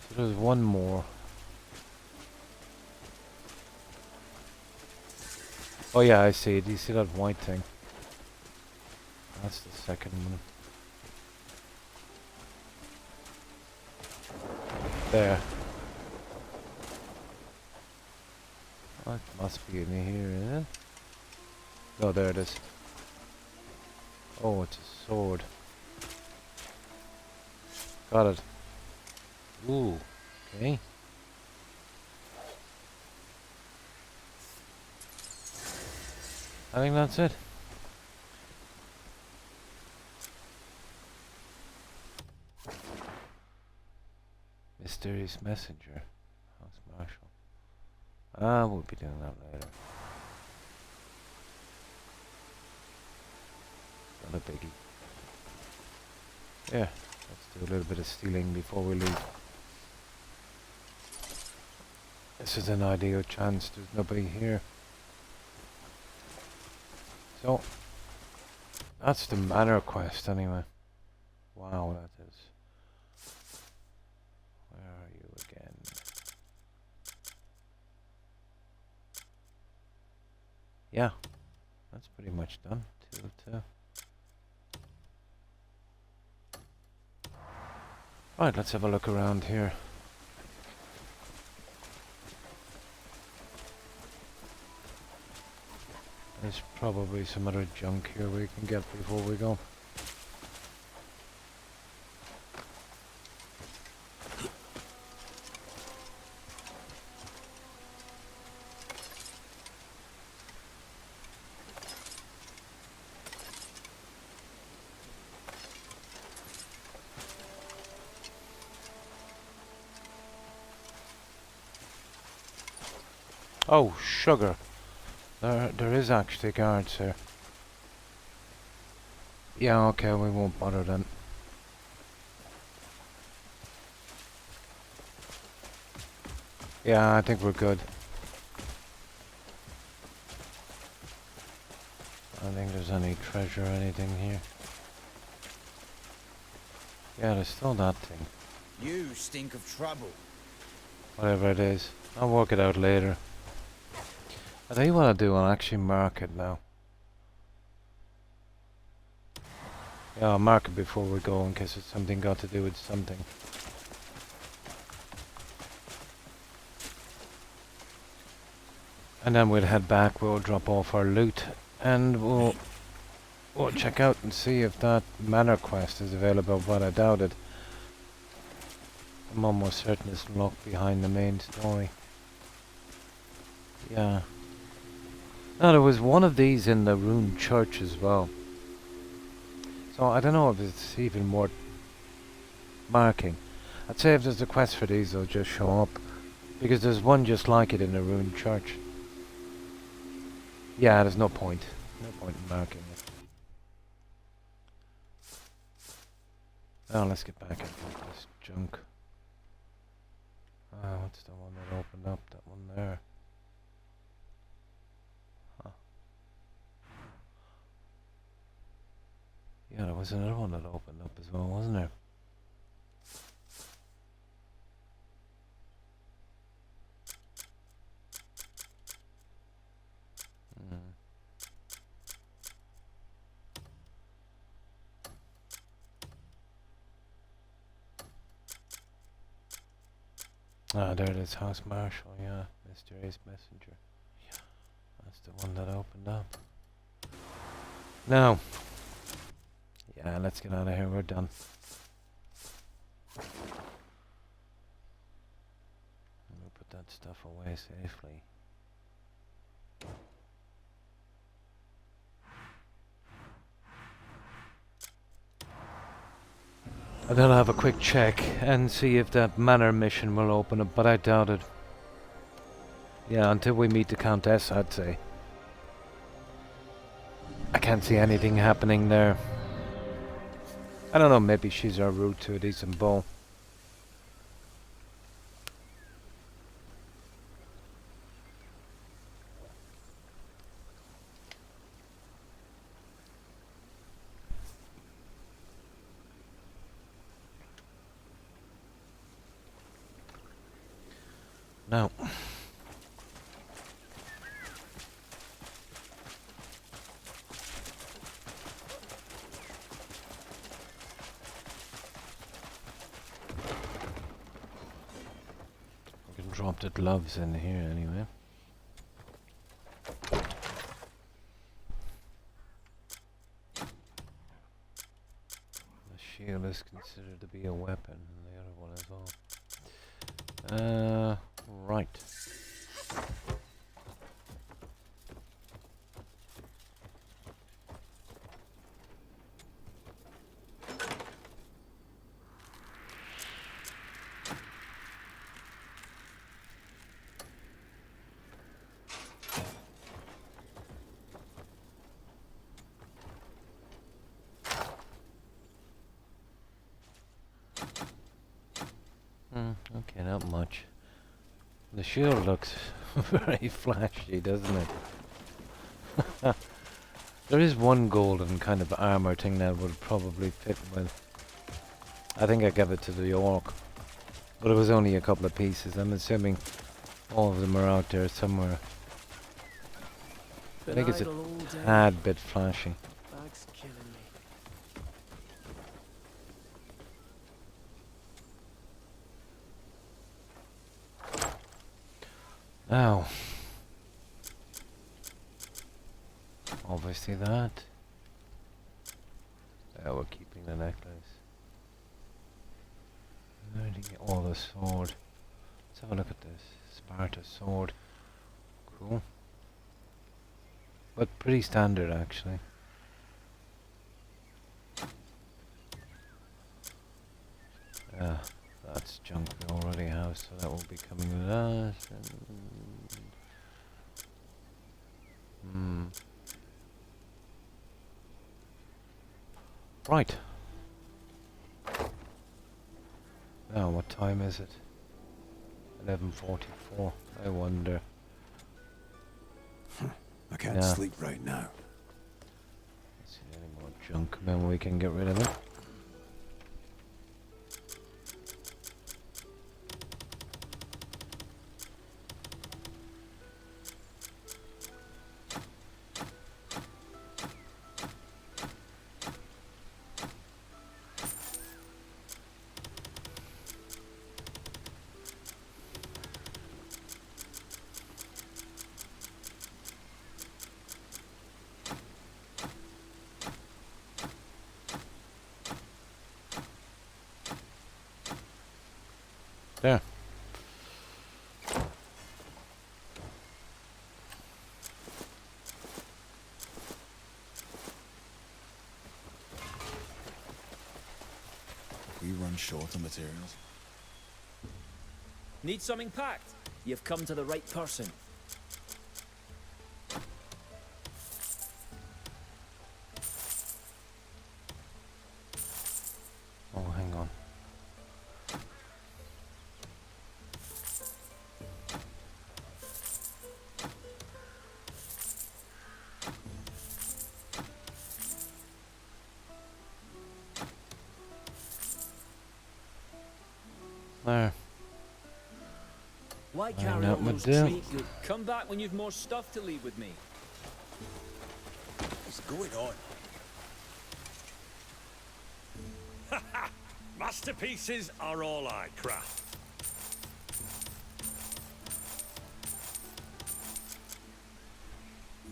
So there's one more. Oh yeah, I see. Do you see that white thing? That's the second one. There. Oh, it must be in here, isn't it? Oh, there it is. Oh, it's a sword. Got it. Ooh, okay. I think that's it. Mysterious messenger. House Marshal. We'll be doing that later. Not a biggie. Yeah, let's do a little bit of stealing before we leave. This is an ideal chance, there's nobody here. So, that's the manor quest anyway. Wow, that is. Where are you again? Yeah, that's pretty much done. 2 of 2. Right, let's have a look around here. There's probably some other junk here we can get before we go. Oh, sugar. There is actually guards here. Yeah, okay, we won't bother then. Yeah, I think we're good. don't think there's any treasure or anything here. Yeah, there's still that thing. You stink of trouble. Whatever it is. I'll work it out later. I tell you what I'll do, I'll actually mark it now. Yeah, I'll mark it before we go in case it's something got to do with something. And then we'll head back, we'll drop off our loot, and we'll check out and see if that manor quest is available, but I doubt it. I'm almost certain it's locked behind the main story. Yeah. Now there was one of these in the ruined church as well. So I don't know if it's even worth marking. I'd say if there's a quest for these, they'll just show up. Because there's one just like it in the ruined church. Yeah, there's no point. No point in marking it. Now let's get back into this junk. What's the one that opened up? That one there. Huh. Yeah, there was another one that opened up as well, wasn't there? Ah, there it is, House Marshal, yeah. Mysterious Messenger. Yeah, that's the one that opened up. Now, yeah, let's get out of here, we're done. We'll put that stuff away safely. And then I'll have a quick check and see if that manor mission will open up, but I doubt it. Yeah, until we meet the Countess, I'd say. I can't see anything happening there. I don't know, maybe she's our route to a decent bow. Now, we can drop the gloves in here anyway. The shield is considered to be a weapon, and the other one as well. Right. Okay, not much. The shield looks very flashy, doesn't it? There is one golden kind of armor thing that would probably fit well. I think I gave it to the orc, but it was only a couple of pieces. I'm assuming all of them are out there somewhere. I think it's a tad bit flashy. Bag's killing me. Now, obviously that. Yeah, we're keeping the necklace. Where did you get all the sword? Let's have a look at this. Sparta sword. Cool. But pretty standard actually. Yeah. That's junk we already have, so that will be coming with us. Right. Now, what time is it? 11:44. I wonder. I can't sleep right now. junk, then we can get rid of it. There. We run short on materials. Need something packed? You've come to the right person. Oh, hang on. There. Why I carry know on what those to do. treats? Come back when you've more stuff to leave with me. What's going on? Masterpieces are all I craft.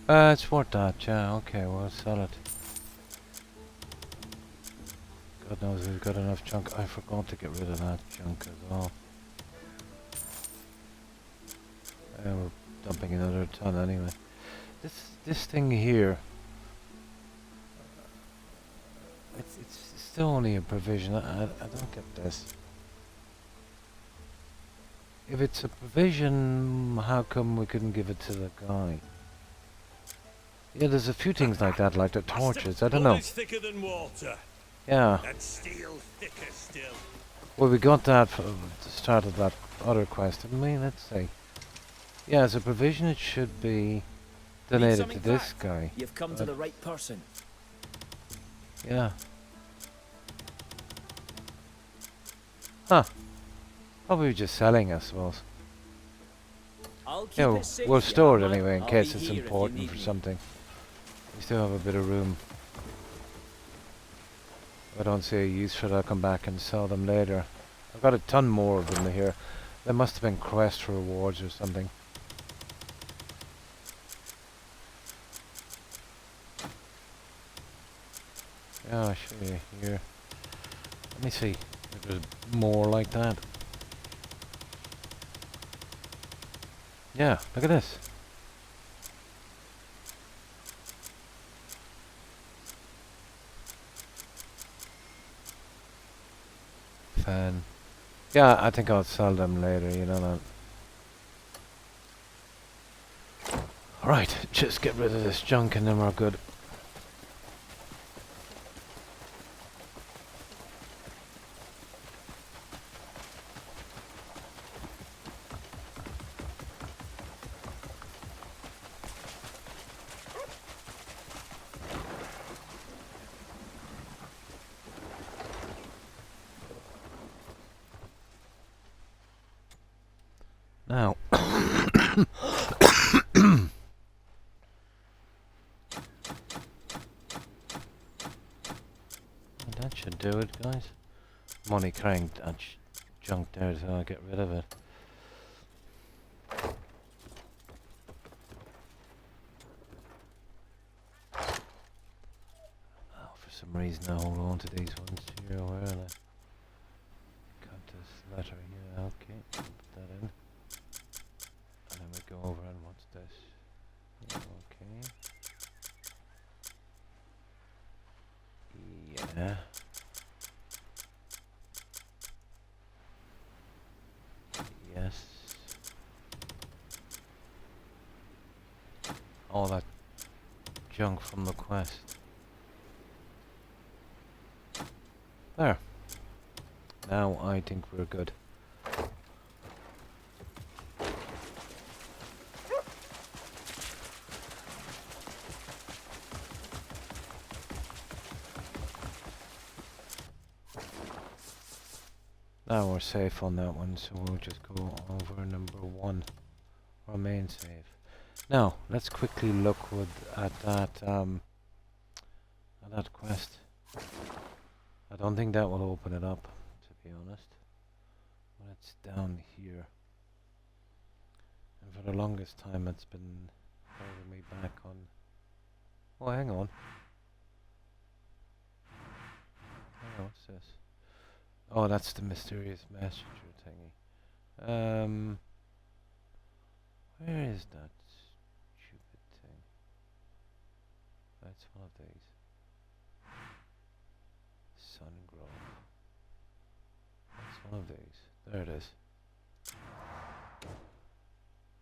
It's worth that, yeah, okay, we'll sell it. God knows we've got enough junk. I forgot to get rid of that junk as well. We're dumping another ton anyway. This thing here, it's still only a provision. I don't get this. If it's a provision, how come we couldn't give it to the guy? Yeah, there's a few things like that, like the torches. I don't know. Blood is thicker than water. Yeah. And steel thicker still. Well, we got that for the start of that other quest, didn't we? Let's see. Yeah, as a provision, it should be donated to this guy. You've come to the right person. Yeah. Huh. Probably just selling, I suppose. I'll keep Yeah, it safe, we'll store it young man. anyway in I'll case be it's here if you important need for me. something. We still have a bit of room. If I don't see a use for it, I'll come back and sell them later. I've got a ton more of them here. There must have been quest rewards or something. Yeah, I'll show you here. Let me see if there's more like that. Yeah, look at this. Fan. Yeah, I think I'll sell them later, you know that. Alright, just get rid of this junk and then we're good. Now, that should do it, guys. I'm only carrying that junk there, so I'll get rid of it. Oh, for some reason I hold on to these ones here. Where are they? Cut this letter here. Okay, put that in. And then we go over and what's this? Okay. Yeah. Yes. All that junk from the quest. There. Now I think we're good. Now we're safe on that one, so we'll just go over number 1, our main save. Now let's quickly look at that quest. I don't think that will open it up, to be honest. But it's down here, and for the longest time it's been holding me back on. Oh, hang on. Oh, what's this? Oh, that's the mysterious messenger thingy. Where is that stupid thing? That's one of these. Sun Grove. That's one of these. There it is.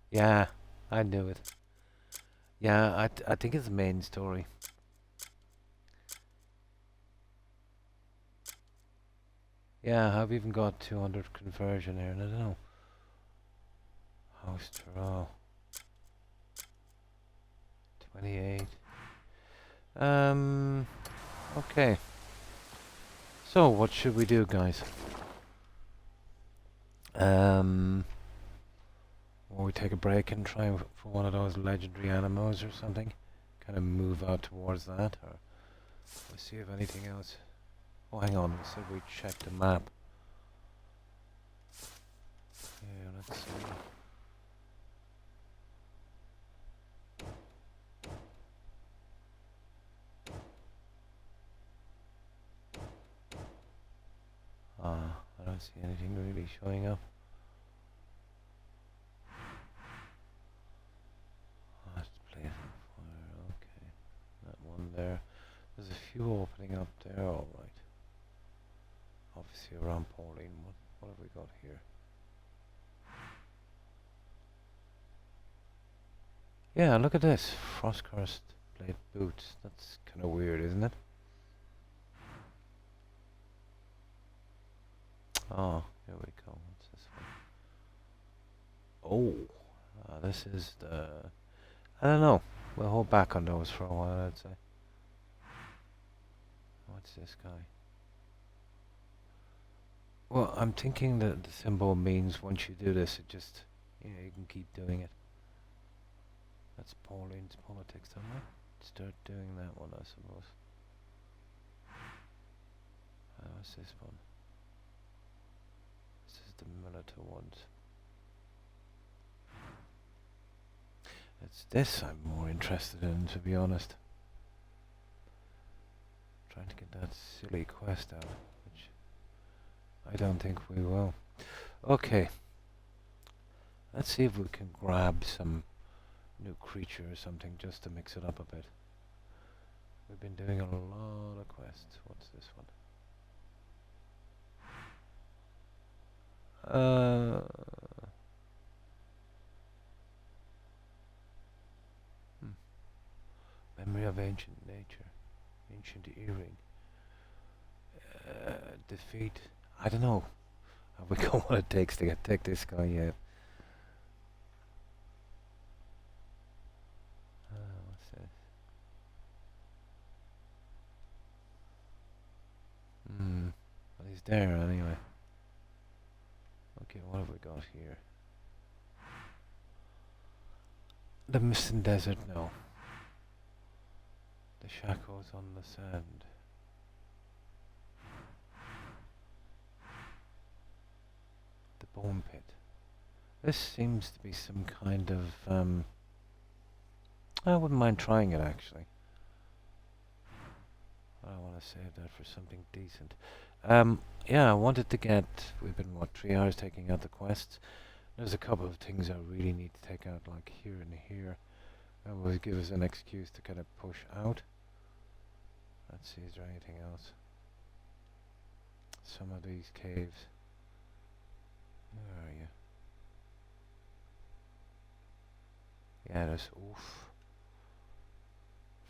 Yeah, I knew it. Yeah, I think it's the main story. Yeah, I've even got 200 conversion here, and I don't know. House Tarot. 28. Okay. So, what should we do, guys? Or we take a break and try for one of those legendary animals or something? Kind of move out towards that, or let's see if anything else. Oh, hang on, we said we check the map. Yeah, let's see. I don't see anything really showing up. Last place on fire, okay. That one there. There's a few opening up there, alright. Obviously around Pauline. What have we got here? Yeah, look at this. Frost-cursed blade boots. That's kind of weird, isn't it? Oh, here we go. What's this one? Oh, this is the... I don't know. We'll hold back on those for a while, I'd say. What's this guy? Well, I'm thinking that the symbol means once you do this, it just... you can keep doing it. That's Pauline's politics, don't I? Start doing that one, I suppose. What's this one? This is the Militar ones. It's this I'm more interested in, to be honest. Trying to get that silly quest out, which I don't think we will. Okay. Let's see if we can grab some new creature or something just to mix it up a bit. We've been doing a lot of quests. What's this one? Memory of ancient nature. Ancient earring. Defeat. I don't know. Have we got what it takes to take this guy yet? What's this? Well, he's there anyway. Okay, what have we got here? The Mist and Desert, no. The shackles on the sand. The bone pit. This seems to be some kind of, I wouldn't mind trying it, actually. I want to save that for something decent. Yeah, I wanted to get... We've been, what, 3 hours taking out the quests? There's a couple of things I really need to take out, like here and here. That will give us an excuse to kind of push out. Let's see, is there anything else? Some of these caves. Where are you? Yeah, there's... Oof.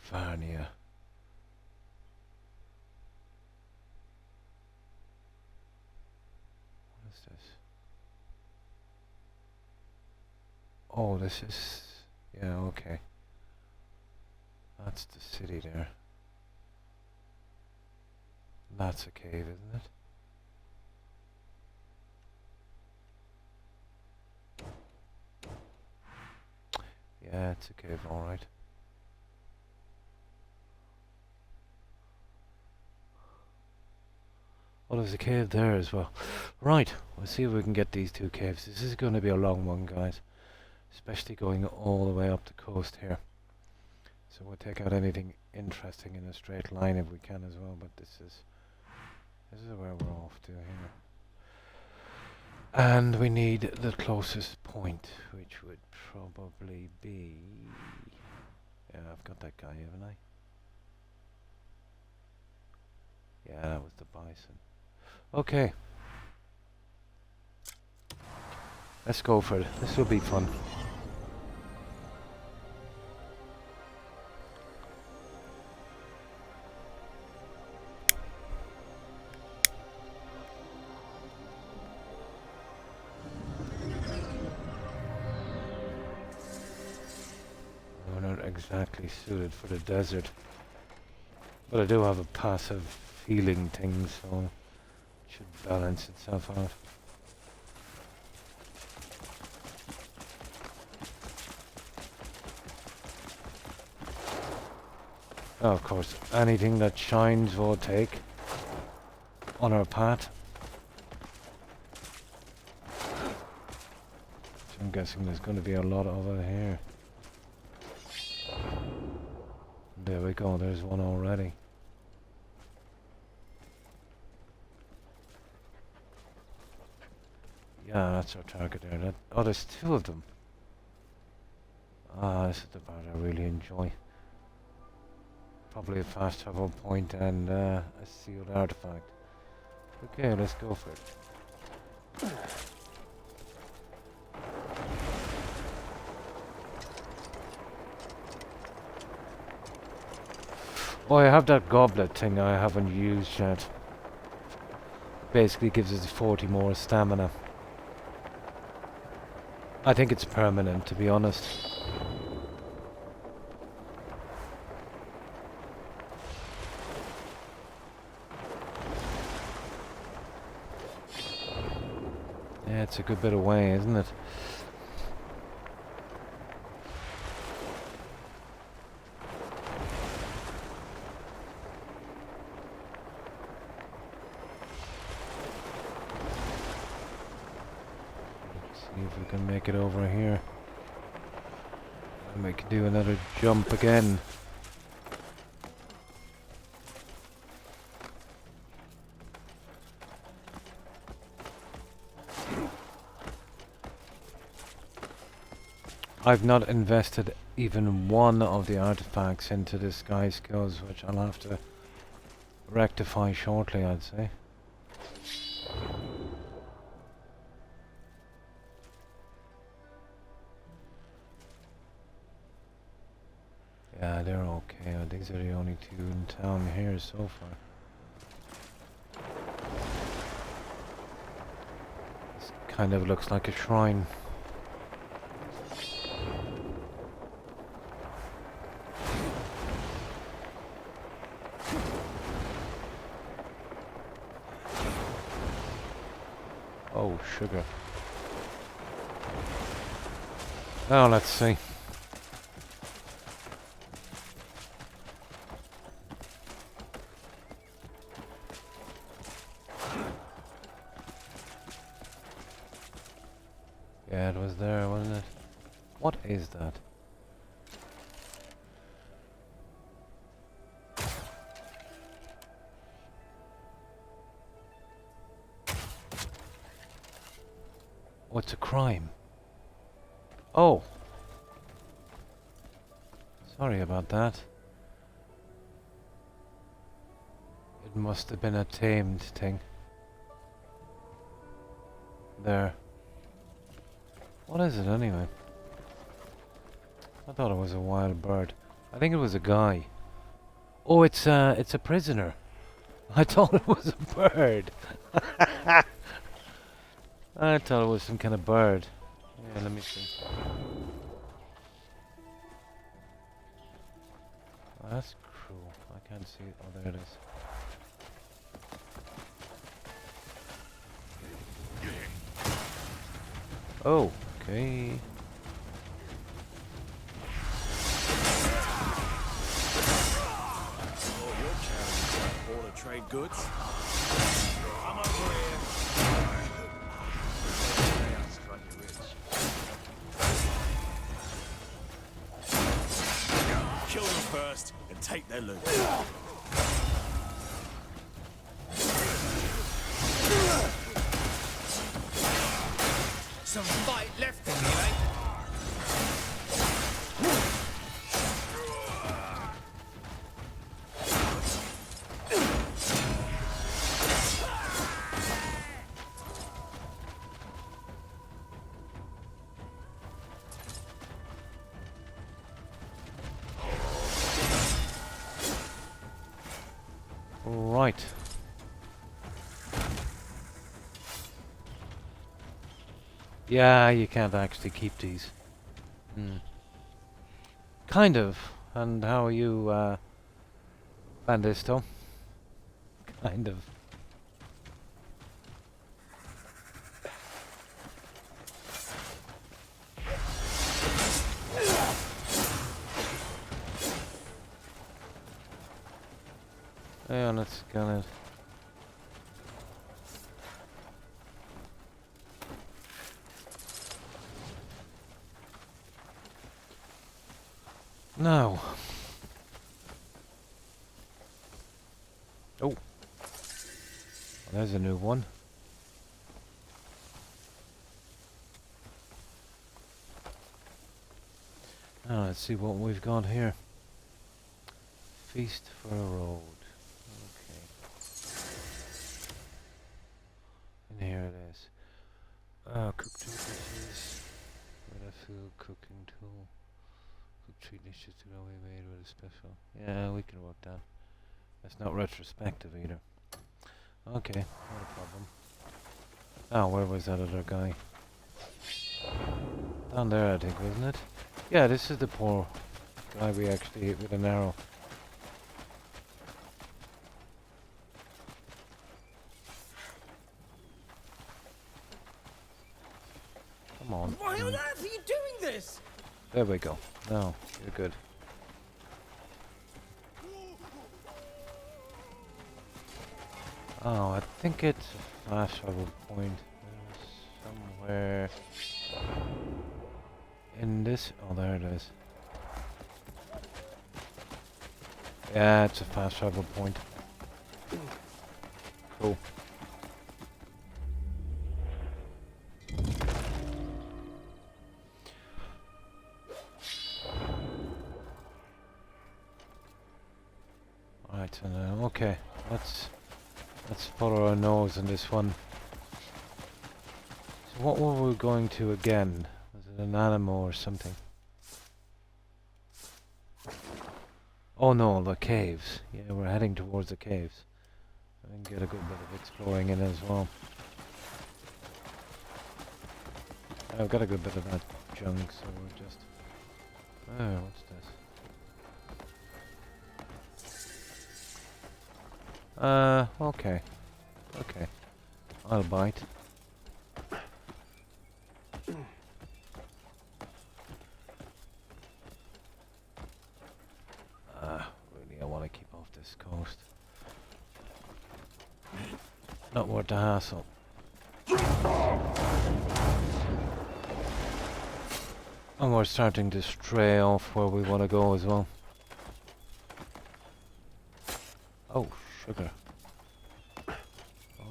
Varnia. What is this? Oh, this is... yeah, okay. That's the city there. That's a cave, isn't it? Yeah, it's a cave, alright. Oh, there's a cave there as well. Right, we'll see if we can get these two caves. This is going to be a long one, guys. Especially going all the way up the coast here. So we'll take out anything interesting in a straight line if we can as well, but this is where we're off to here. And we need the closest point, which would probably be... Yeah, I've got that guy, haven't I? Yeah, that was the bison. Okay. Let's go for it. This will be fun. We're not exactly suited for the desert. But I do have a passive healing thing, so it should balance itself out. Oh, of course, anything that shines we'll take on our path. So I'm guessing there's going to be a lot over here. There we go, there's one already. Yeah, that's our target there. Oh, there's two of them. Ah, this is the part I really enjoy. Probably a fast travel point and a sealed artifact. Okay, let's go for it. Oh, I have that goblet thing I haven't used yet. Basically gives us 40 more stamina. I think it's permanent, to be honest. Yeah, it's a good bit away, isn't it? See if we can make it over here. And we can do another jump again. I've not invested even one of the artifacts into the sky skills, which I'll have to rectify shortly, I'd say. Yeah, they're okay. These are the only two in town here so far. This kind of looks like a shrine. Oh, sugar. Oh, let's see. Yeah, it was there, wasn't it? What is that? What's a crime? Oh! Sorry about that. It must have been a tamed thing. There. What is it anyway? I thought it was a wild bird. I think it was a guy. Oh, it's a prisoner. I thought it was a bird. I thought it was some kind of bird. Yeah, let me see. Oh, that's cruel. I can't see it. Oh, there it is. Oh, okay. goods? I'm over here. Kill them first and take their loot. Some fight left in you, eh? Right. Yeah, you can't actually keep these. Kind of. And how are you, Bandisto? Kind of. Hang on, let's scan it. No. Oh. Well, there's a new one. Now let's see what we've got here. Feast for a road. Okay. And here it is. Cook 2 dishes with a full cooking tool. Cook 3 dishes to be made with a special. Yeah, we can work that. That's not retrospective either. Okay, not a problem. Oh, where was that other guy? Down there, I think, wasn't it? Yeah, this is the poor guy we actually hit with an arrow. Come on. Why on earth are you doing this? There we go. No, you're good. Oh, I think it's a fast travel point. Somewhere in this. Oh, there it is. Yeah, it's a fast travel point. Cool. Alright, so now, okay, let's follow our nose in this one. So what were we going to again? Was it an animal or something? Oh no, the caves. Yeah, we're heading towards the caves. I can get a good bit of exploring in as well. I've got a good bit of that junk, so we're just... Oh, what's this? Okay. Okay. I'll bite. Really, I want to keep off this coast. Not worth the hassle. And we're starting to stray off where we want to go as well. Oh, sugar.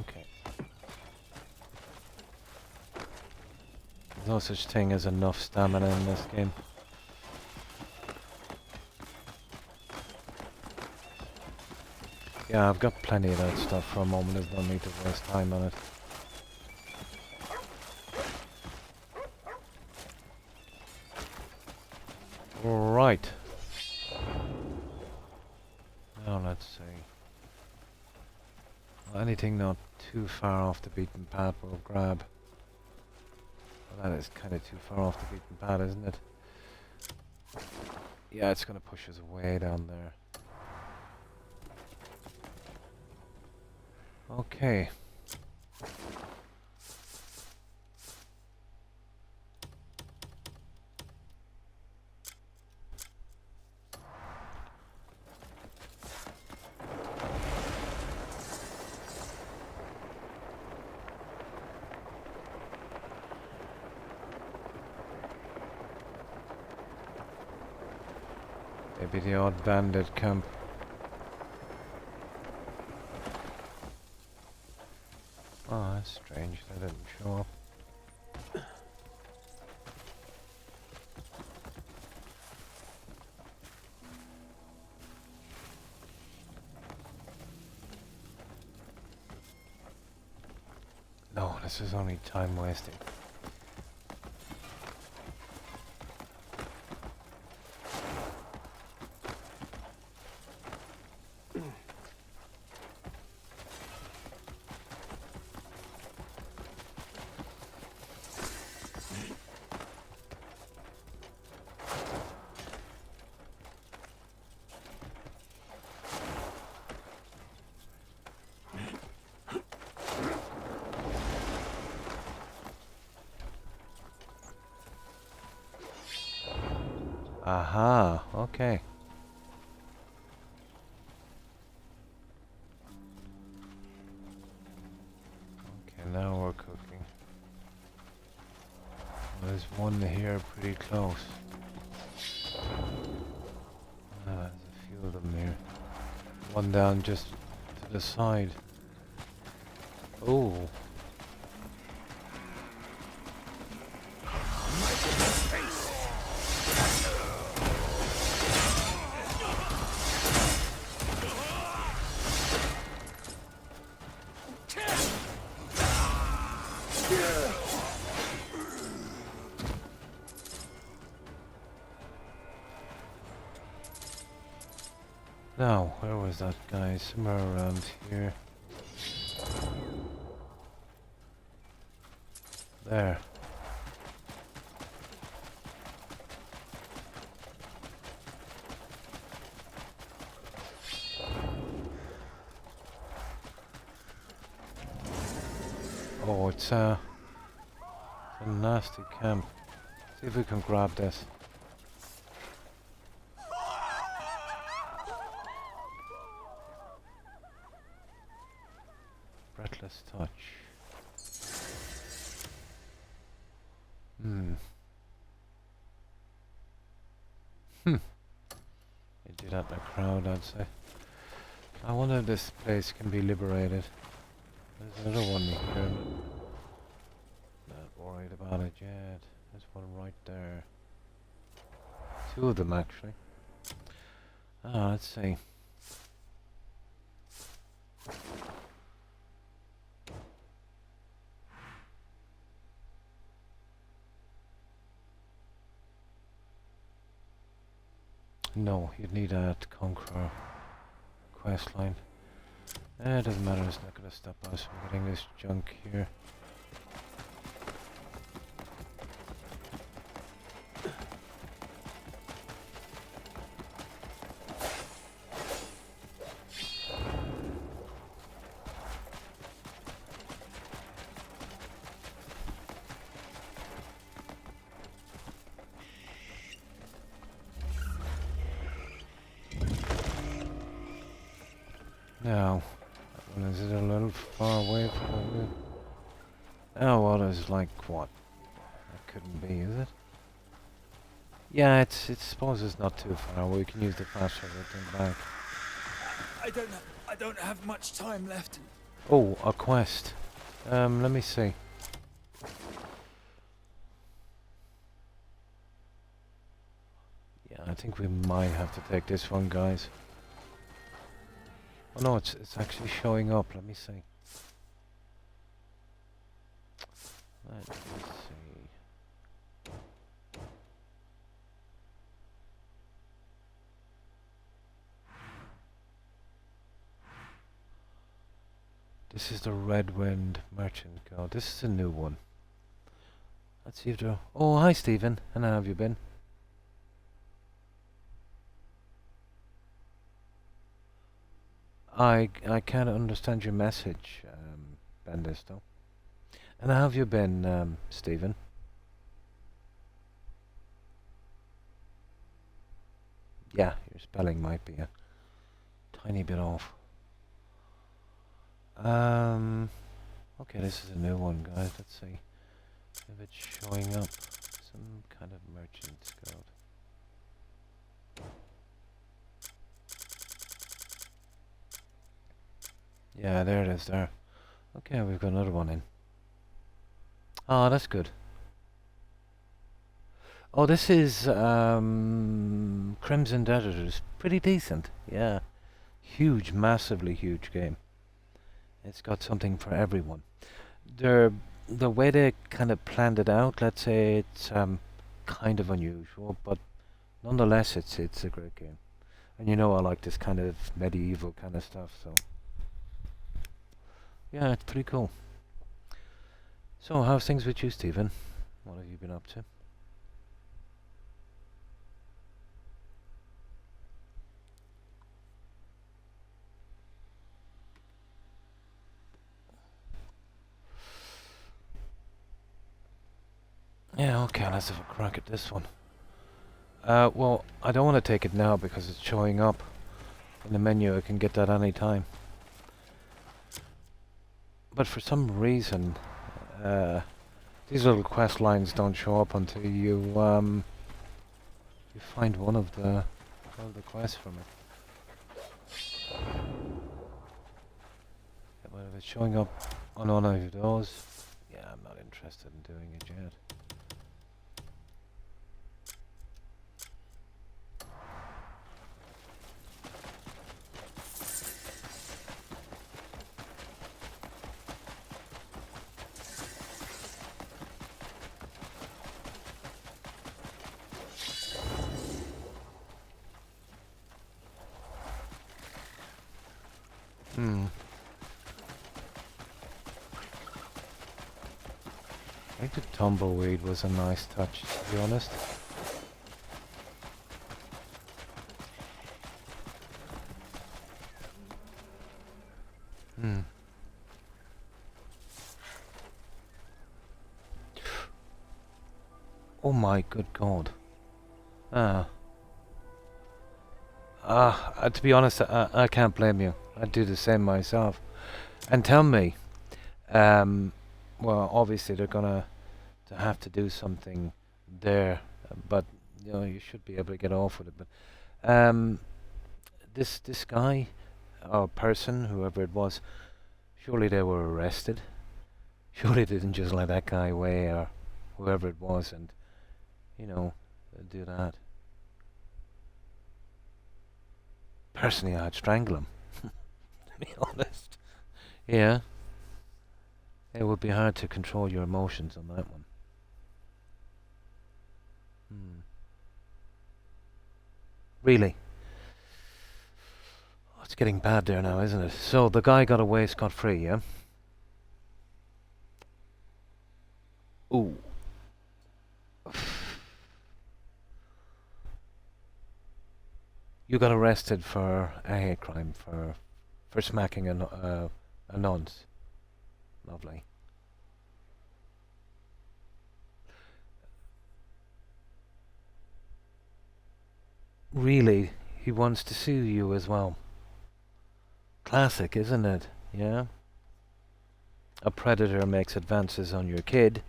Okay. There's no such thing as enough stamina in this game. Yeah, I've got plenty of that stuff for a moment. There's no need to waste time on it. Right. Now let's see. Well, anything not too far off the beaten path we'll grab. Well, that is kind of too far off the beaten path, isn't it? Yeah, it's going to push us way down there. Okay. Maybe the odd bandit camp. Oh, that's strange. They didn't show up. No, this is only time wasting. Aha, okay. Okay, now we're cooking. There's one here pretty close. There's a few of them here. One down just to the side. Oh. Now, where was that guy? Somewhere around here. There. Oh, it's a nasty camp. See if we can grab this. Breathless touch. You do that in a crowd, I'd say. I wonder if this place can be liberated. There's another one here. Not worried about it yet. There's one right there. Two of them, actually. Let's see. No, you'd need to conquer quest line. It doesn't matter, it's not going to stop us from getting this junk here. Now, is it a little far away from it? Oh, well, there's like, what? That couldn't be, is it? Yeah, I suppose it's not too far. We can use the fast travel back. I don't have much time left. Oh, a quest. Let me see. Yeah, I think we might have to take this one, guys. Oh no, it's actually showing up. Let me see. Let me see. This is the Red Wind Merchant Guild. This is a new one. Let's see if there... Oh, hi Stephen. And how have you been? I can't understand your message, Bendisto. And how have you been, Stephen? Yeah, your spelling might be a tiny bit off. Okay, this is a new one, guys. Let's see if it's showing up. Some kind of merchant's guild. Yeah, there it is there. Okay, we've got another one in. Oh, that's good. Oh, this is Crimson Editors. Pretty decent, yeah. Huge, massively huge game. It's got something for everyone. The way they kind of planned it out, let's say it's kind of unusual, but nonetheless it's a great game. And you know I like this kind of medieval kind of stuff, so yeah, it's pretty cool. So how's things with you, Stephen? What have you been up to? Yeah, okay, let's have a crack at this one. Well, I don't want to take it now because it's showing up in the menu. I can get that any time. But for some reason, these little quest lines don't show up until you find one of the quests from it. Yeah, but if it's showing up on one of those, yeah, I'm not interested in doing it yet. I think the tumbleweed was a nice touch, to be honest. Oh my good God. To be honest, I can't blame you. I'd do the same myself. And tell me, well, obviously they're gonna have to do something there, but you know you should be able to get off with it. But this guy or person, whoever it was, surely they were arrested. Surely they didn't just let that guy away or whoever it was, and you know do that. Personally, I'd strangle him. To be honest, yeah. It would be hard to control your emotions on that one. Really? Oh, it's getting bad there now, isn't it? So the guy got away scot-free, yeah? Ooh. You got arrested for a hate crime for smacking a nonce. Lovely. Really, he wants to sue you as well. Classic, isn't it? Yeah? A predator makes advances on your kid,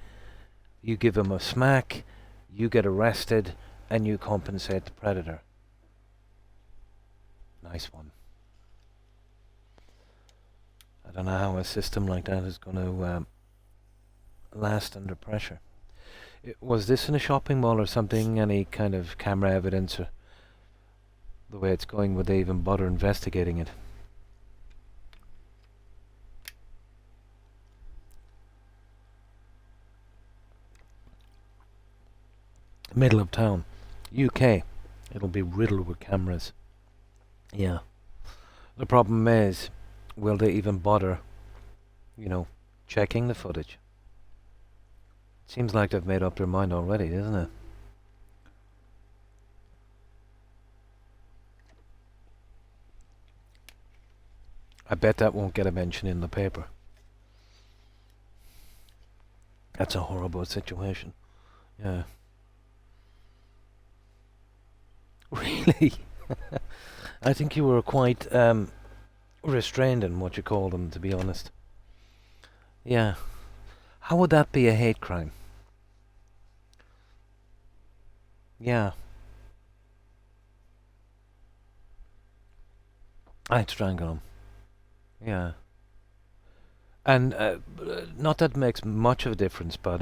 you give him a smack, you get arrested, and you compensate the predator. Nice one. I don't know how a system like that is going to last under pressure. Was this in a shopping mall or something? Any kind of camera evidence or the way it's going? Would they even bother investigating it? Middle of town. UK. It'll be riddled with cameras. Yeah. The problem is, will they even bother, you know, checking the footage? Seems like they've made up their mind already, doesn't it? I bet that won't get a mention in the paper. That's a horrible situation. Yeah. Really? I think you were quite restrained in what you call them, to be honest. Yeah. How would that be a hate crime? Yeah. I'd strangle him. Yeah. And not that makes much of a difference, but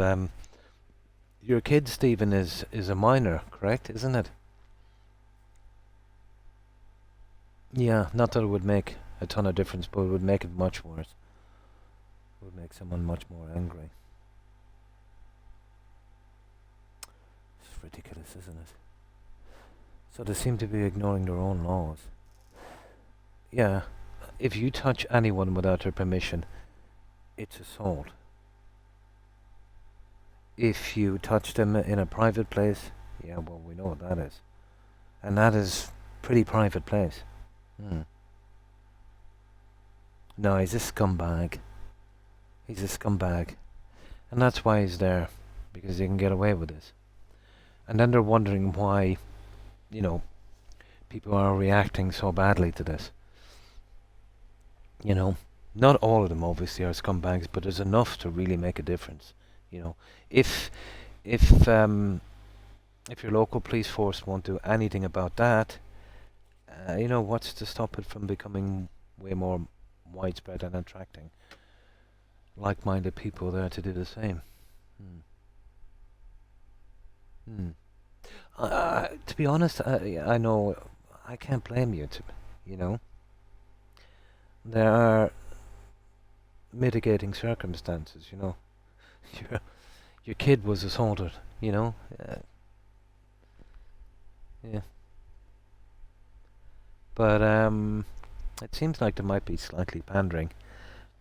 your kid Stephen is a minor, correct? Isn't it? Yeah, not that it would make a ton of difference, but it would make it much worse. It would make someone much more angry. It's ridiculous, isn't it? So they seem to be ignoring their own laws. Yeah, if you touch anyone without their permission, it's assault. If you touch them in a private place, yeah, well, we know what that is. And that is pretty private place. No, he's a scumbag. He's a scumbag. And that's why he's there, because he can get away with this. And then they're wondering why, you know, people are reacting so badly to this. You know, not all of them obviously are scumbags, but there's enough to really make a difference. You know, if your local police force won't do anything about that, you know, what's to stop it from becoming way more widespread and attracting like-minded people there to do the same? To be honest, I know I can't blame you. You know, there are mitigating circumstances. You know, your kid was assaulted. You know, yeah. But it seems like there might be slightly pandering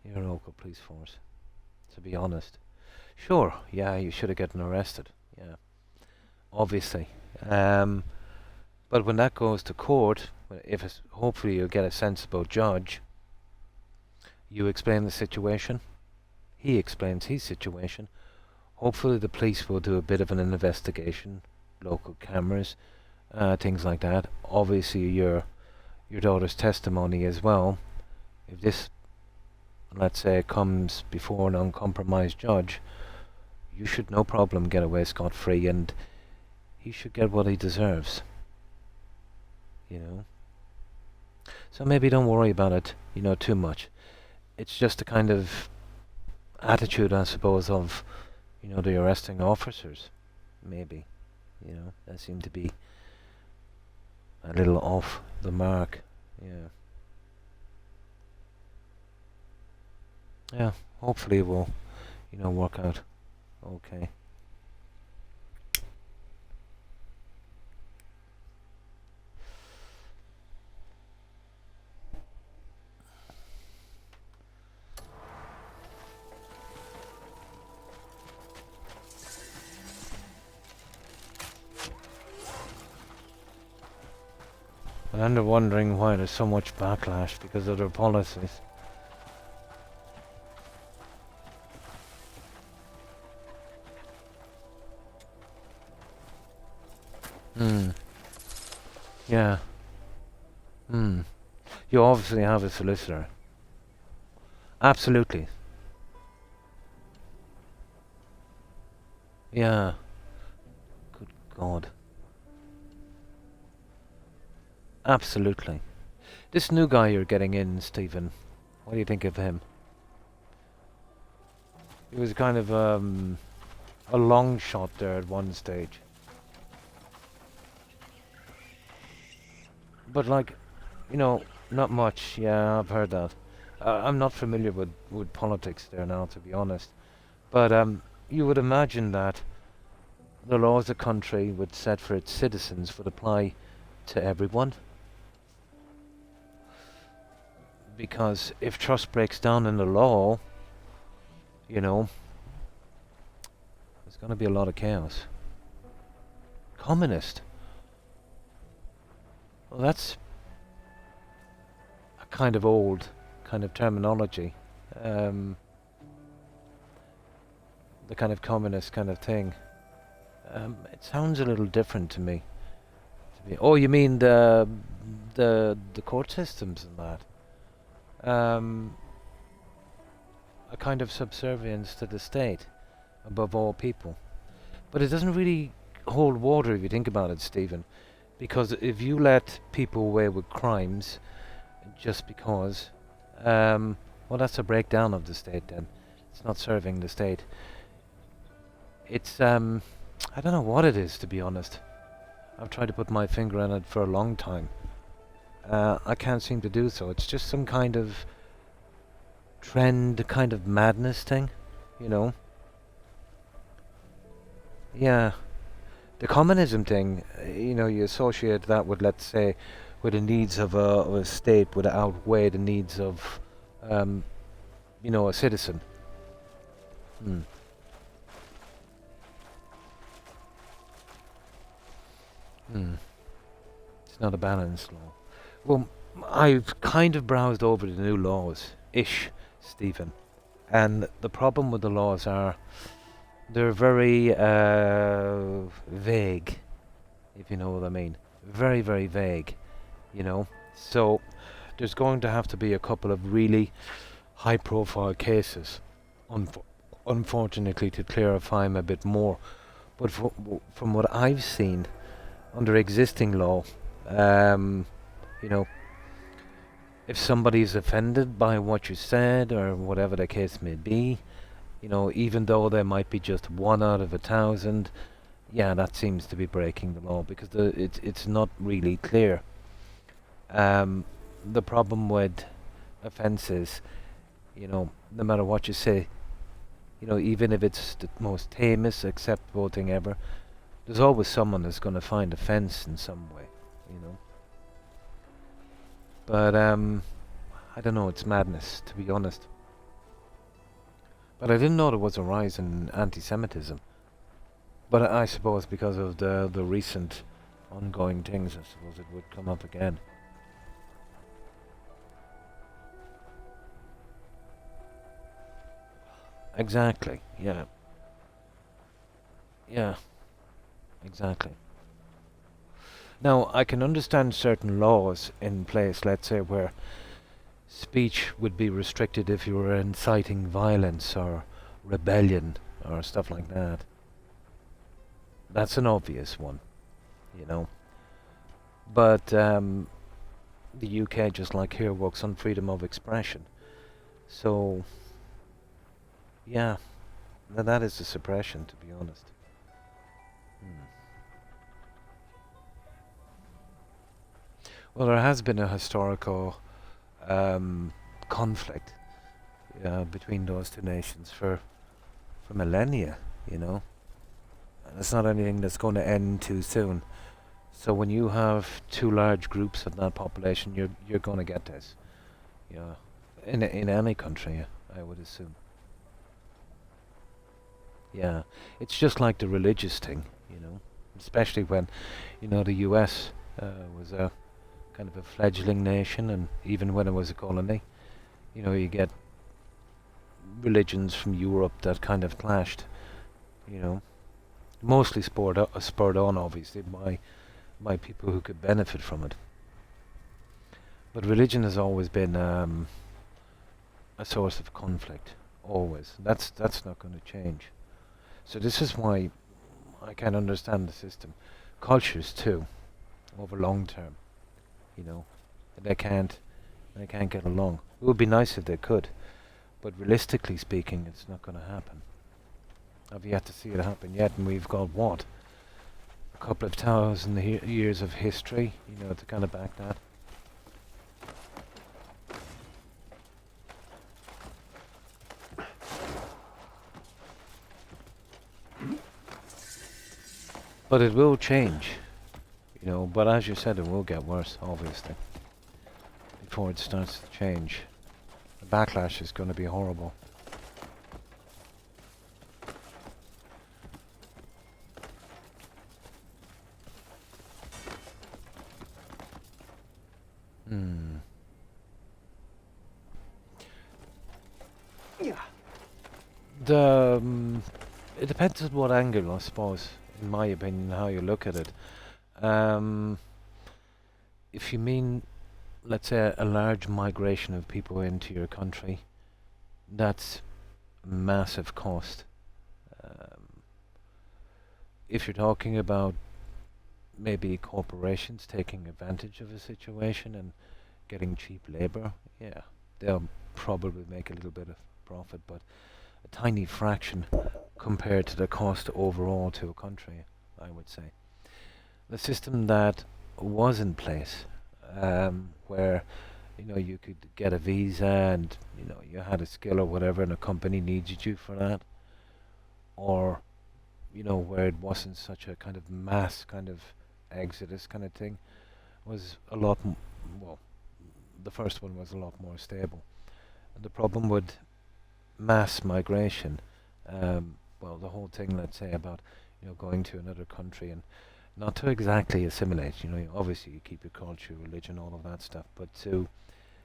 your local police force, to be honest. Sure, yeah, you should have gotten arrested, yeah, obviously. But when that goes to court, if it's, hopefully you'll get a sensible judge, you explain the situation, he explains his situation, hopefully the police will do a bit of an investigation, local cameras, things like that. Obviously your daughter's testimony as well. If this, let's say, comes before an uncompromised judge, you should no problem get away scot-free, and he should get what he deserves. You know? So maybe don't worry about it, you know, too much. It's just a kind of attitude, I suppose, of, you know, the arresting officers. Maybe. You know, they seem to be a little off the mark. Yeah. Yeah, hopefully it will, you know, work out okay. And they're wondering why there's so much backlash because of their policies. Yeah. You obviously have a solicitor. Absolutely. Yeah. Good God. Absolutely. This new guy you're getting in, Stephen, what do you think of him? He was kind of a long shot there at one stage. But like, you know, not much. Yeah, I've heard that. I'm not familiar with politics there now, to be honest. But you would imagine that the laws a country would set for its citizens would apply to everyone. Because if trust breaks down in the law, you know, there's going to be a lot of chaos. Communist. Well, that's a kind of old kind of terminology. The kind of communist kind of thing. It sounds a little different to me. Oh, you mean the court systems and that? A kind of subservience to the state above all people. But it doesn't really hold water if you think about it, Stephen. Because if you let people away with crimes just because, Well, that's a breakdown of the state then. It's not serving the state. It's, I don't know what it is, to be honest. I've tried to put my finger on it for a long time. I can't seem to do so. It's just some kind of trend, kind of madness thing, you know? Yeah. The communism thing, you know, you associate that with, let's say, where the needs of a state would outweigh the needs of, you know, a citizen. Hmm. It's not a balanced law. Well, I've kind of browsed over the new laws-ish, Stephen. And the problem with the laws are they're very vague, if you know what I mean. Very, very vague, you know. So there's going to have to be a couple of really high-profile cases, unfortunately, to clarify them a bit more. But from what I've seen under existing law, you know, if somebody's offended by what you said or whatever the case may be, you know, even though there might be just 1 out of 1,000, yeah, that seems to be breaking the law because it's not really clear. The problem with offences, you know, no matter what you say, you know, even if it's the most tamest, acceptable thing ever, there's always someone that's going to find offence in some way, you know. But, I don't know, it's madness, to be honest. But I didn't know there was a rise in anti-Semitism. But I suppose because of the recent ongoing things, I suppose it would come up again. Exactly, yeah. Yeah, exactly. Now, I can understand certain laws in place, let's say, where speech would be restricted if you were inciting violence or rebellion or stuff like that. That's an obvious one, you know. But the UK, just like here, works on freedom of expression. So, yeah, that is a suppression, to be honest. Well, there has been a historical conflict between those two nations for millennia, you know. And it's not anything that's going to end too soon. So when you have two large groups of that population, you're going to get this, yeah, in any country, I would assume. Yeah, it's just like the religious thing, you know, especially when, you know, the US was a kind of a fledgling nation, and even when it was a colony, you know, you get religions from Europe that kind of clashed, you know, mostly spurred on, obviously, by people who could benefit from it. But religion has always been a source of conflict, always. That's not going to change. So this is why I can understand the system. Cultures too, over long term, you know, they can't get along. It would be nice if they could, but realistically speaking, it's not going to happen. I've yet to see it happen yet, and we've got what, a couple of thousand years of history, you know, to kind of back that. But it will change, you know, but as you said, it will get worse, obviously, before it starts to change. The backlash is going to be horrible. It depends on what angle, I suppose, in my opinion, how you look at it. If you mean, let's say, a large migration of people into your country, that's massive cost. If you're talking about maybe corporations taking advantage of a situation and getting cheap labor, yeah, they'll probably make a little bit of profit, but a tiny fraction compared to the cost overall to a country, I would say. The system that was in place, where you could get a visa and you had a skill or whatever, and a company needed you for that, or where it wasn't such a kind of mass kind of exodus kind of thing, was a lot. Well, the first one was a lot more stable. And the problem with mass migration, well, the whole thing, let's say, about going to another country and not to exactly assimilate. Obviously you keep your culture, religion, all of that stuff, but to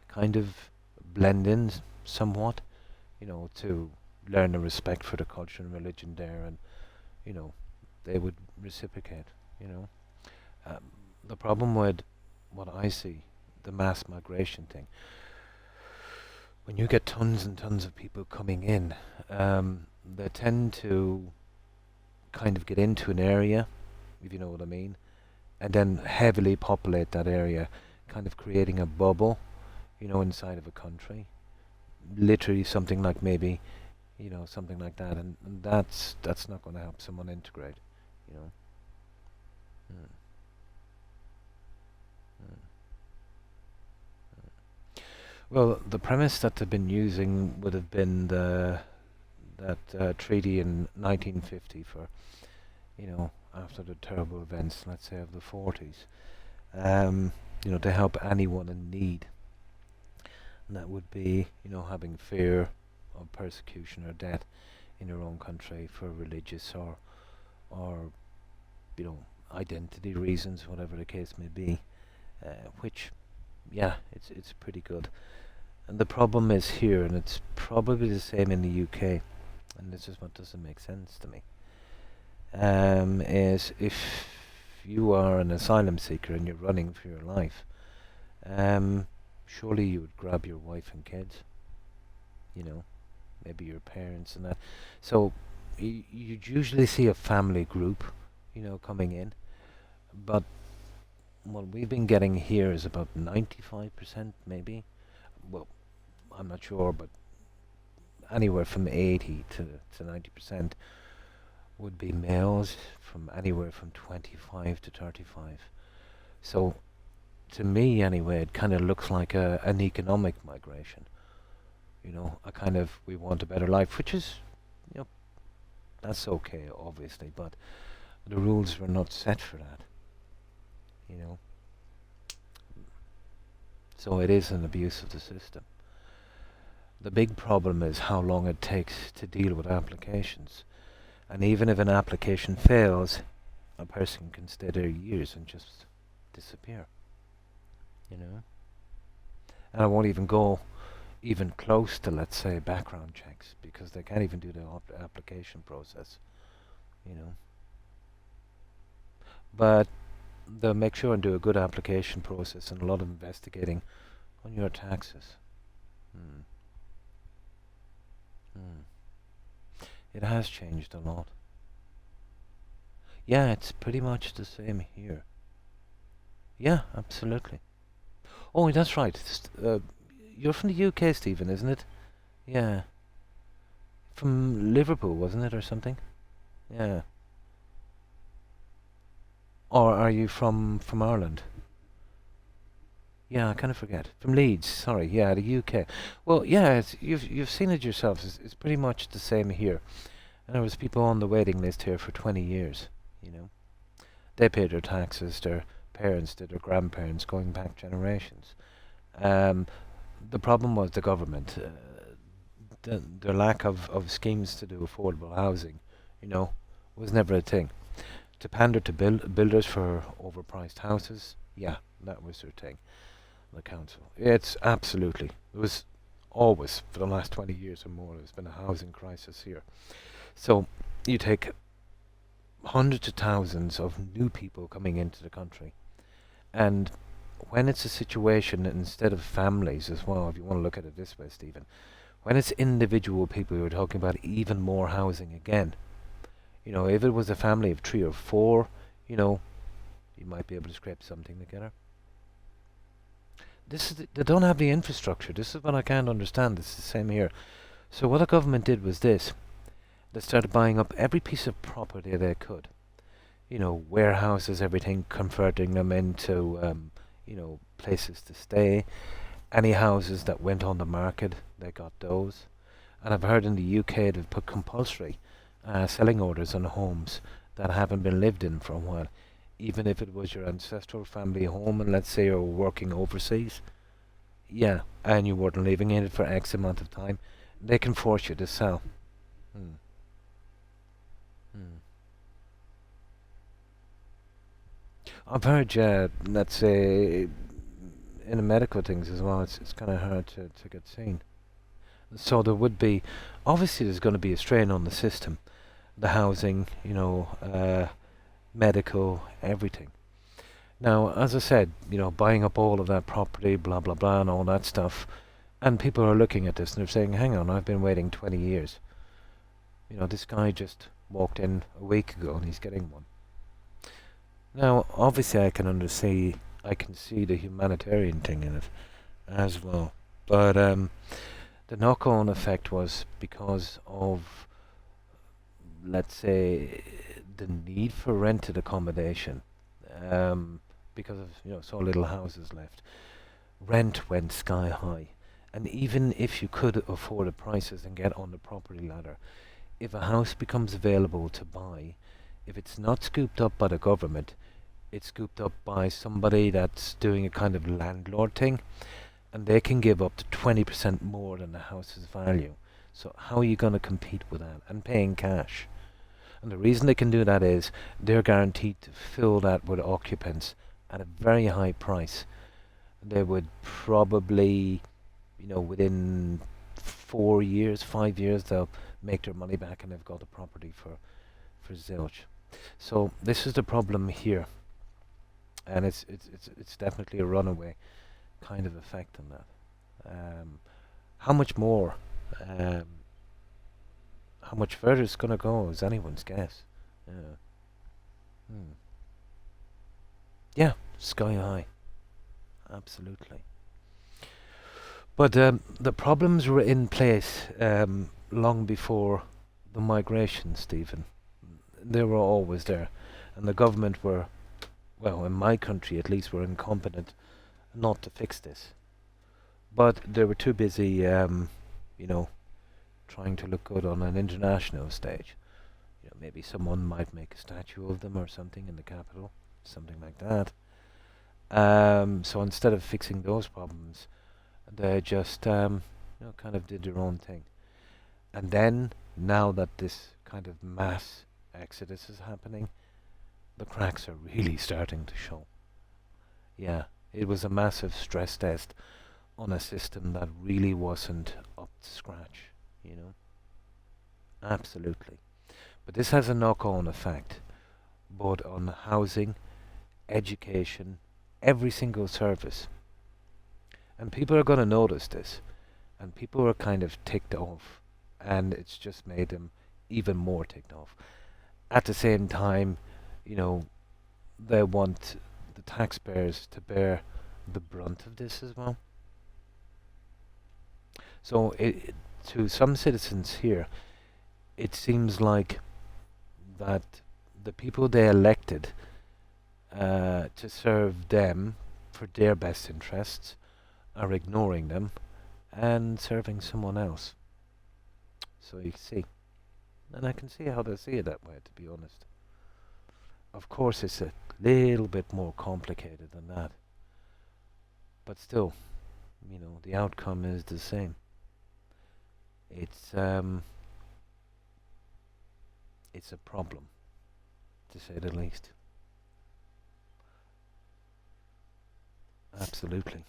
kind of blend in somewhat, to learn a respect for the culture and religion there, and they would reciprocate. The problem with what I see, the mass migration thing, when you get tons and tons of people coming in, they tend to kind of get into an area, if you know what I mean, and then heavily populate that area, kind of creating a bubble, inside of a country. Literally something like maybe, something like that, and that's not going to help someone integrate, Mm. Mm. Mm. Well, the premise that they've been using would have been that treaty in 1950 for, after the terrible events, let's say, of the 40s, to help anyone in need. And that would be, having fear of persecution or death in your own country for religious or identity reasons, whatever the case may be. Which, yeah, it's pretty good. And the problem is here, and it's probably the same in the UK, and this is what doesn't make sense to me, is if you are an asylum seeker and you're running for your life, surely you would grab your wife and kids, maybe your parents and that. So you'd usually see a family group, coming in, but what we've been getting here is about 95%, maybe. Well, I'm not sure, but anywhere from 80 to 90% would be males, from anywhere from 25 to 35. So, to me anyway, it kind of looks like an economic migration. A kind of, we want a better life, which is, that's okay, obviously, but the rules were not set for that. So it is an abuse of the system. The big problem is how long it takes to deal with applications. And even if an application fails, a person can stay there years and just disappear. And I won't even go even close to, let's say, background checks, because they can't even do the application process. But they'll make sure and do a good application process and a lot of investigating on your taxes. It has changed a lot. Yeah, it's pretty much the same here. Yeah, absolutely. Oh, that's right. You're from the UK, Stephen, isn't it? Yeah. From Liverpool, wasn't it, or something? Yeah. Or are you from Ireland? Yeah, I kind of forget. From Leeds, sorry. Yeah, the UK. Well, yeah, you've seen it yourselves. It's pretty much the same here. And there was people on the waiting list here for 20 years. They paid their taxes. Their parents did. Their grandparents, going back generations. The problem was the government. The lack of schemes to do affordable housing, was never a thing. To pander to builders for overpriced houses, yeah, that was their thing. The council. It's absolutely. It was always, for the last 20 years or more, there's been a housing crisis here. So you take hundreds of thousands of new people coming into the country, and when it's a situation, instead of families as well, if you want to look at it this way, Stephen, when it's individual people, you're talking about even more housing again. If it was a family of 3 or 4, you might be able to scrape something together. they don't have the infrastructure. This is what I can't understand. It's the same here. So what the government did was this. They started buying up every piece of property they could. You know, warehouses, everything, converting them into, places to stay. Any houses that went on the market, they got those. And I've heard in the UK they've put compulsory selling orders on homes that haven't been lived in for a while. Even if it was your ancestral family home, and let's say you're working overseas, yeah, and you weren't living in it for X amount of time, they can force you to sell. Hmm. Hmm. I've heard, let's say, in the medical things as well, it's kind of hard to get seen. So there would be, obviously there's going to be a strain on the system, the housing, medical, everything. Now, as I said, buying up all of that property, blah, blah, blah, and all that stuff, and people are looking at this and they're saying, hang on, I've been waiting 20 years. This guy just walked in a week ago and he's getting one. Now, obviously I can see the humanitarian thing in it as well. But the knock-on effect was because of, let's say, the need for rented accommodation, because of so little houses left. Rent went sky high, and even if you could afford the prices and get on the property ladder, if a house becomes available to buy, if it's not scooped up by the government, it's scooped up by somebody that's doing a kind of landlord thing, and they can give up to 20% more than the house's value. So how are you going to compete with that? And paying cash. And the reason they can do that is they're guaranteed to fill that with occupants at a very high price. They would probably, within 4 years, 5 years, they'll make their money back and they've got the property for zilch. So this is the problem here. And it's definitely a runaway kind of effect on that. How much more, how much further it's going to go is anyone's guess. Yeah, sky high. Absolutely. But the problems were in place long before the migration, Stephen. They were always there. And the government were, well, in my country at least, were incompetent not to fix this. But they were too busy, trying to look good on an international stage. Maybe someone might make a statue of them or something in the capital, something like that. So instead of fixing those problems, they just, kind of did their own thing. And then, now that this kind of mass exodus is happening, the cracks are really starting to show. Yeah, it was a massive stress test on a system that really wasn't up to scratch, Absolutely. But this has a knock-on effect, both on housing, education, every single service. And people are going to notice this, and people are kind of ticked off, and it's just made them even more ticked off. At the same time, they want the taxpayers to bear the brunt of this as well. So to some citizens here, it seems like that the people they elected to serve them for their best interests are ignoring them and serving someone else. So you see. And I can see how they see it that way, to be honest. Of course, it's a little bit more complicated than that. But still, the outcome is the same. It's a problem, to say the least. Absolutely.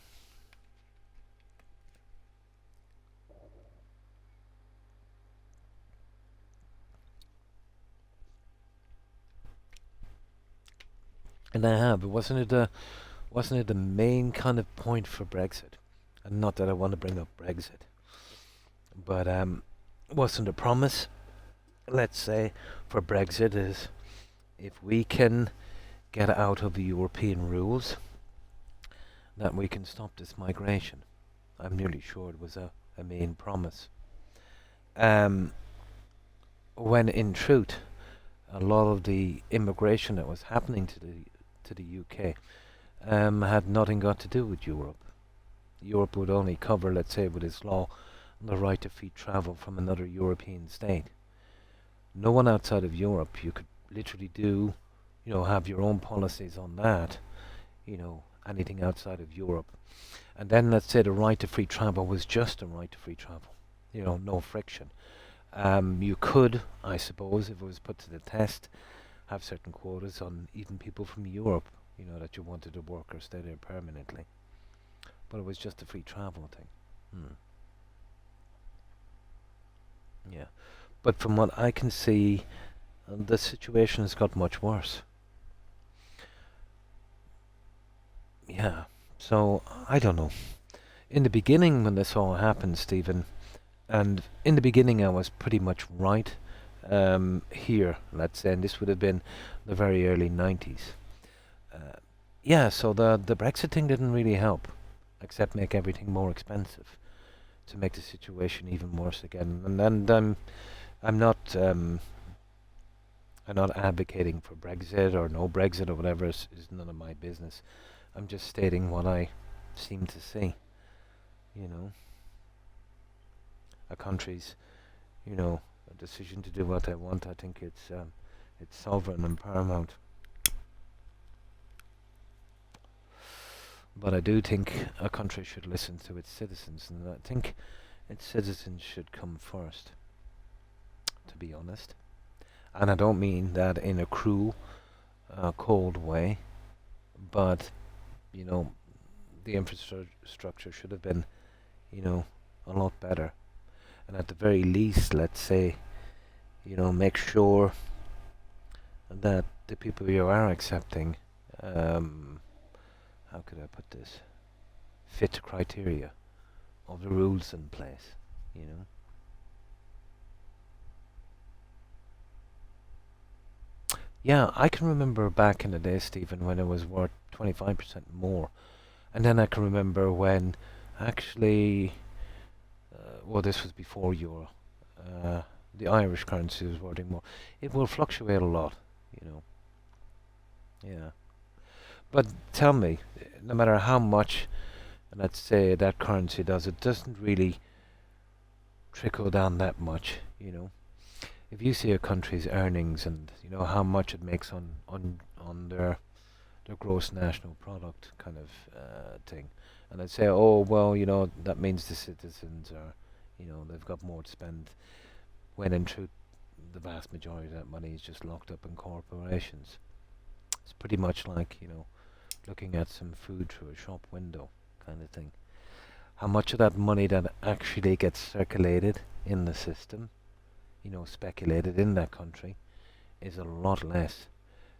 And I have. Wasn't it the main kind of point for Brexit? And not that I want to bring up Brexit, but wasn't a promise, let's say, for Brexit is if we can get out of the European rules that we can stop this migration. I'm nearly sure it was a main promise. When in truth, a lot of the immigration that was happening to the UK had nothing got to do with Europe. Europe would only cover, let's say, with its law, the right to free travel from another European state. No one outside of Europe, you could literally do, have your own policies on that, anything outside of Europe. And then let's say the right to free travel was just a right to free travel, no friction. You could, I suppose, if it was put to the test, have certain quotas on even people from Europe, that you wanted to work or stay there permanently. But it was just a free travel thing. Yeah. But from what I can see, the situation has got much worse. Yeah. So, I don't know. In the beginning, when this all happened, Stephen, and in the beginning I was pretty much right here, let's say, and this would have been the very early 90s. So the Brexit thing didn't really help, except make everything more expensive, to make the situation even worse again. And I'm not advocating for Brexit or no Brexit or whatever. Is none of my business. I'm just stating what I seem to see. A country's, a decision to do what they want. I think it's sovereign and paramount. But I do think a country should listen to its citizens, and I think its citizens should come first, to be honest. And I don't mean that in a cruel, cold way, but, the infrastructure should have been, a lot better. And at the very least, let's say, make sure that the people you are accepting, how could I put this, fit criteria of the rules in place, Yeah, I can remember back in the day, Stephen, when it was worth 25% more. And then I can remember when actually, this was before Euro, the Irish currency was worth more. It will fluctuate a lot, Yeah. But tell me, no matter how much, let's say, that currency does, it doesn't really trickle down that much, If you see a country's earnings and, how much it makes on their gross national product kind of thing, and I'd say, oh, well, that means the citizens are, they've got more to spend, when in truth, the vast majority of that money is just locked up in corporations. It's pretty much like, looking at some food through a shop window kind of thing. How much of that money that actually gets circulated in the system, speculated in that country, is a lot less.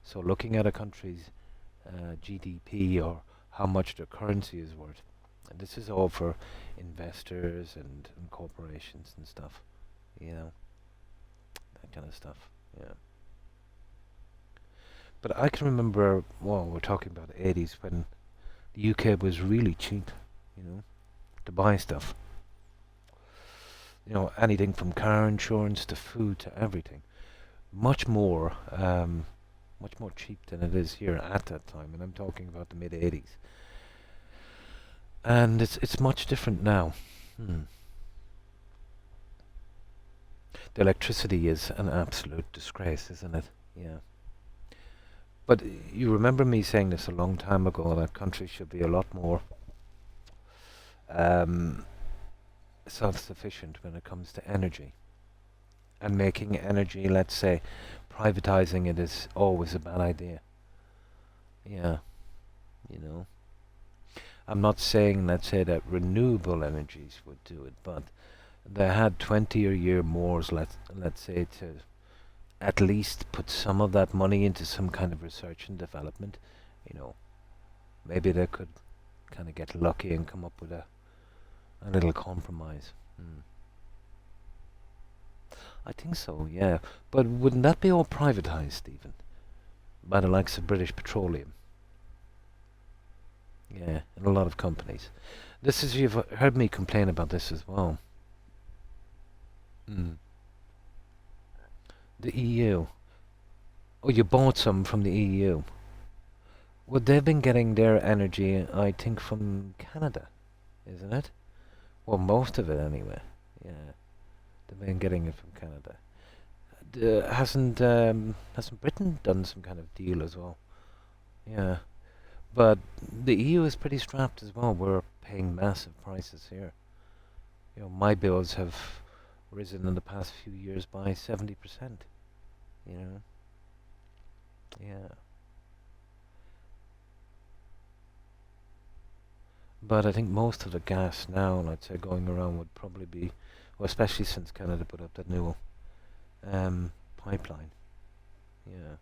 So looking at a country's GDP or how much their currency is worth, and this is all for investors and corporations and stuff, that kind of stuff, yeah. But I can remember, we're talking about the 80s, when the UK was really cheap, to buy stuff. Anything from car insurance to food to everything. Much more cheap than it is here at that time, and I'm talking about the mid-80s. And it's much different now. The electricity is an absolute disgrace, isn't it? Yeah. But you remember me saying this a long time ago, that countries should be a lot more self-sufficient when it comes to energy. And making energy, let's say, privatizing it is always a bad idea. Yeah, I'm not saying, let's say, that renewable energies would do it, but they had 20 a year more, let's say, to at least put some of that money into some kind of research and development. Maybe they could kind of get lucky and come up with a little compromise. I think so, yeah. But wouldn't that be all privatized, Stephen? By the likes of British Petroleum? Yeah, in a lot of companies. This is, you've heard me complain about this as well. The EU. Oh, you bought some from the EU. Well, they've been getting their energy, I think, from Canada, isn't it? Well, most of it anyway. Yeah, they've been getting it from Canada. Hasn't Britain done some kind of deal as well? Yeah, but the EU is pretty strapped as well. We're paying massive prices here. You know, my bills have risen in the past few years by 70%. You know, yeah. But I think most of the gas now, I'd say, going around would probably be, well, especially since Canada put up that new pipeline. Yeah.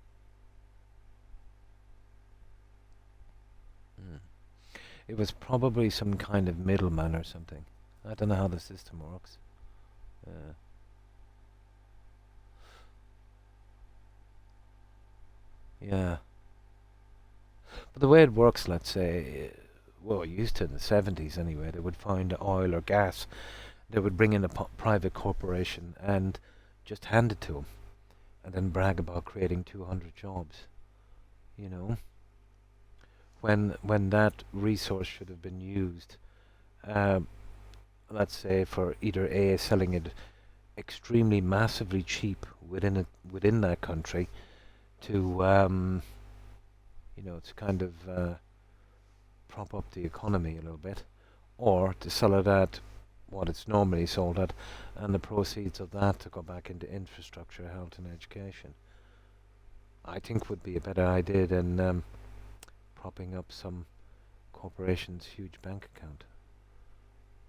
It was probably some kind of middleman or something. I don't know how the system works. Yeah. But the way it works, let's say, well, it used to in the 70s anyway, they would find oil or gas, they would bring in a private corporation and just hand it to them, and then brag about creating 200 jobs, you know? When that resource should have been used, let's say, for either A, selling it extremely massively cheap within that country, to to kind of prop up the economy a little bit, or to sell it at what it's normally sold at, and the proceeds of that to go back into infrastructure, health and education. I think would be a better idea than propping up some corporation's huge bank account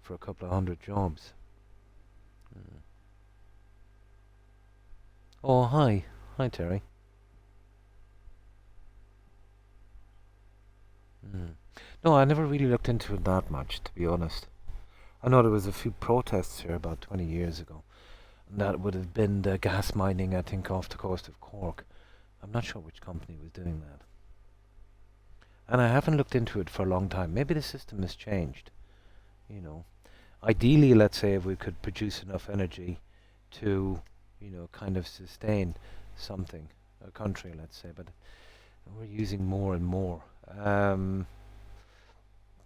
for a couple of hundred jobs. Oh, hi. Hi, Terry. No, I never really looked into it that much, to be honest. I know there was a few protests here about 20 years ago, and that would have been the gas mining, I think, off the coast of Cork. I'm not sure which company was doing that. And I haven't looked into it for a long time. Maybe the system has changed, you know. Ideally, let's say, if we could produce enough energy to, kind of sustain something, a country, let's say, but we're using more and more.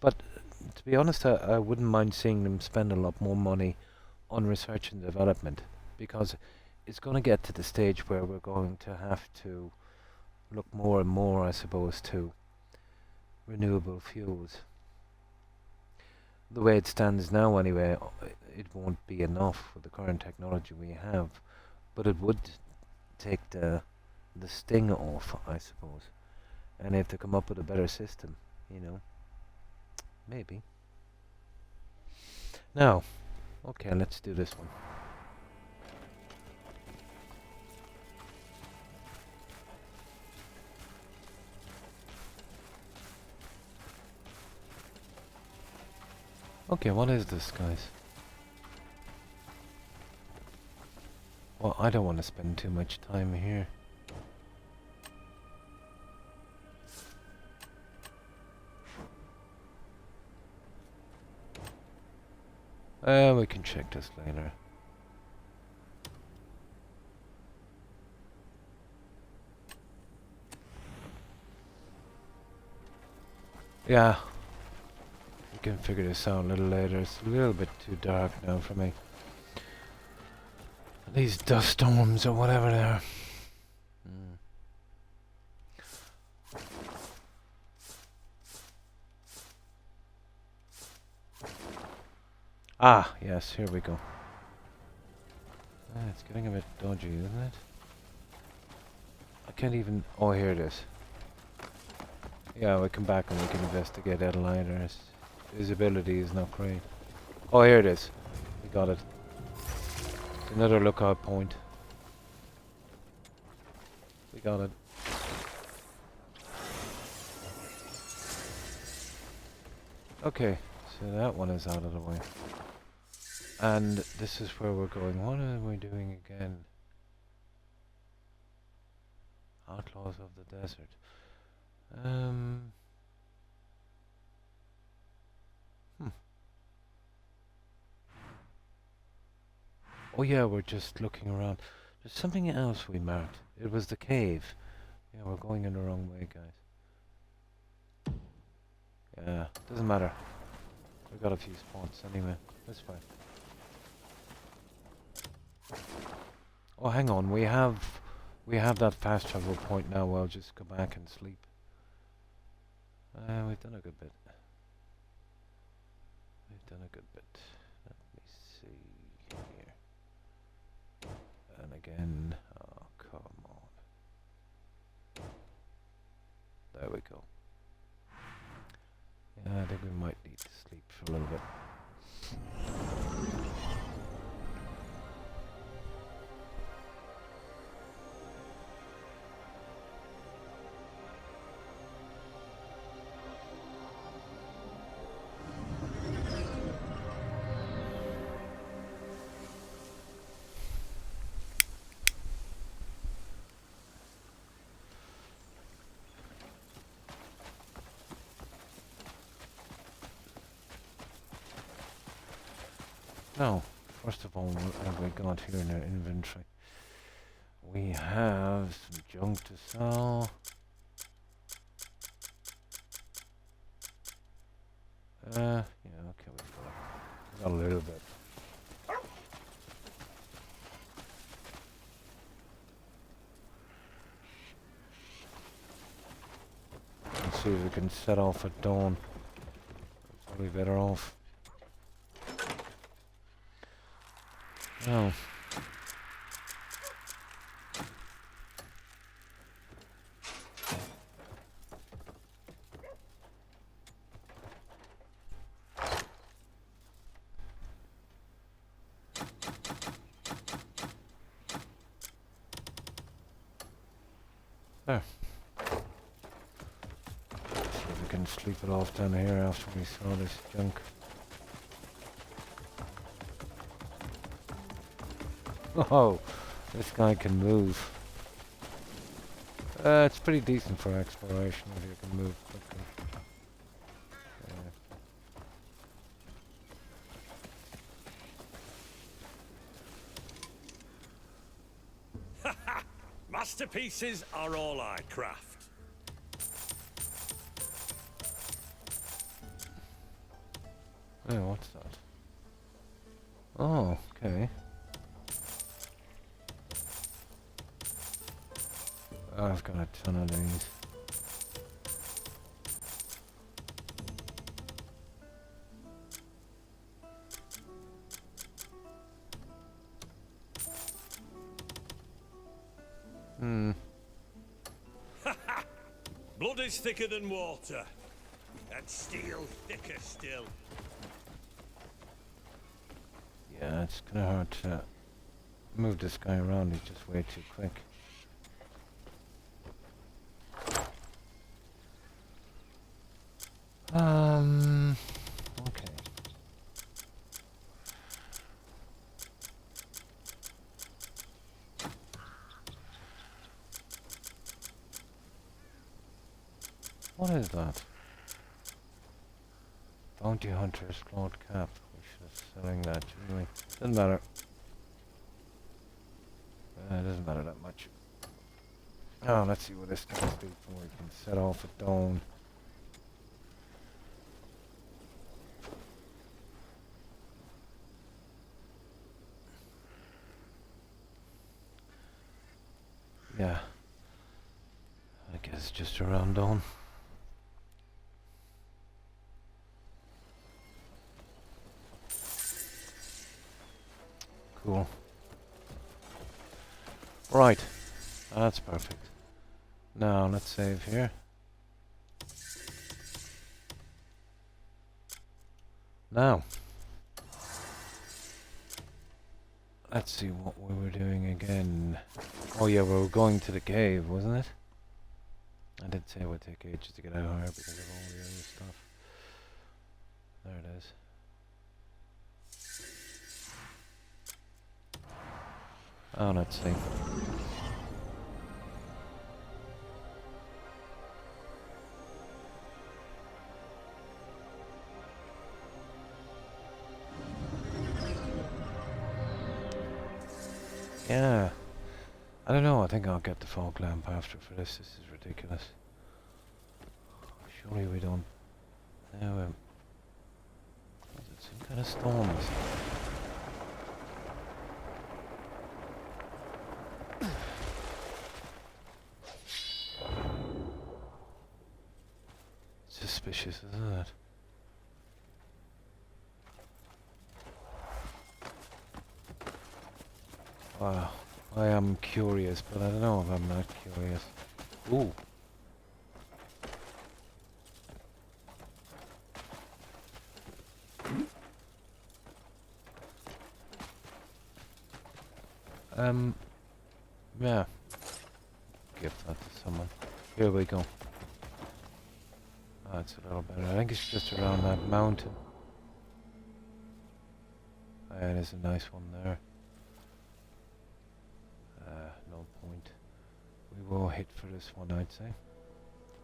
But to be honest, I wouldn't mind seeing them spend a lot more money on research and development, because it's going to get to the stage where we're going to have to look more and more, I suppose, to renewable fuels. The way it stands now, anyway, it won't be enough with the current technology we have, but it would take the sting off, I suppose. And if they come up with a better system, maybe. Now, okay, let's do this one. Okay, what is this, guys? Well, I don't want to spend too much time here. We can check this later. Yeah. We can figure this out a little later. It's a little bit too dark now for me. These dust storms or whatever they are. Ah, yes, here we go. It's getting a bit dodgy, isn't it? I can't even... Oh, here it is. Yeah, we'll come back and we can investigate that later. Visibility is not great. Oh, here it is. We got it. Another lookout point. We got it. Okay, so that one is out of the way. And this is where we're going. What are we doing again? Outlaws of the Desert. Oh yeah, we're just looking around. There's something else we marked. It was the cave. Yeah, we're going in the wrong way, guys. Yeah, doesn't matter. We got a few spots anyway. That's fine. Oh, hang on. We have that fast travel point now. I'll just go back and sleep. We've done a good bit. We've done a good bit. Let me see here. And again. Oh, come on. There we go. Yeah, I think we might need to sleep for a little bit. Now, first of all, what have we got here in our inventory? We have some junk to sell. Yeah, okay, we've got a little bit. Let's see if we can set off at dawn. Probably better off. Oh. There. See if we can sleep it off down here after we saw this junk. Oh, this guy can move. It's pretty decent for exploration if you can move quickly. Masterpieces are all I craft. Oh, what's that? Oh, okay. I've got a ton of these. Blood is thicker than water, and steel thicker still. Yeah, it's kind of hard to move this guy around. He's just way too quick. Okay. What is that? Bounty Hunter's Clawed Cap. We should have selling that, shouldn't we? Doesn't matter. It doesn't matter that much. Oh, let's see what this does before we can set off at dawn. Yeah. I guess just around dawn. Cool. Right. That's perfect. Now, let's save here. Now. Let's see what we were doing again. Oh yeah, we were going to the cave, wasn't it? I did say it would take ages to get out of here because of all the other stuff. There it is. Oh, let's see. Yeah. I don't know, I think I'll get the fog lamp after for this. This is ridiculous. Surely we don't... Now, is it some kind of storms? Suspicious, isn't it? Wow. I am curious, but I don't know if I'm not curious. Ooh. Yeah. Give that to someone. Here we go. That's a little better. I think it's just around that mountain. Yeah, there's a nice one there. No point. We will hit for this one, I'd say.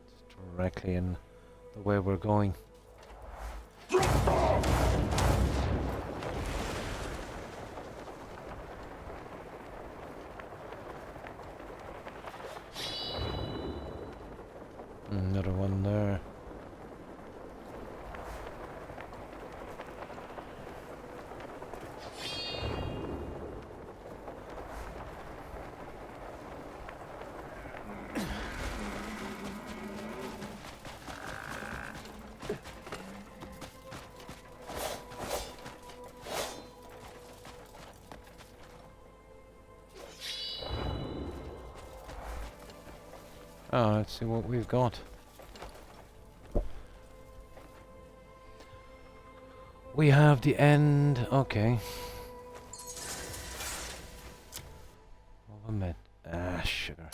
It's directly in the way we're going. Another one there. Oh, let's see what we've got. We have the end. Okay. What am I? Sugar.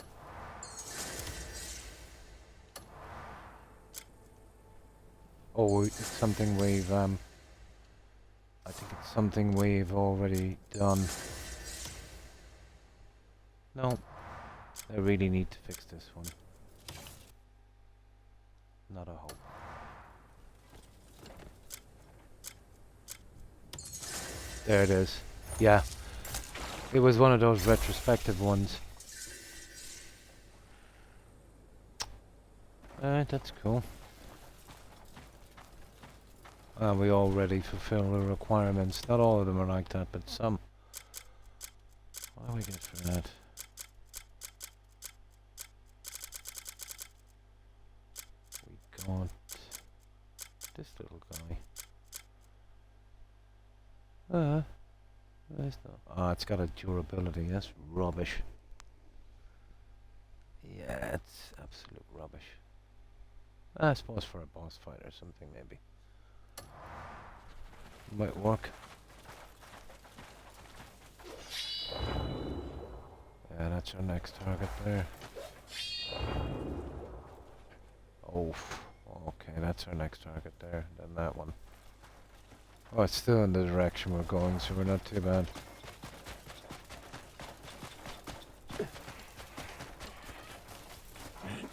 Oh, it's something we've I think it's something we've already done. No. I really need to fix this one. Not a hope. There it is. Yeah. It was one of those retrospective ones. Alright, that's cool. We already fulfill the requirements. Not all of them are like that, but some. What do we get for that? We got this little guy. Where's the... Oh, it's got a durability. That's rubbish. Yeah, it's absolute rubbish. I suppose for a boss fight or something, maybe. Might work. Yeah, that's our next target there. Oh, okay, that's our next target there. Then that one. Oh, it's still in the direction we're going, so we're not too bad.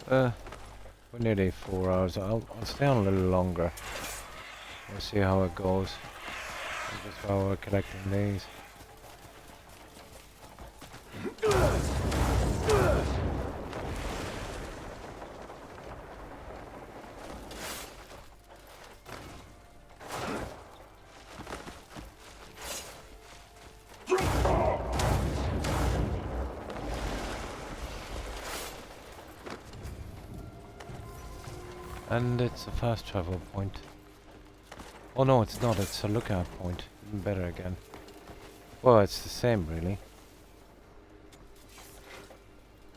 We're nearly 4 hours. I'll stay on a little longer. We'll see how it goes. Just while we're collecting these. And it's a fast travel point. Oh no, it's not, it's a lookout point. Even better again. Well, it's the same really.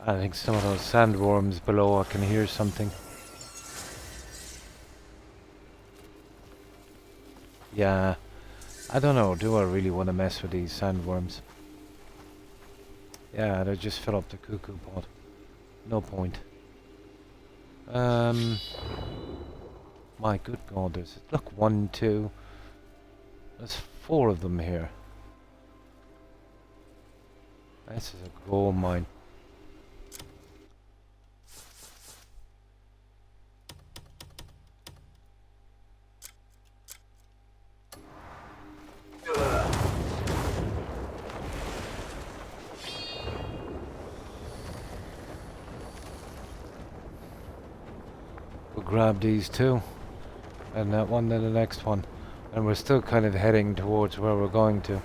I think some of those sandworms below, I can hear something. Yeah, I don't know, do I really want to mess with these sandworms? Yeah, they just fill up the cuckoo pot. No point. My good God, there's... Look, 1, 2... There's 4 of them here. This is a gold mine. grab these two. And that one, then the next one. And we're still kind of heading towards where we're going to.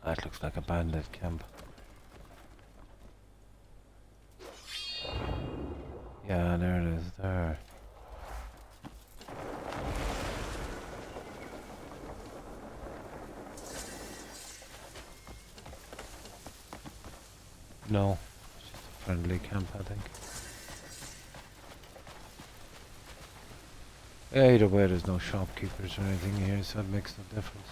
That looks like a bandit camp. Yeah, there it is, there. No, it's just a friendly camp, I think. Yeah, either way, there's no shopkeepers or anything here, so it makes no difference.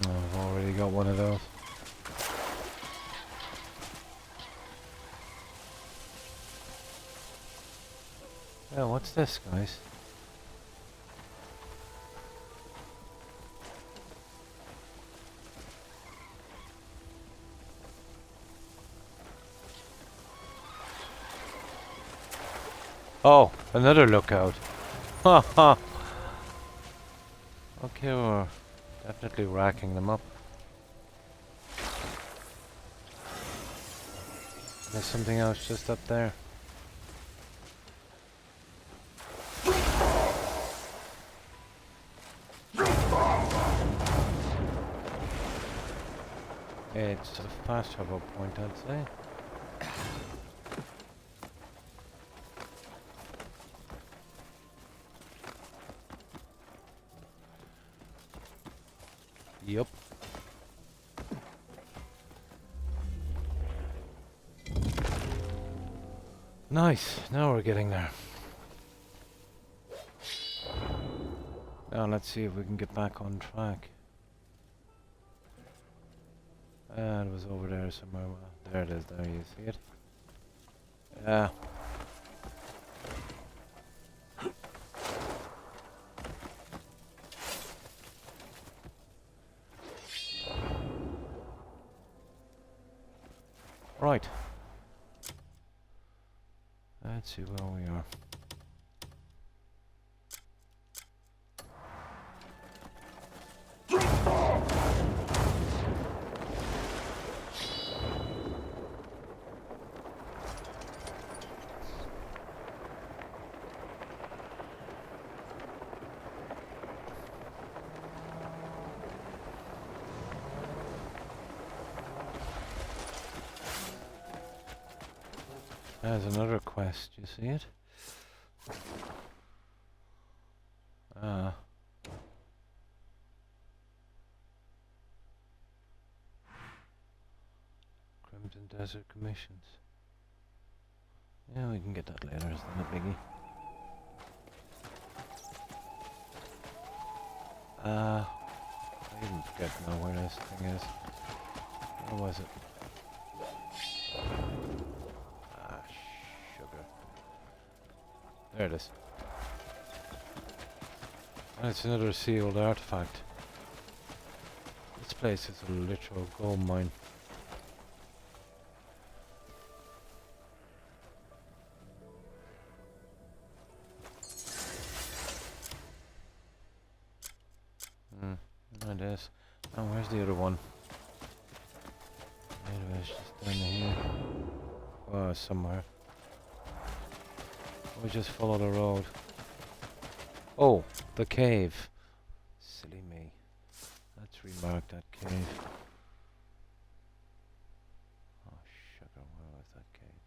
Oh, I've already got one of those. Yeah, what's this, guys? Oh, another lookout. Ha ha. Okay, we're definitely racking them up. There's something else just up there. It's a fast travel point, I'd say. Yup. Nice, now we're getting there. Now let's see if we can get back on track. It was over there somewhere. There it is, there you see it. Yeah. Right. Let's see where we are. There's another quest, you see it? Crimson Desert Commissions. Yeah, we can get that later, isn't it, biggie? I even forget now where this thing is. Where was it? Sugar. There it is. And it's another sealed artifact. This place is a literal gold mine. There it is. Oh, where's the other one? Maybe it's just down here. Oh, somewhere. We just follow the road. Oh, the cave. Silly me. Let's remark that cave. Oh, sugar, where was that cave?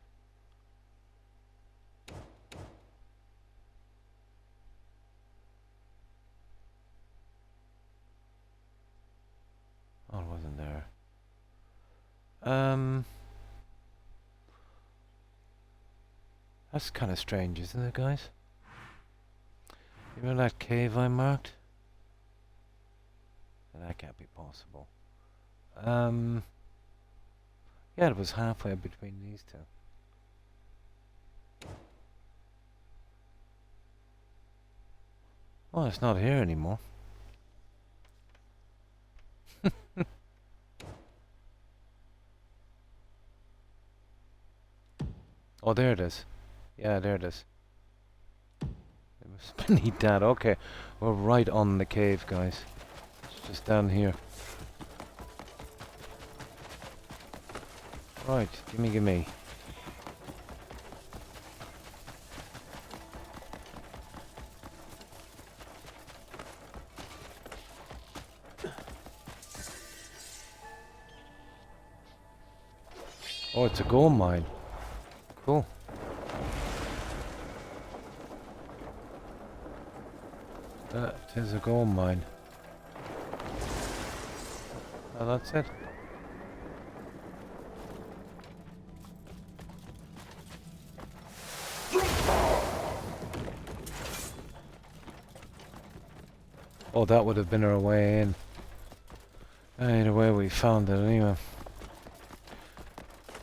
Oh, it wasn't there. That's kind of strange, isn't it, guys? You remember that cave I marked? That can't be possible. Yeah, it was halfway between these two. Well, it's not here anymore. Oh, there it is. Yeah, there it is. It must beneath that. Okay, we're right on the cave, guys. It's just down here. Right, gimme, gimme. Oh, it's a gold mine. Cool. That is a gold mine. Oh, that's it. Oh, that would have been our way in. Either way, we found it anyway.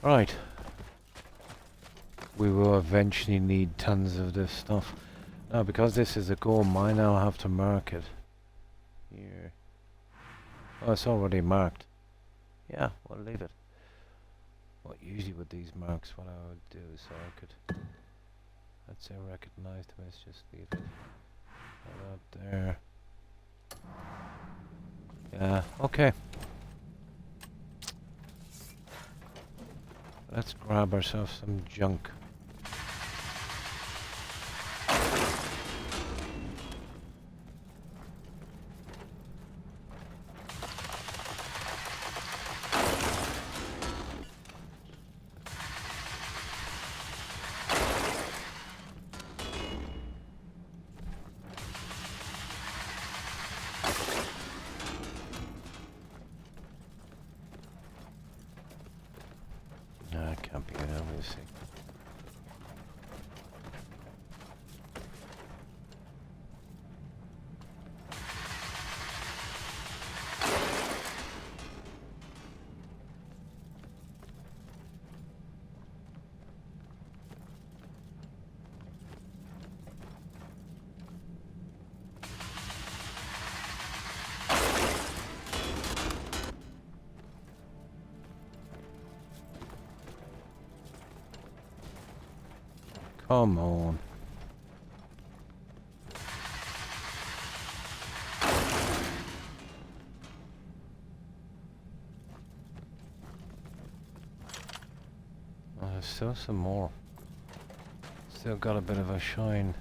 Right. We will eventually need tons of this stuff. Now, because this is a gold mine, I'll have to mark it. Here. Oh, it's already marked. Yeah, we'll leave it. Well, usually with these marks, what I would do is so I could... Let's say recognize them, let's just leave it. Right out there. Yeah, okay. Let's grab ourselves some junk. Come on. Oh, there's still some more. Still got a bit of a shine.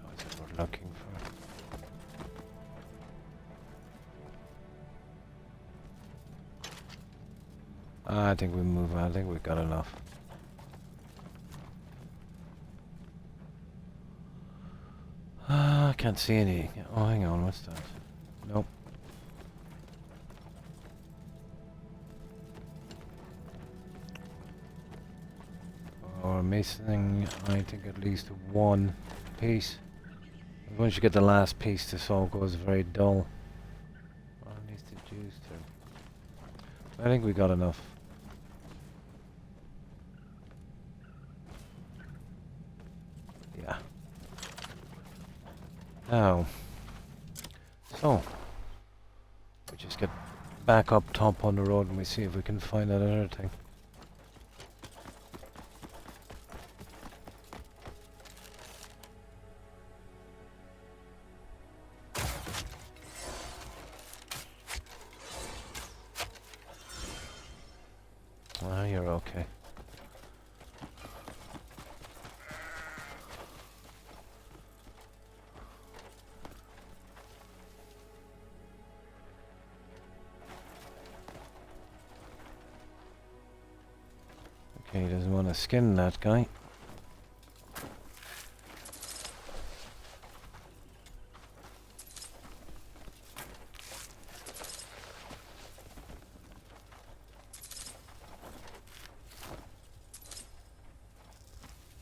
That's what we're looking for. I think we move on. I think we've got enough. I can't see any. Oh, hang on. What's that? Nope. We're missing, I think, at least one piece. Once you get the last piece, this all goes very dull. What needs to juice to? I think we got enough. Yeah. Now, so we just get back up top on the road and we see if we can find that other thing. Ah, you're okay. Okay, he doesn't want to skin that guy.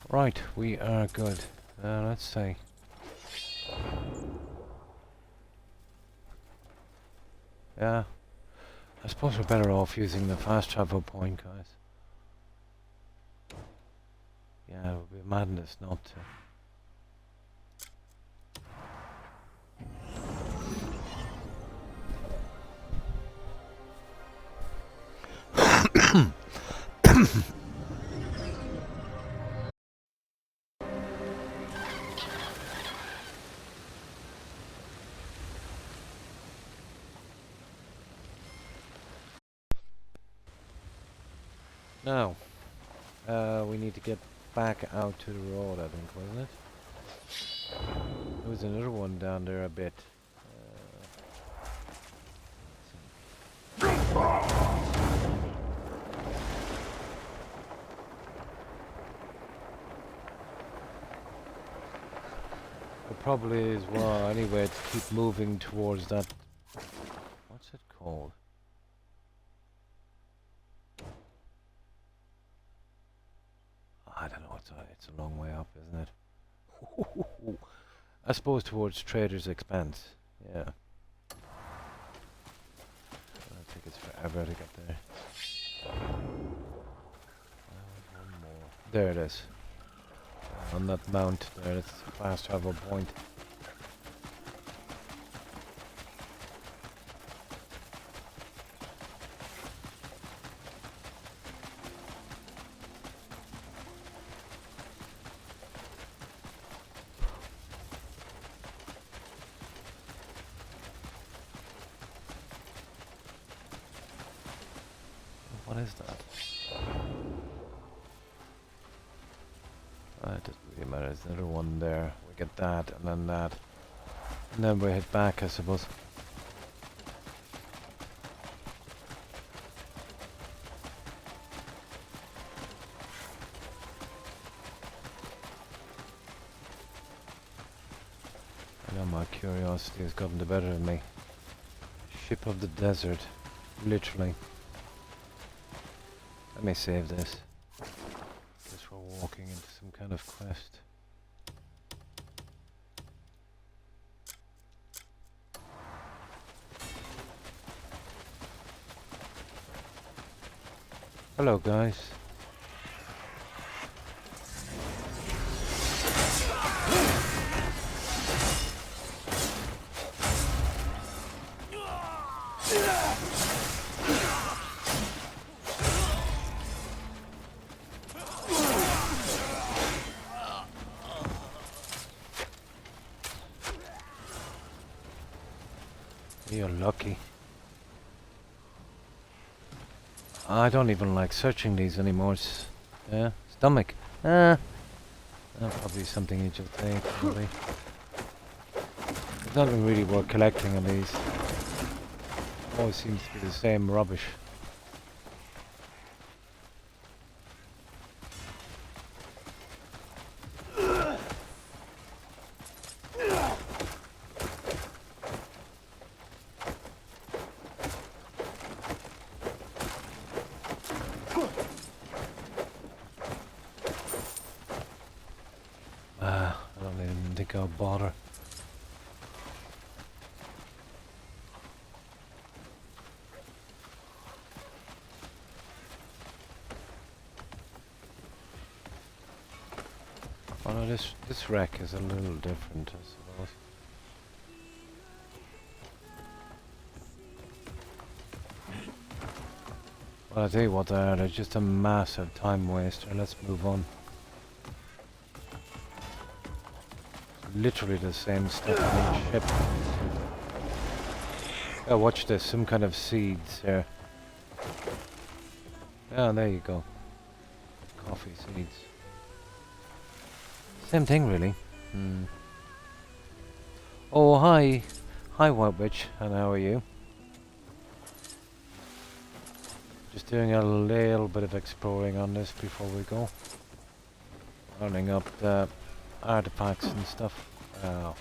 Right, we are good. Let's see. Yeah. I suppose we're better off using the fast travel point, guys. Yeah, it would be madness not to. Now, we need to get back out to the road, I think, wasn't it? There was another one down there a bit. It probably is well anyway to keep moving towards that. What's it called? I don't know. It's a long way up, isn't it? I suppose towards Trader's Expanse. Yeah. I think it's forever to get there. One more. There it is. On that mount there, it's a fast travel point. What is that? It doesn't really matter. There's another one there. We get that, and then that. And then we head back, I suppose. I know my curiosity has gotten the better of me. Ship of the desert. Literally. Let me save this. Guess we're walking into some kind of quest. Hello, guys. You're lucky. I don't even like searching these anymore. Yeah, stomach. Probably something you just ate, probably. It's not really worth collecting of these. Always seems to be the same rubbish. I don't even think I'll bother. Oh no, this wreck is a little different, I suppose. Well, I tell you what, they're just a massive time waster. Let's move on. Literally the same stuff on each ship. Oh, watch this, some kind of seeds here. Oh, there you go. Coffee seeds. Same thing, really. Oh, hi. Hi, White Witch, and how are you? Just doing a little bit of exploring on this before we go. Running up the artifacts and stuff. Wow.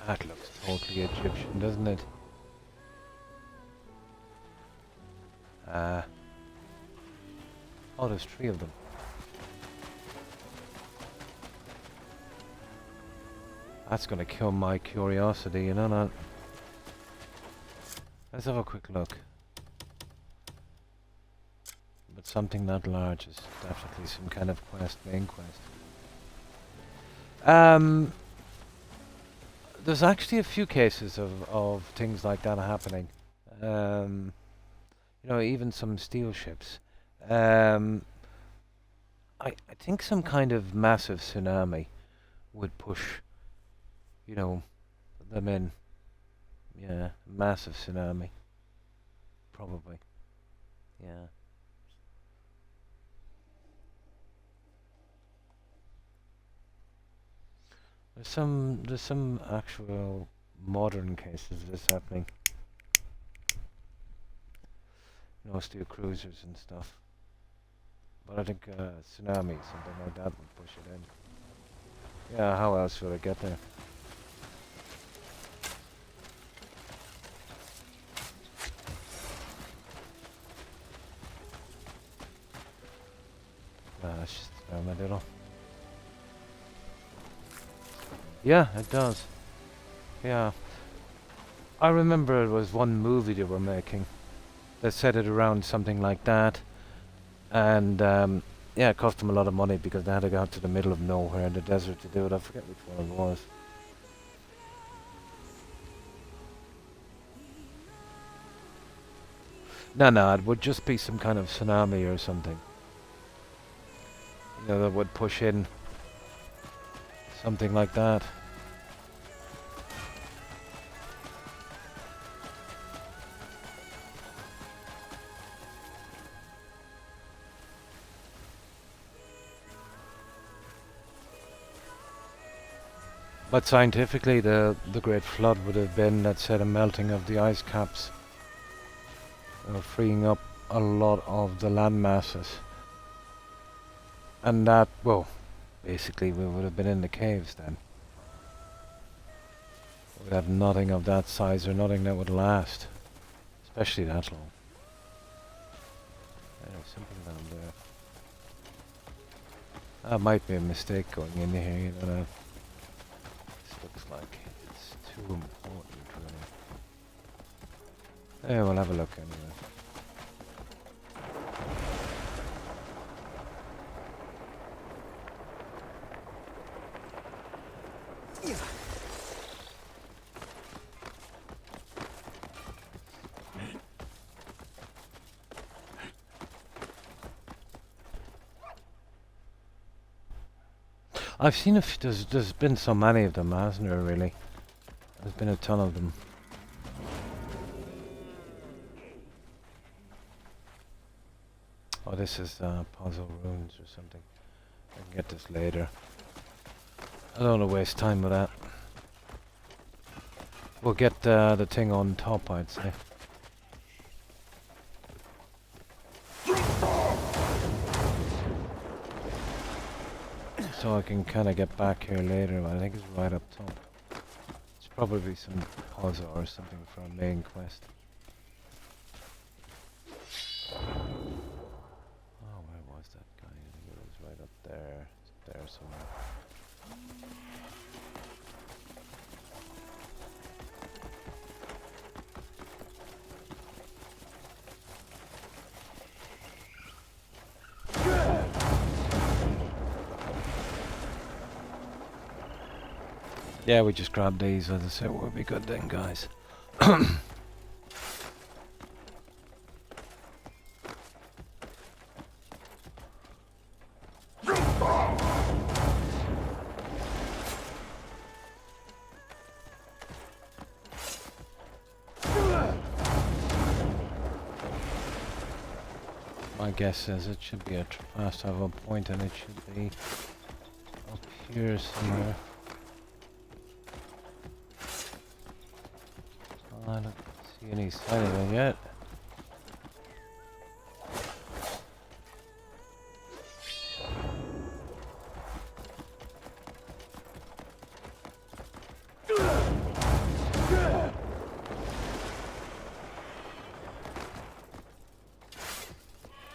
That looks totally Egyptian, doesn't it? Oh, there's 3 of them. That's gonna kill my curiosity, you know that? Let's have a quick look. But something that large is definitely some kind of quest, main quest. There's actually a few cases of things like that happening. You know, even some steel ships. I think some kind of massive tsunami would push, you know, them in. Yeah, massive tsunami. Probably. Yeah. There's some actual modern cases of this happening. You know, steel cruisers and stuff. But I think tsunami, something like that, would push it in. Yeah, how else would I get there? It's just armadillo. Yeah, it does. Yeah. I remember it was one movie they were making that set it around something like that. And yeah, it cost them a lot of money because they had to go out to the middle of nowhere in the desert to do it. I forget which one it was. No, it would just be some kind of tsunami or something. You know, that would push in. Something like that. But scientifically, the Great Flood would have been, let's say, the melting of the ice caps, freeing up a lot of the land masses. And that, well, basically we would have been in the caves then. We'd have nothing of that size or nothing that would last, especially that long. Yeah, something down there. That might be a mistake going in here, you know. Looks like it's too important, really. Yeah, we'll have a look anyway. I've seen there's been so many of them, hasn't there, really? There's been a ton of them. Oh, this is puzzle runes or something. I can get this later. I don't want to waste time with that. We'll get the thing on top, I'd say. So I can kind of get back here later. I think it's right up top. It's probably some puzzle or something for a main quest. Oh, where was that guy? I think it was right up there. It's there somewhere. Yeah, we just grabbed these, as I said, we'll be good then, guys. My guess is it should be a fast travel point, and it should be up here somewhere. I don't see any sign of it yet.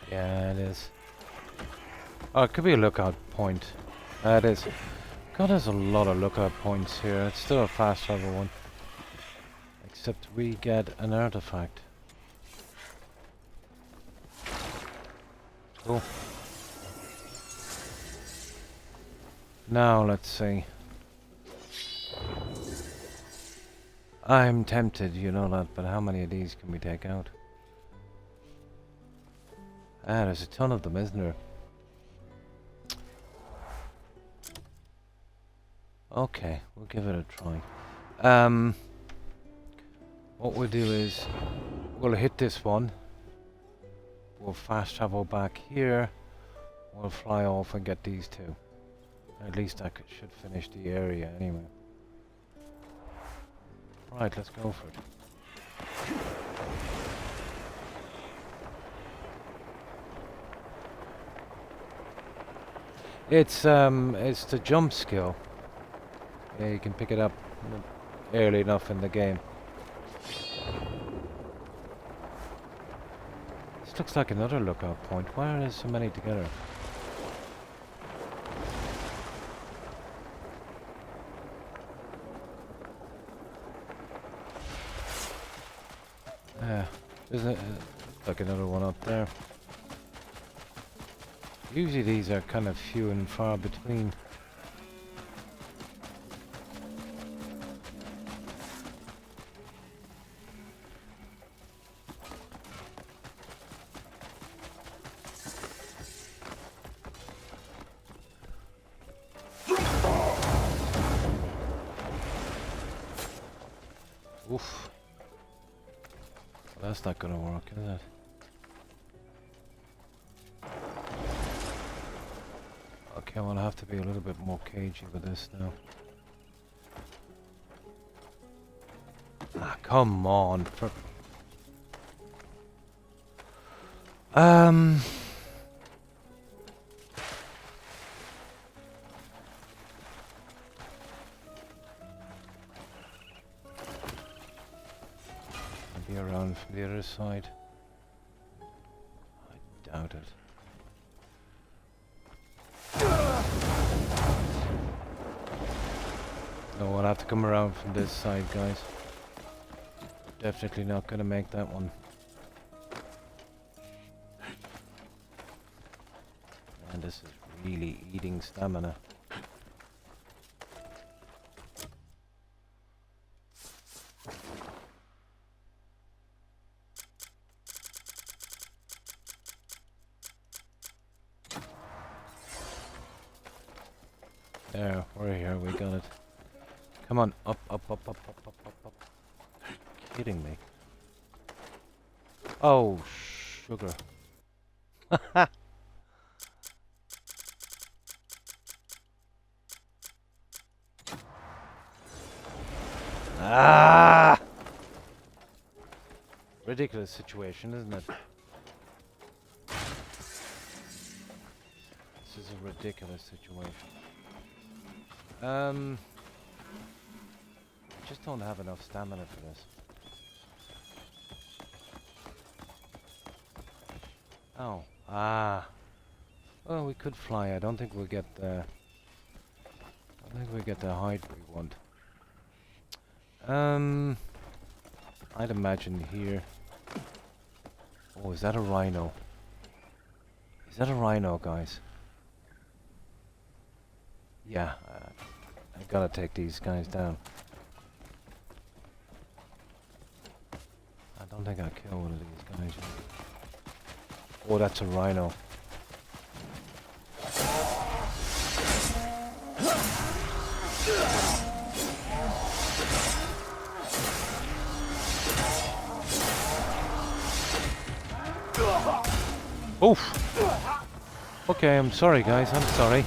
Yeah, it is. Oh, it could be a lookout point. It is. God, there's a lot of lookout points here. It's still a fast travel one. Except we get an artifact. Cool. Now let's see. I'm tempted, you know that, but how many of these can we take out? Ah, there's a ton of them, isn't there? Okay, we'll give it a try. What we'll do is, we'll hit this one. We'll fast travel back here. We'll fly off and get these two. At least I should finish the area anyway. Right, let's go for it. It's the jump skill. Yeah, you can pick it up early enough in the game. This looks like another lookout point. Why are there so many together? Yeah, isn't it? Like another one up there. Usually these are kind of few and far between. Oof. Well, that's not gonna work, is it? Okay, well, I'll have to be a little bit more cagey with this now. Ah, come on. Maybe around from the other side. I doubt it. No, I'll have to come around from this side, guys. Definitely not gonna make that one. And this is really eating stamina. There, we're here, we got it. Come on, up, up, up, up, up, up, up, up. Kidding me. Oh, sugar. Ah! Ridiculous situation, isn't it? This is a ridiculous situation. Just don't have enough stamina for this. Oh, ah. Well, we could fly. I don't think we'll get the. I don't think we get the height we want. I'd imagine here. Oh, is that a rhino? Is that a rhino, guys? Yeah, I gotta take these guys down. I don't think I'll kill one of these guys yet. Oh, that's a rhino. Oof! Okay, I'm sorry guys, I'm sorry.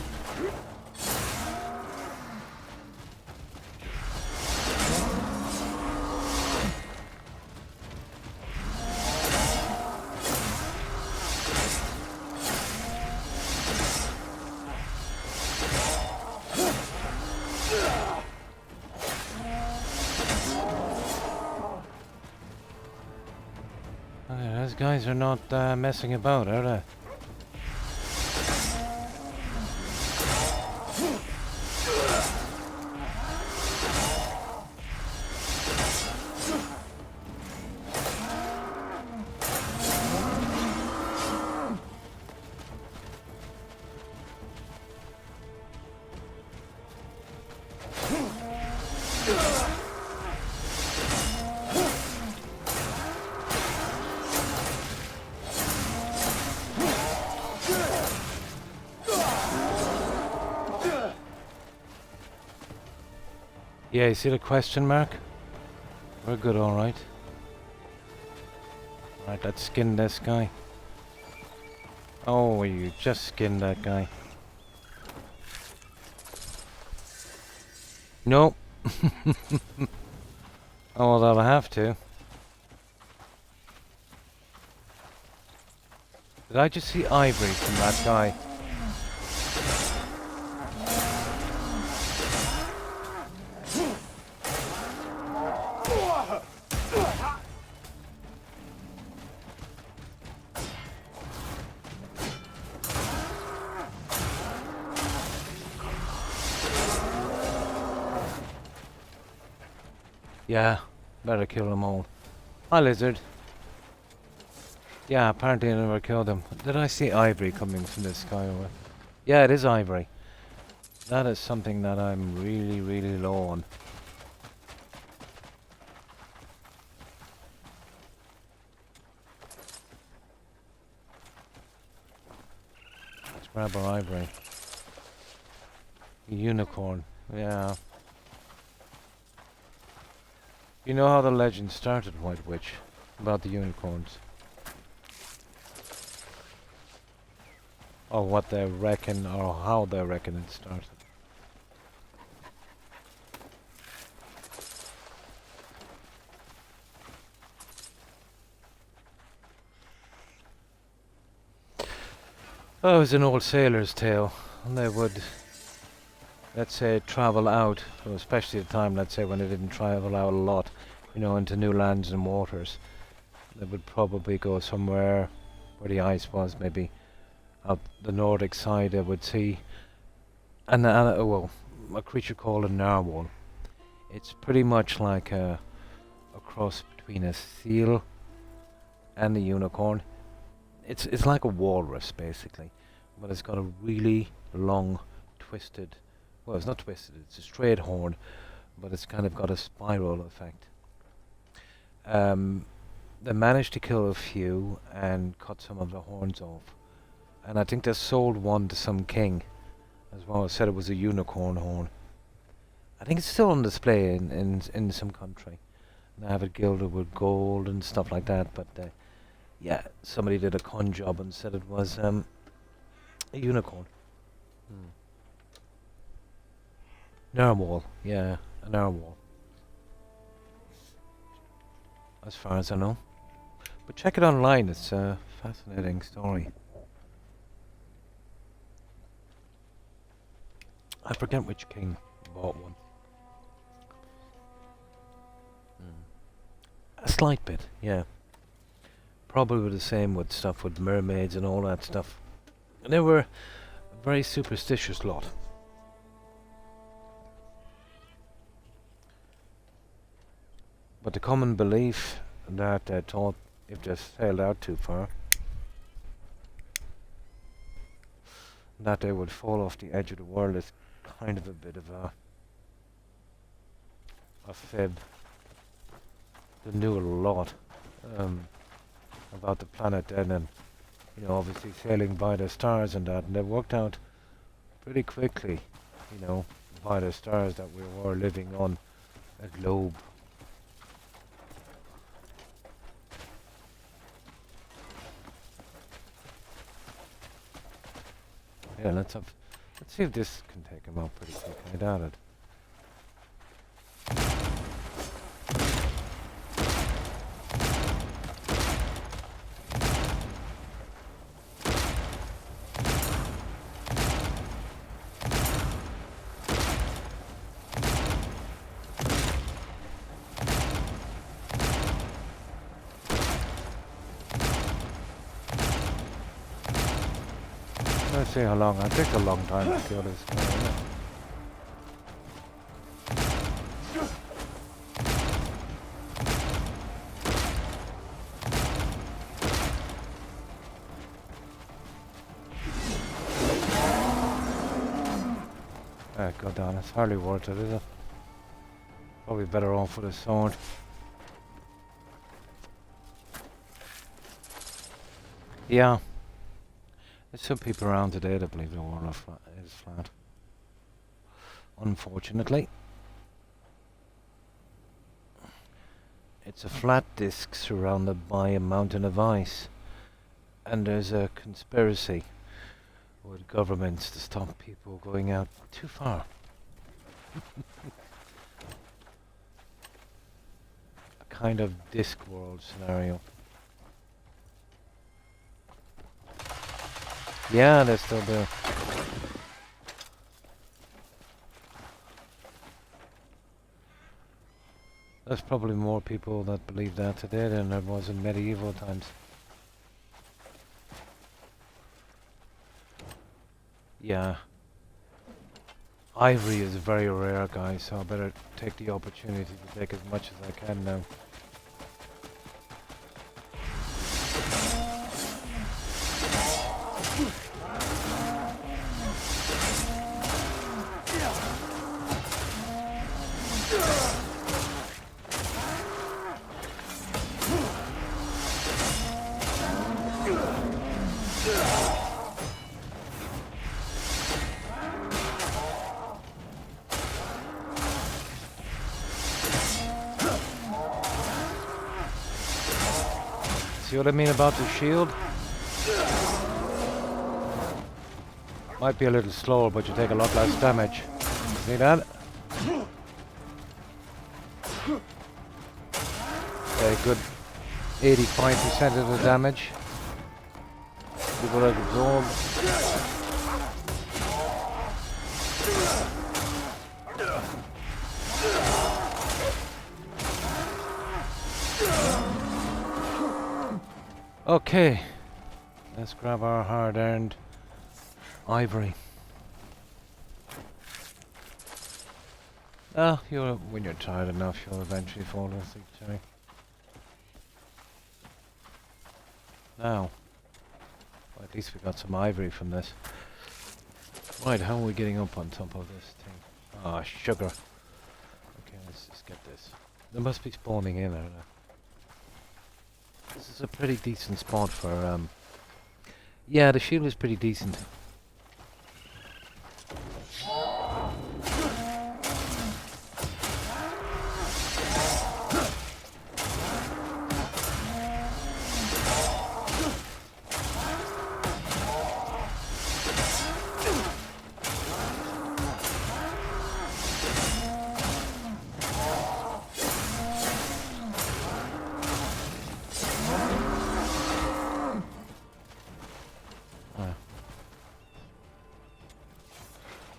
Those guys are not messing about, are they? Yeah, you see the question mark? We're good, alright. Alright, let's skin this guy. Oh, you just skinned that guy. No. Oh, well, I'll have to. Did I just see ivory from that guy? Yeah, better kill them all. Hi, lizard. Yeah, apparently I never killed him. Did I see ivory coming from this guy over? Yeah, it is ivory. That is something that I'm really, really low on. Let's grab our ivory. Unicorn, yeah. You know how the legend started, White Witch? About the unicorns? Or what they reckon, or how they reckon it started. Oh, it was an old sailor's tale. And they would, let's say, travel out, so especially at the time, let's say, when they didn't travel out a lot, you know, into new lands and waters. They would probably go somewhere where the ice was, maybe out the Nordic side, I would see. And well, a creature called a narwhal. It's pretty much like a cross between a seal and a unicorn. It's like a walrus, basically, but it's got a really long, twisted. Well, it's not twisted. It's a straight horn, but it's kind of got a spiral effect. They managed to kill a few and cut some of the horns off, and I think they sold one to some king as well. I said it was a unicorn horn. I think it's still on display in some country. They have it gilded with gold and stuff like that, but yeah, somebody did a con job and said it was a unicorn. Narwhal, yeah, a narwhal. As far as I know. But check it online, it's a fascinating story. I forget which king bought one. A slight bit, yeah. Probably the same with stuff with mermaids and all that stuff. And they were a very superstitious lot. But the common belief that they thought if they sailed out too far, that they would fall off the edge of the world is kind of a bit of a fib. They knew a lot about the planet then, and you know, obviously sailing by the stars and that, and they worked out pretty quickly, you know, by the stars that we were living on a globe. Yeah, let's see if this can take him out pretty quick. I doubt it. Let's see how long. It takes a long time to kill this guy, isn't it? God damn, it's hardly worth it, is it? Probably better off with a sword. Yeah. There's some people around today that believe the world is flat. Unfortunately. It's a flat disk surrounded by a mountain of ice. And there's a conspiracy with governments to stop people going out too far. kind of Discworld scenario. Yeah, they still do. There's probably more people that believe that today than there was in medieval times. Yeah. Ivory is very rare, guys, so I better take the opportunity to take as much as I can now. See what I mean about the shield? Might be a little slower, but you take a lot less damage. See that? A good 85% of the damage. People that absorb. Okay, let's grab our hard-earned ivory. Ah, when you're tired enough, you'll eventually fall asleep, Jerry. Now, well, at least we got some ivory from this. Right, how are we getting up on top of this thing? Ah, sugar. Okay, let's just get this. They must be spawning in there. This is a pretty decent spot for, yeah, the shield is pretty decent.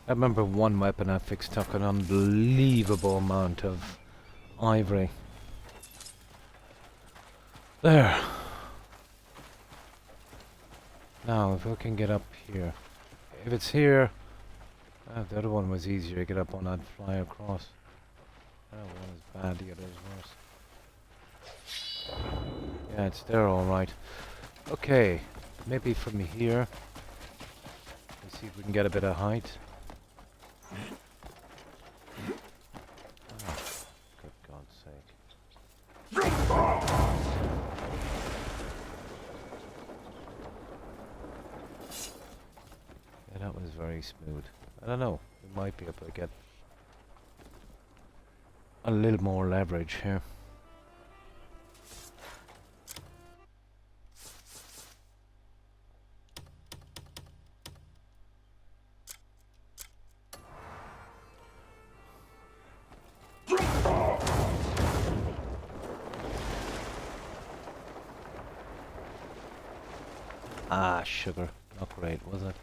I remember one weapon I fixed took an unbelievable amount of ivory. There. Now, if we can get up here. If it's here... the other one was easier to get up on. I'd fly across. That one is bad, the other is worse. Yeah, it's there alright. Okay, maybe from here. Let's see if we can get a bit of height. Oh, good God's sake. Yeah, that was very smooth. I don't know, we might be able to get a little more leverage here. Ah, sugar. Not great, was it?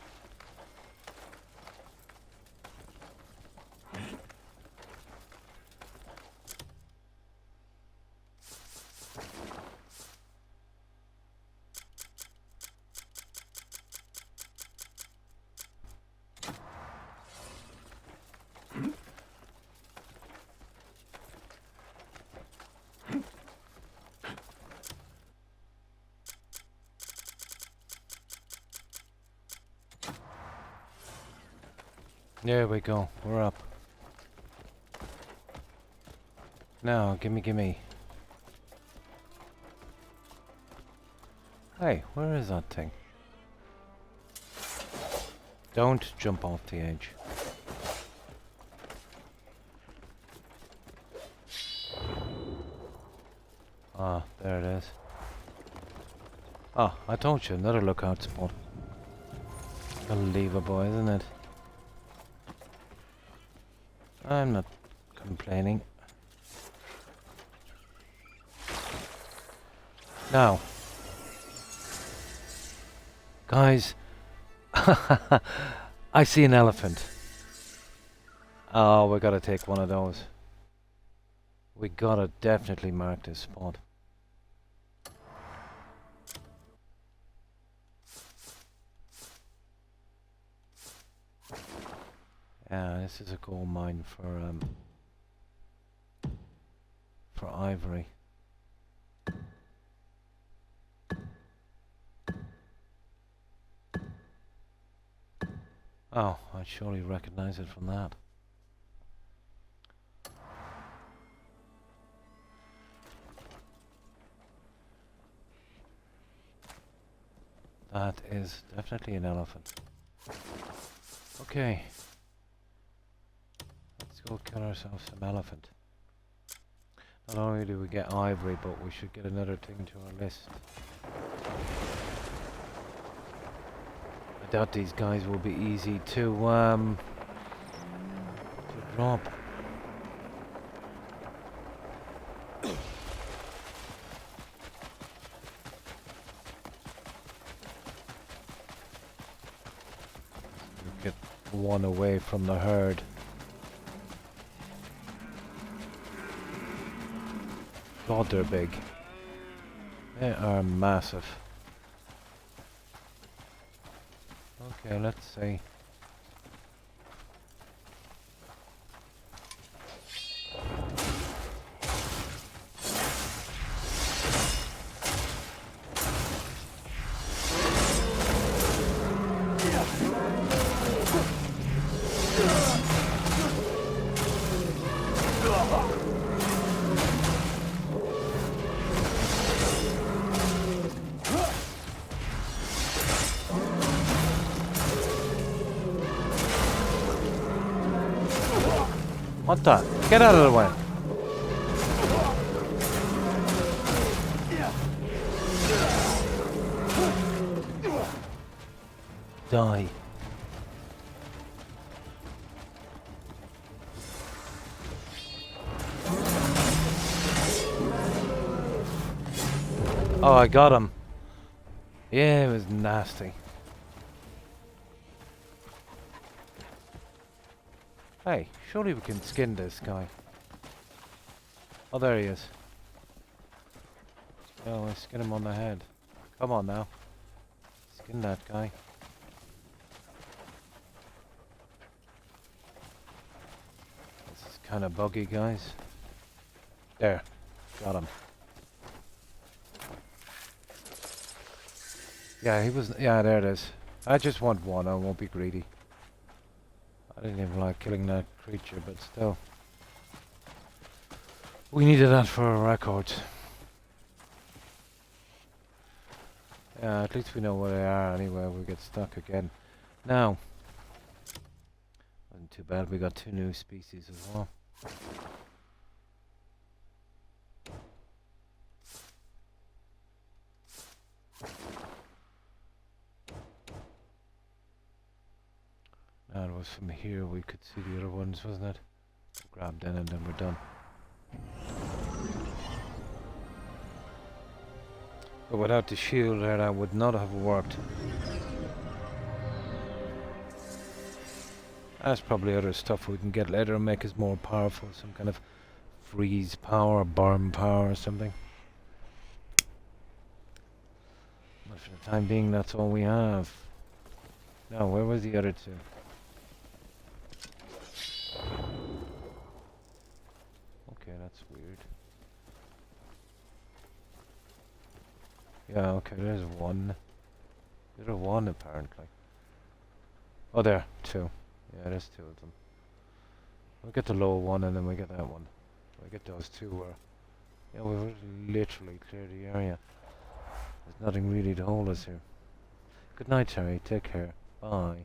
There we go, we're up. Now, gimme. Hey, where is that thing? Don't jump off the edge. Ah, there it is. Ah, I told you, another lookout spot. Unbelievable, isn't it? I'm not complaining. Now, guys, I see an elephant. Oh, we gotta take one of those. We gotta definitely mark this spot. Yeah, this is a gold mine for ivory. Oh, I'd surely recognize it from that. That is definitely an elephant. Okay. Let's go kill ourselves some elephant. Not only do we get ivory, but we should get another thing to our list. I doubt these guys will be easy to drop. Get one away from the herd. God, they're big. They are massive. Okay, let's see. What the? Get out of the way. Die. Oh, I got him. Yeah, it was nasty. Hey, surely we can skin this guy. Oh, there he is. Oh, let's skin him on the head. Come on now. Skin that guy. This is kind of buggy, guys. There. Got him. Yeah, he was... Yeah, there it is. I just want one. I won't be greedy. I didn't even like killing that creature, but still. We needed that for a record. Yeah, at least we know where they are anyway. We get stuck again. Now. Wasn't too bad. We got 2 new species as well. Now it was from here we could see the other ones, wasn't it? Grab them and then we're done. But without the shield there, that would not have worked. That's probably other stuff we can get later and make us more powerful. Some kind of freeze power, burn power or something. But for the time being, that's all we have. Now, where was the other 2? Okay, that's weird. Yeah, okay, there's one. There's one apparently. Oh, there, 2. Yeah, there's 2 of them. We'll get the lower one and then we get that one. We get those 2 where... Yeah, we've literally cleared the area. There's nothing really to hold us here. Good night, Terry. Take care. Bye.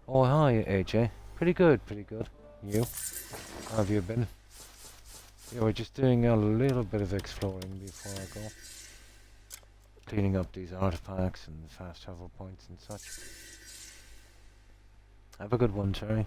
Oh, hi, AJ. Pretty good, pretty good. You? How have you been? Yeah, we're just doing a little bit of exploring before I go. Cleaning up these artifacts and fast travel points and such. Have a good one, Terry.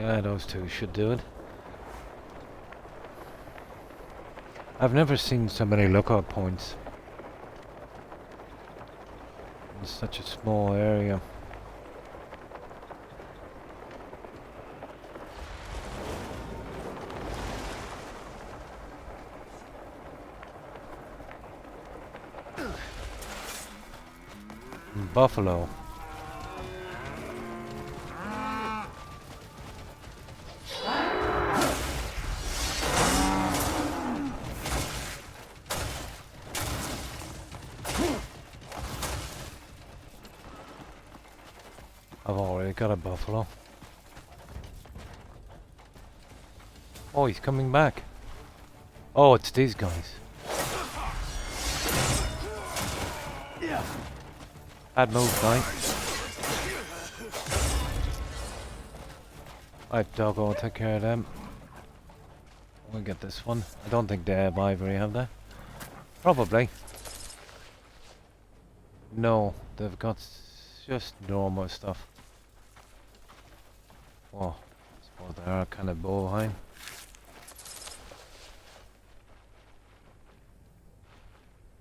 Yeah, those two should do it. I've never seen so many lookout points in such a small area. Buffalo. I've already got a buffalo. Oh, he's coming back. Oh, it's these guys. Bad move, guy. Right, doggo, I'll take care of them. We'll get this one. I don't think they have ivory, have they? Probably. No, they've got just normal stuff. Oh, I suppose they are kind of bovine.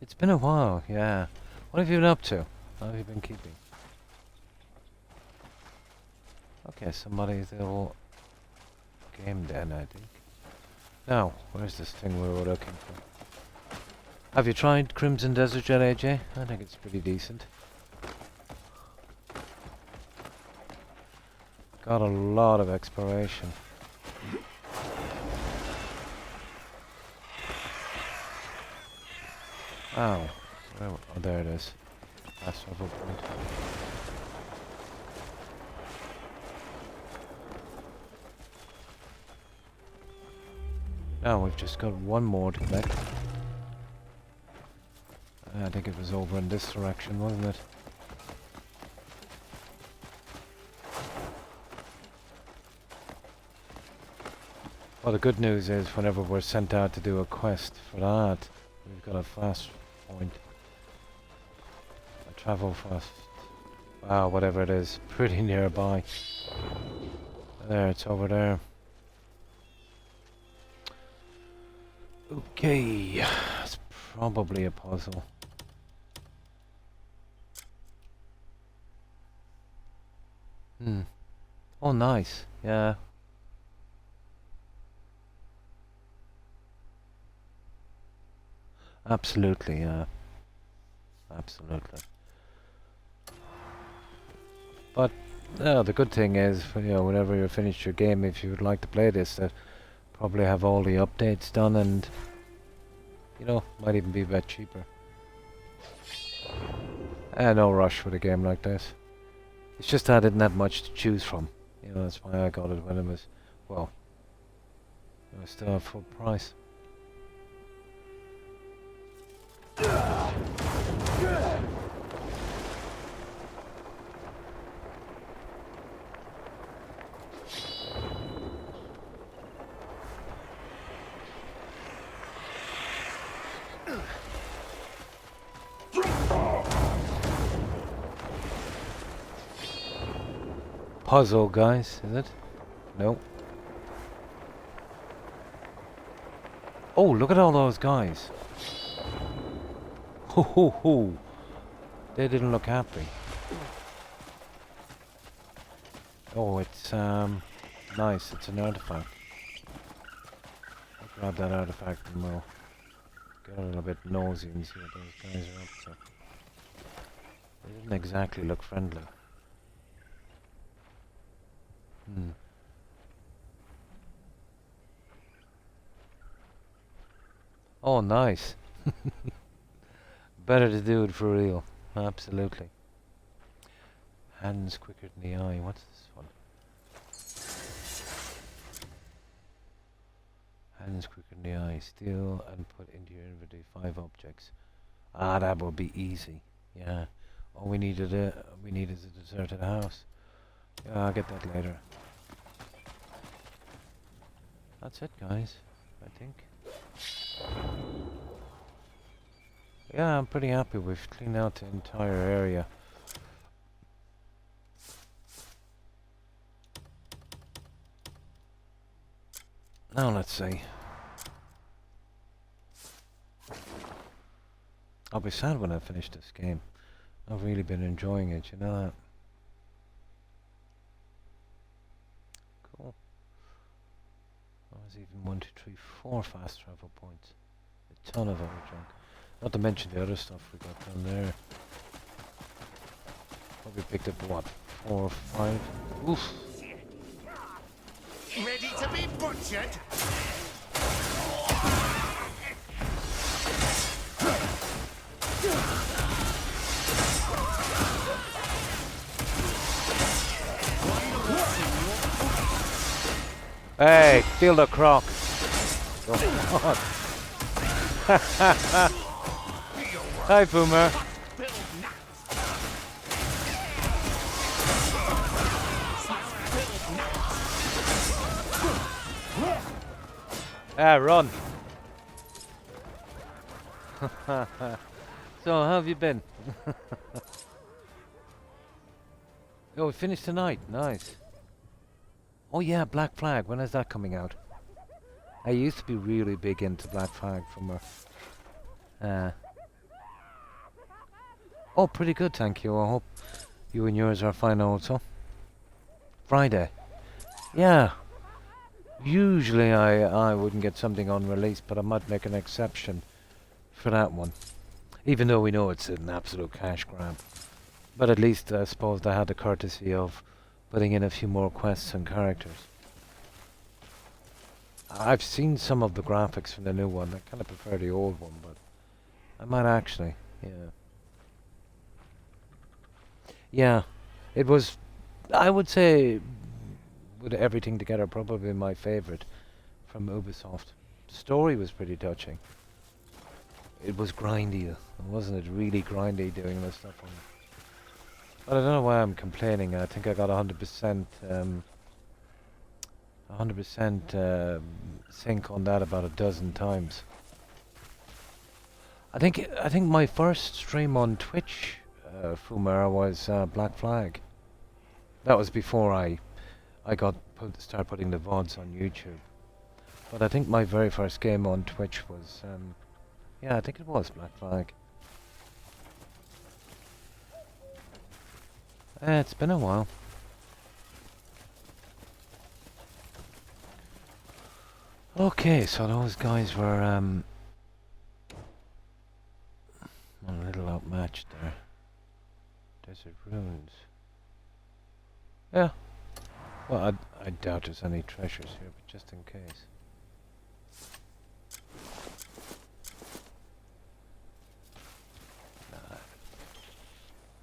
It's been a while, yeah. What have you been up to? How have you been keeping? Okay, somebody's little game den, I think. Now, where's this thing we were looking for? Have you tried Crimson Desert yet, AJ? I think it's pretty decent. Got a lot of exploration. Ow. Oh, there it is. That's level point. Now we've just got one more to collect. I think it was over in this direction, wasn't it? Well, the good news is whenever we're sent out to do a quest for that, we've got a fast point. A travel fast. Wow, whatever it is, pretty nearby. There, it's over there. Okay, it's probably a puzzle. Oh, nice. Yeah. Absolutely, yeah. Absolutely. But the good thing is, you know, whenever you finish your game, if you would like to play this, probably have all the updates done, and you know, might even be a bit cheaper. No rush with a game like this. It's just that I didn't have much to choose from. You know, that's why I got it when it was, well, it was still at full price. Puzzle, guys, is it? No. Oh, look at all those guys. Ho ho ho. They didn't look happy. Oh, it's nice. It's an artifact. I'll grab that artifact and we'll get a little bit nosy and see what those guys are up to. They didn't exactly look friendly. Oh, nice. Better to do it for real. Absolutely. Hands quicker than the eye. What's this one? Hands quicker than the eye. Steal and put into your inventory 5 objects. Ah, that would be easy. Yeah. All we needed is a deserted house. Yeah, I'll get that later. That's it, guys. I think. Yeah, I'm pretty happy. We've cleaned out the entire area. Now let's see. I'll be sad when I finish this game. I've really been enjoying it, you know that? Cool. There's even 1, 2, 3, 4 fast travel points. A ton of other junk. Not to mention the other stuff we got down there. Probably picked up, what, 4 or 5? Oof! Ready to be butchered? Hey, feel the croc! Come on! Hi, Boomer! Ah, run! So, how have you been? Oh, we finished tonight. Nice. Oh yeah, Black Flag. When is that coming out? I used to be really big into Black Flag from her. Oh, pretty good, thank you. I hope you and yours are fine also. Friday. Yeah. Usually I wouldn't get something on release, but I might make an exception for that one. Even though we know it's an absolute cash grab. But at least I suppose they had the courtesy of putting in a few more quests and characters. I've seen some of the graphics from the new one. I kind of prefer the old one, but I might actually, yeah. Yeah, it was, I would say, with everything together, probably my favorite from Ubisoft. The story was pretty touching. It was grindy, wasn't it? Really grindy doing this stuff on it. But I don't know why I'm complaining. I think I got 100%, 100% sync on that about a dozen times. I think my first stream on Twitch, Fumara, was Black Flag. That was before I started putting the VODs on YouTube. But I think my very first game on Twitch was, yeah, I think it was Black Flag. It's been a while. Okay, so those guys were a little outmatched there. Desert ruins. Yeah. Well, I doubt there's any treasures here, but just in case. Nah.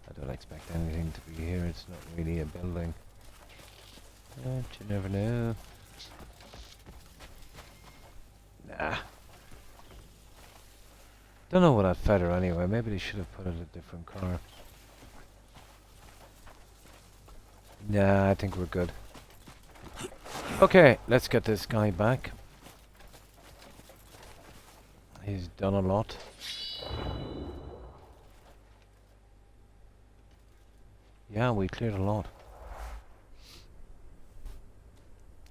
I don't expect anything to be here. It's not really a building. But you never know. Nah. Don't know what that feather anyway. Maybe they should have put it a different color. Nah, I think we're good. Okay, let's get this guy back. He's done a lot. Yeah, we cleared a lot.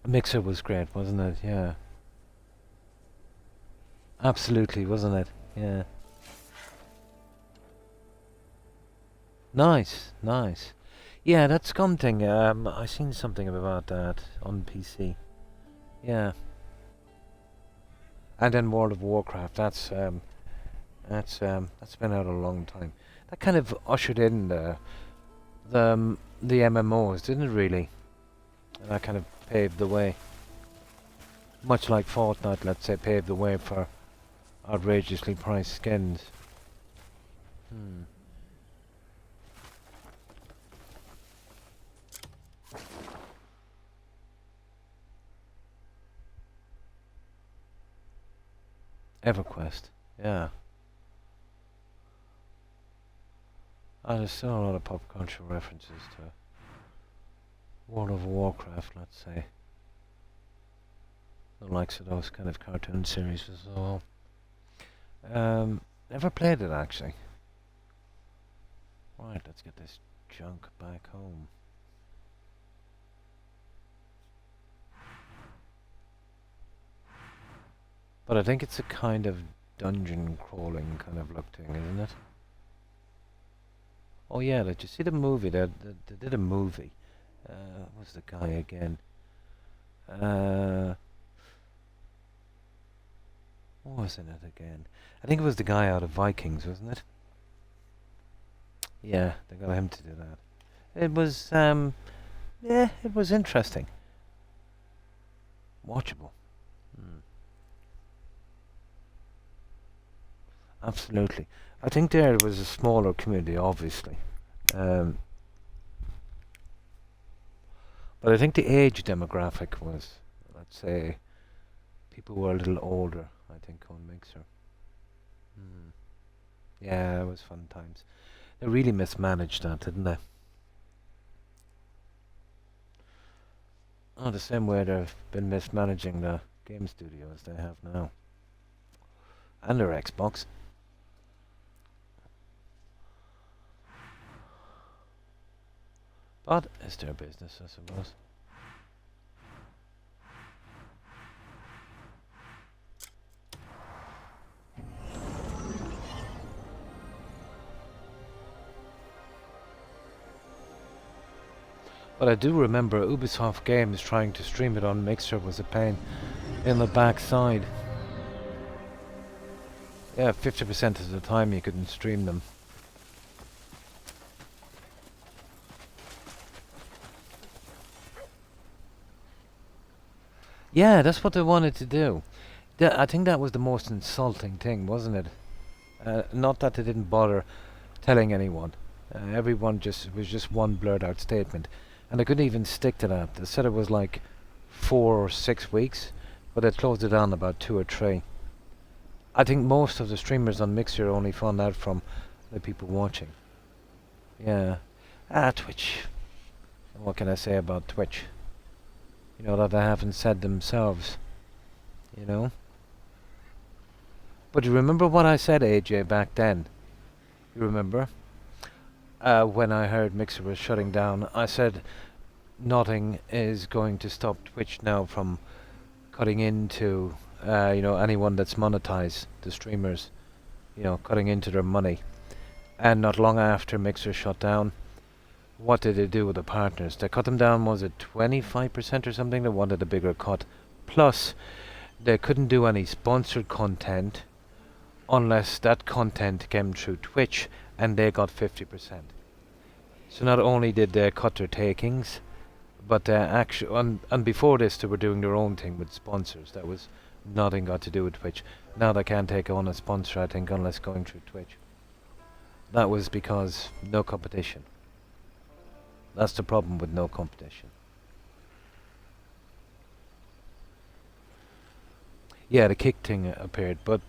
Mixer was great, wasn't it? Yeah. Absolutely, wasn't it? Yeah. Nice, nice. Yeah, that Scum thing, I seen something about that on PC. Yeah. And then World of Warcraft, that's been out a long time. That kind of ushered in the MMOs, didn't it really? And that kind of paved the way. Much like Fortnite, let's say, paved the way for outrageously priced skins. EverQuest, yeah. There's still a lot of pop culture references to World of Warcraft, let's say. The likes of those kind of cartoon series as well. Never played it actually. Right, let's get this junk back home. But I think it's a kind of dungeon crawling kind of look thing, isn't it? Oh yeah, did you see the movie? They did a movie. What was the guy again? What was in it again? I think it was the guy out of Vikings, wasn't it? Yeah, they got him to do that. It was, yeah, it was interesting. Watchable. Absolutely. I think there was a smaller community, obviously. But I think the age demographic was, let's say, people who were a little older, I think, on Mixer. Yeah, it was fun times. They really mismanaged that, didn't they? Oh, the same way they've been mismanaging the game studios they have now. And their Xbox. But it's their business, I suppose. But I do remember Ubisoft games trying to stream it on Mixer was a pain in the backside. Yeah, 50% of the time you couldn't stream them. Yeah, that's what they wanted to do. I think that was the most insulting thing, wasn't it? Not that they didn't bother telling anyone. Everyone was just one blurred out statement. And they couldn't even stick to that. They said it was like 4 or 6 weeks, but they closed it down about 2 or 3. I think most of the streamers on Mixer only found out from the people watching. Yeah. Twitch. What can I say about Twitch? You know, that they haven't said themselves. You know? But you remember what I said, AJ, back then? You remember? When I heard Mixer was shutting down, I said nothing is going to stop Twitch now from cutting into, you know, anyone that's monetized, the streamers, you know, cutting into their money. And not long after Mixer shut down, what did they do with the partners? They cut them down, was it 25% or something? They wanted a bigger cut. Plus, they couldn't do any sponsored content unless that content came through Twitch, and they got 50%. So not only did they cut their takings, but and before this they were doing their own thing with sponsors. That was nothing got to do with Twitch. Now they can't take on a sponsor, I think, unless going through Twitch. That was because no competition. That's the problem with no competition. Yeah, the kick thing appeared, but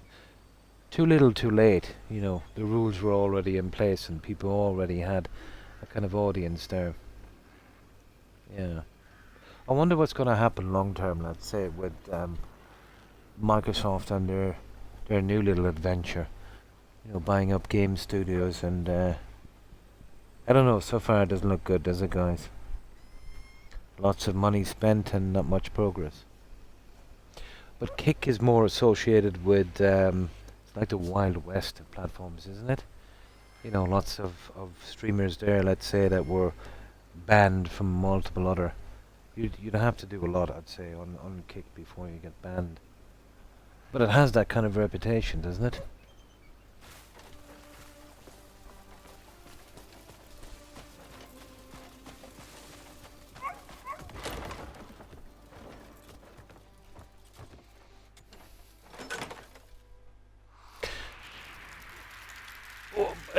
too little too late. You know, the rules were already in place and people already had a kind of audience there. Yeah. I wonder what's going to happen long term, let's say, with Microsoft and their new little adventure. You know, buying up game studios and I don't know, so far it doesn't look good, does it, guys? Lots of money spent and not much progress. But Kick is more associated with it's like the Wild West of platforms, isn't it? You know, lots of streamers there, let's say, that were banned from multiple other. You'd have to do a lot, I'd say, on Kick before you get banned. But it has that kind of reputation, doesn't it?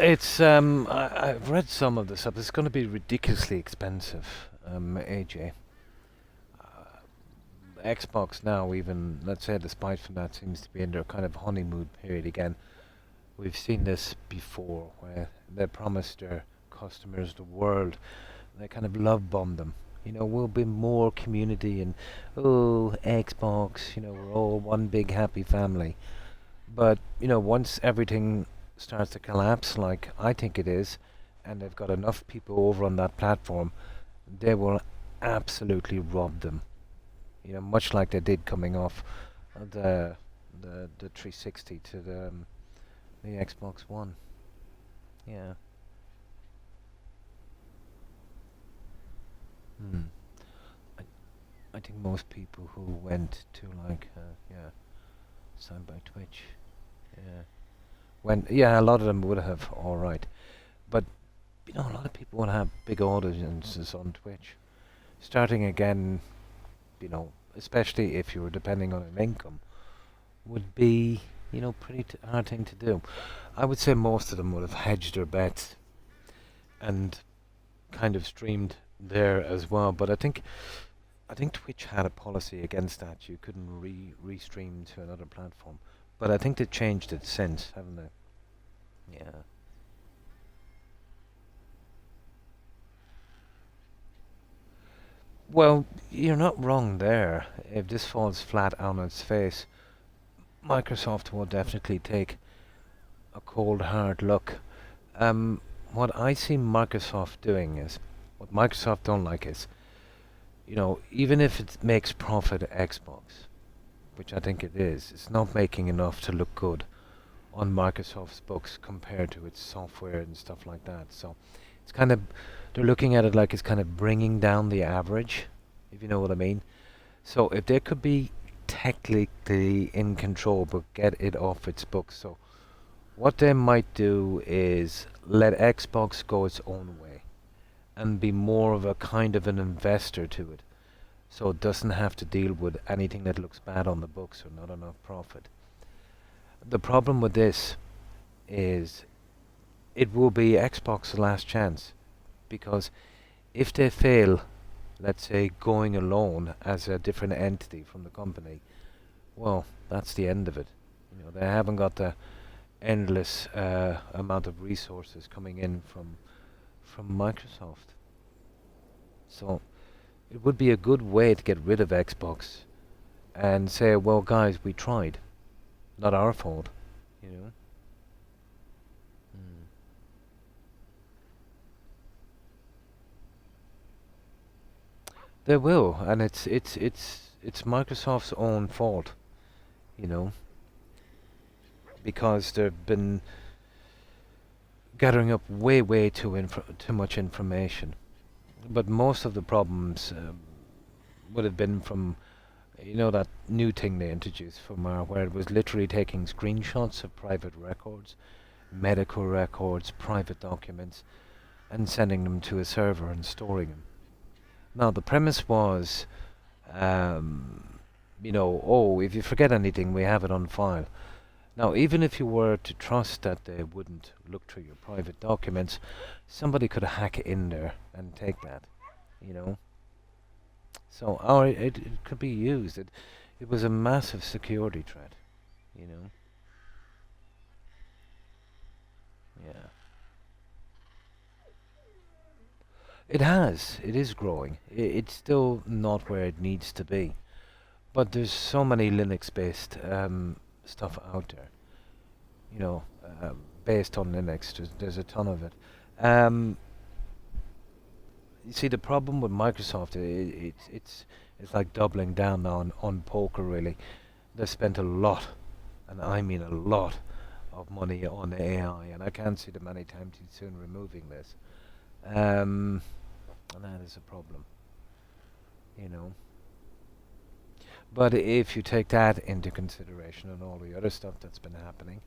It's I've read some of this stuff. It's going to be ridiculously expensive, AJ. Xbox now, even, let's say, despite from that, seems to be in their kind of honeymoon period again. We've seen this before, where they promise their customers the world. They kind of love bomb them. You know, we'll be more community and, oh, Xbox, you know, we're all one big happy family. But, you know, once everything starts to collapse, like I think it is, and they've got enough people over on that platform, they will absolutely rob them. You know, much like they did coming off the the 360 to the Xbox One. Yeah. I think most people who went to like signed by Twitch, a lot of them would have, all right, but a lot of people want to have big audiences on Twitch. Starting again, especially if you were depending on an income, would be pretty hard thing to do. I would say most of them would have hedged their bets and kind of streamed there as well. But I think Twitch had a policy against that. You couldn't restream to another platform. But I think they changed it since, haven't they? Yeah. Well, you're not wrong there. If this falls flat on its face, Microsoft will definitely take a cold, hard look. What I see Microsoft doing is, what Microsoft don't like is, even if it makes profit at Xbox, which I think it is, it's not making enough to look good on Microsoft's books compared to its software and stuff like that. So it's kind of, they're looking at it like it's kind of bringing down the average, if you know what I mean. So if they could be technically in control but get it off its books, so what they might do is let Xbox go its own way and be more of a kind of an investor to it, so it doesn't have to deal with anything that looks bad on the books or not enough profit. The problem with this is it will be Xbox's last chance, because if they fail, let's say going alone as a different entity from the company, well, that's the end of it. They haven't got the endless amount of resources coming in from Microsoft. So it would be a good way to get rid of Xbox and say, well, guys, we tried. Not our fault, They will, and it's Microsoft's own fault, because they've been gathering up way too much information. But most of the problems would have been from, that new thing they introduced from where it was literally taking screenshots of private records, medical records, private documents, and sending them to a server and storing them. Now the premise was, if you forget anything, we have it on file. Now, even if you were to trust that they wouldn't look through your private documents, somebody could hack in there and take that, So, it could be used. It was a massive security threat, Yeah. It has. It is growing. It's still not where it needs to be. But there's so many Linux-based stuff out there, based on Linux. There's a ton of it. You see, the problem with Microsoft, it's like doubling down on poker, really. They've spent a lot, and I mean a lot, of money on AI, and I can't see them anytime too soon removing this. And that is a problem, But if you take that into consideration and all the other stuff that's been happening,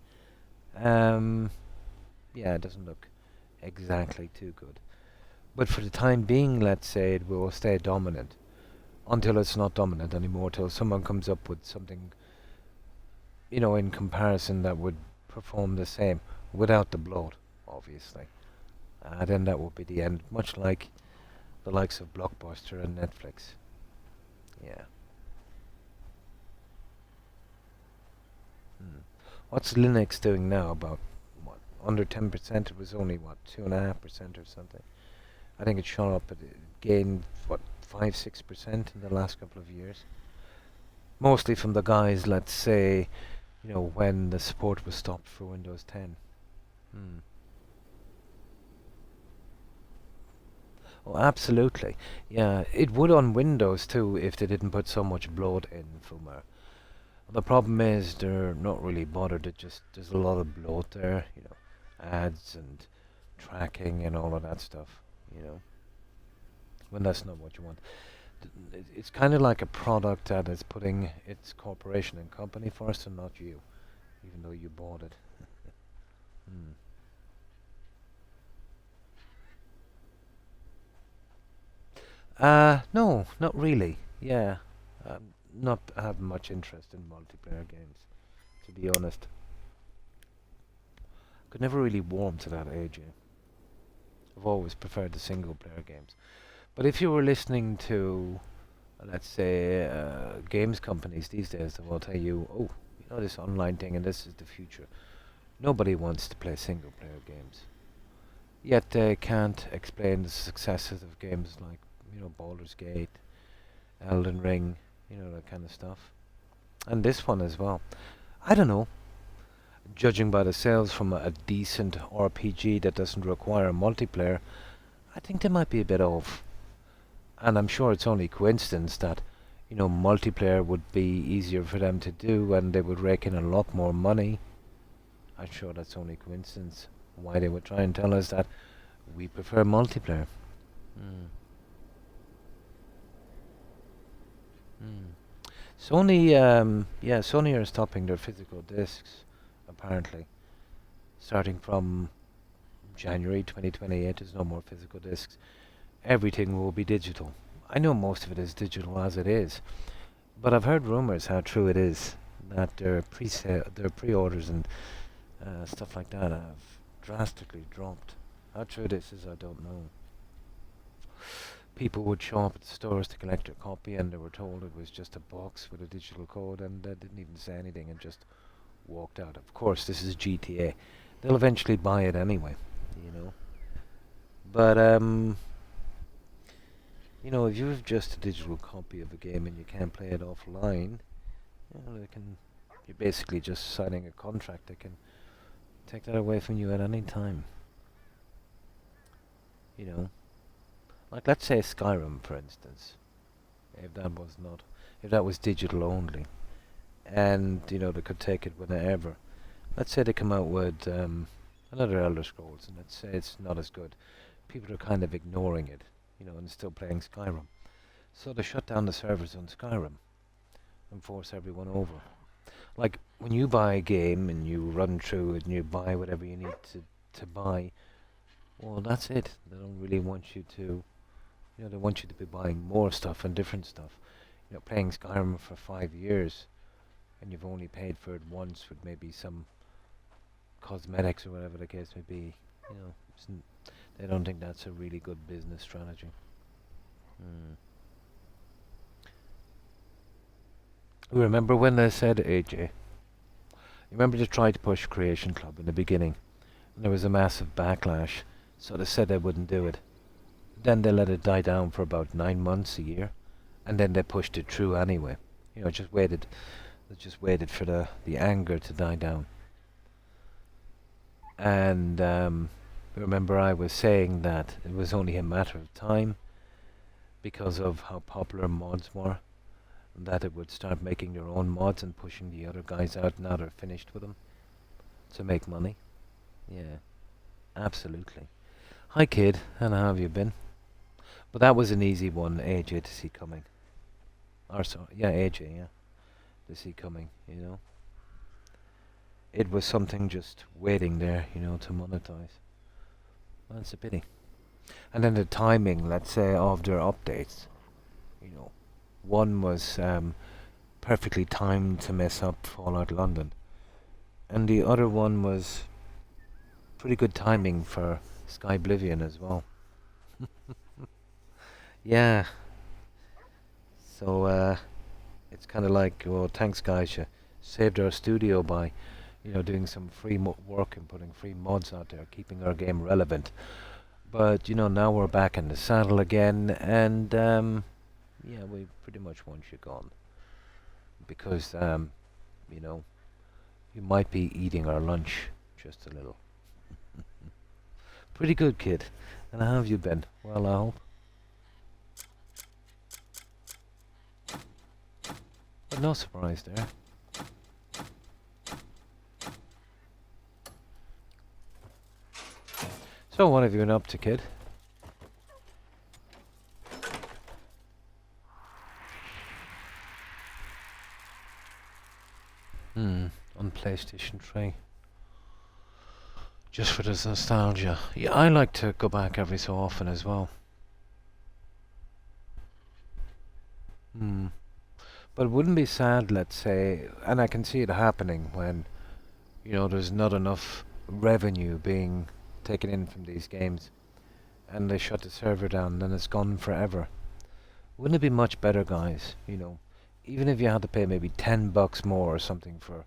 it doesn't look exactly too good. But for the time being, let's say it will stay dominant until it's not dominant anymore, till someone comes up with something, in comparison that would perform the same without the bloat, obviously. Then that will be the end, much like the likes of Blockbuster and Netflix. Yeah. What's Linux doing now? About what? Under 10%? It was only 2.5% or something. I think it shot up. It gained 5-6% in the last couple of years. Mostly from the guys, let's say, when the support was stopped for Windows 10. Oh, absolutely. Yeah, it would on Windows too if they didn't put so much bloat in, Fulmer. The problem is they're not really bothered. It just there's a lot of bloat there, you know, ads and tracking and all of that stuff, you know. When that's not what you want. It's kind of like a product that is putting its corporation and company first and not you, even though you bought it. Hmm. No, not really. Yeah, not have much interest in multiplayer games, to be honest. Could never really warm to that age. I've always preferred the single player games. But if you were listening to, let's say, games companies these days, they will tell you, oh, you know this online thing and this is the future. Nobody wants to play single player games. Yet they can't explain the successes of games like, you know, Baldur's Gate, Elden Ring, you know, that kind of stuff. And this one as well. I don't know. Judging by the sales from a decent RPG that doesn't require multiplayer, I think they might be a bit off. And I'm sure it's only coincidence that, you know, multiplayer would be easier for them to do and they would rake in a lot more money. I'm sure that's only coincidence why they would try and tell us that we prefer multiplayer. Sony, Sony are stopping their physical discs, apparently. Starting from January 2028, there's no more physical discs. Everything will be digital. I know most of it is digital as it is, but I've heard rumors how true it is that their pre-orders and stuff like that have drastically dropped. How true this is, I don't know. People would show up at the stores to collect their copy and they were told it was just a box with a digital code and they didn't even say anything and just walked out. Of course, this is GTA. They'll eventually buy it anyway, you know. But, you know, if you have just a digital copy of a game and you can't play it offline, you know, you're basically just signing a contract that can take that away from you at any time. You know. Like, let's say Skyrim, for instance, if that was digital only, and, you know, they could take it whenever. Let's say they come out with another Elder Scrolls, and let's say it's not as good. People are kind of ignoring it, you know, and still playing Skyrim. So they shut down the servers on Skyrim and force everyone over. Like, when you buy a game and you run through it and you buy whatever you need to buy, well, that's it. They don't really want you to... You know, they want you to be buying more stuff and different stuff. You know, playing Skyrim for 5 years, and you've only paid for it once with maybe some cosmetics or whatever the case may be. You know, they don't think that's a really good business strategy. Remember when they said, AJ? You remember they tried to push Creation Club in the beginning, and there was a massive backlash, so they said they wouldn't do it. Then they let it die down for about 9 months, a year, and then they pushed it through anyway. You know, they just waited for the anger to die down. And remember I was saying that it was only a matter of time because of how popular mods were, that it would start making their own mods and pushing the other guys out now they're finished with them to make money. Yeah, absolutely. Hi kid, and how have you been? But that was an easy one, AJ, to see coming. Or so, yeah, AJ, yeah, to see coming, you know. It was something just waiting there, you know, to monetize. Well, it's a pity. And then the timing, let's say, of their updates, you know. One was perfectly timed to mess up Fallout London. And the other one was pretty good timing for Skyblivion as well. Yeah. So, it's kind of like, well, thanks guys, you saved our studio by, you know, doing some free work and putting free mods out there, keeping our game relevant. But, you know, now we're back in the saddle again, and, yeah, we pretty much want you gone. Because, you know, you might be eating our lunch just a little. Pretty good, kid. And how have you been? Well, I hope. But no surprise there. So what have you been up to, kid? On PlayStation 3. Just for this nostalgia. Yeah, I like to go back every so often as well. But it wouldn't be sad, let's say, and I can see it happening when, you know, there's not enough revenue being taken in from these games, and they shut the server down, then it's gone forever. Wouldn't it be much better, guys, you know, even if you had to pay maybe $10 more or something for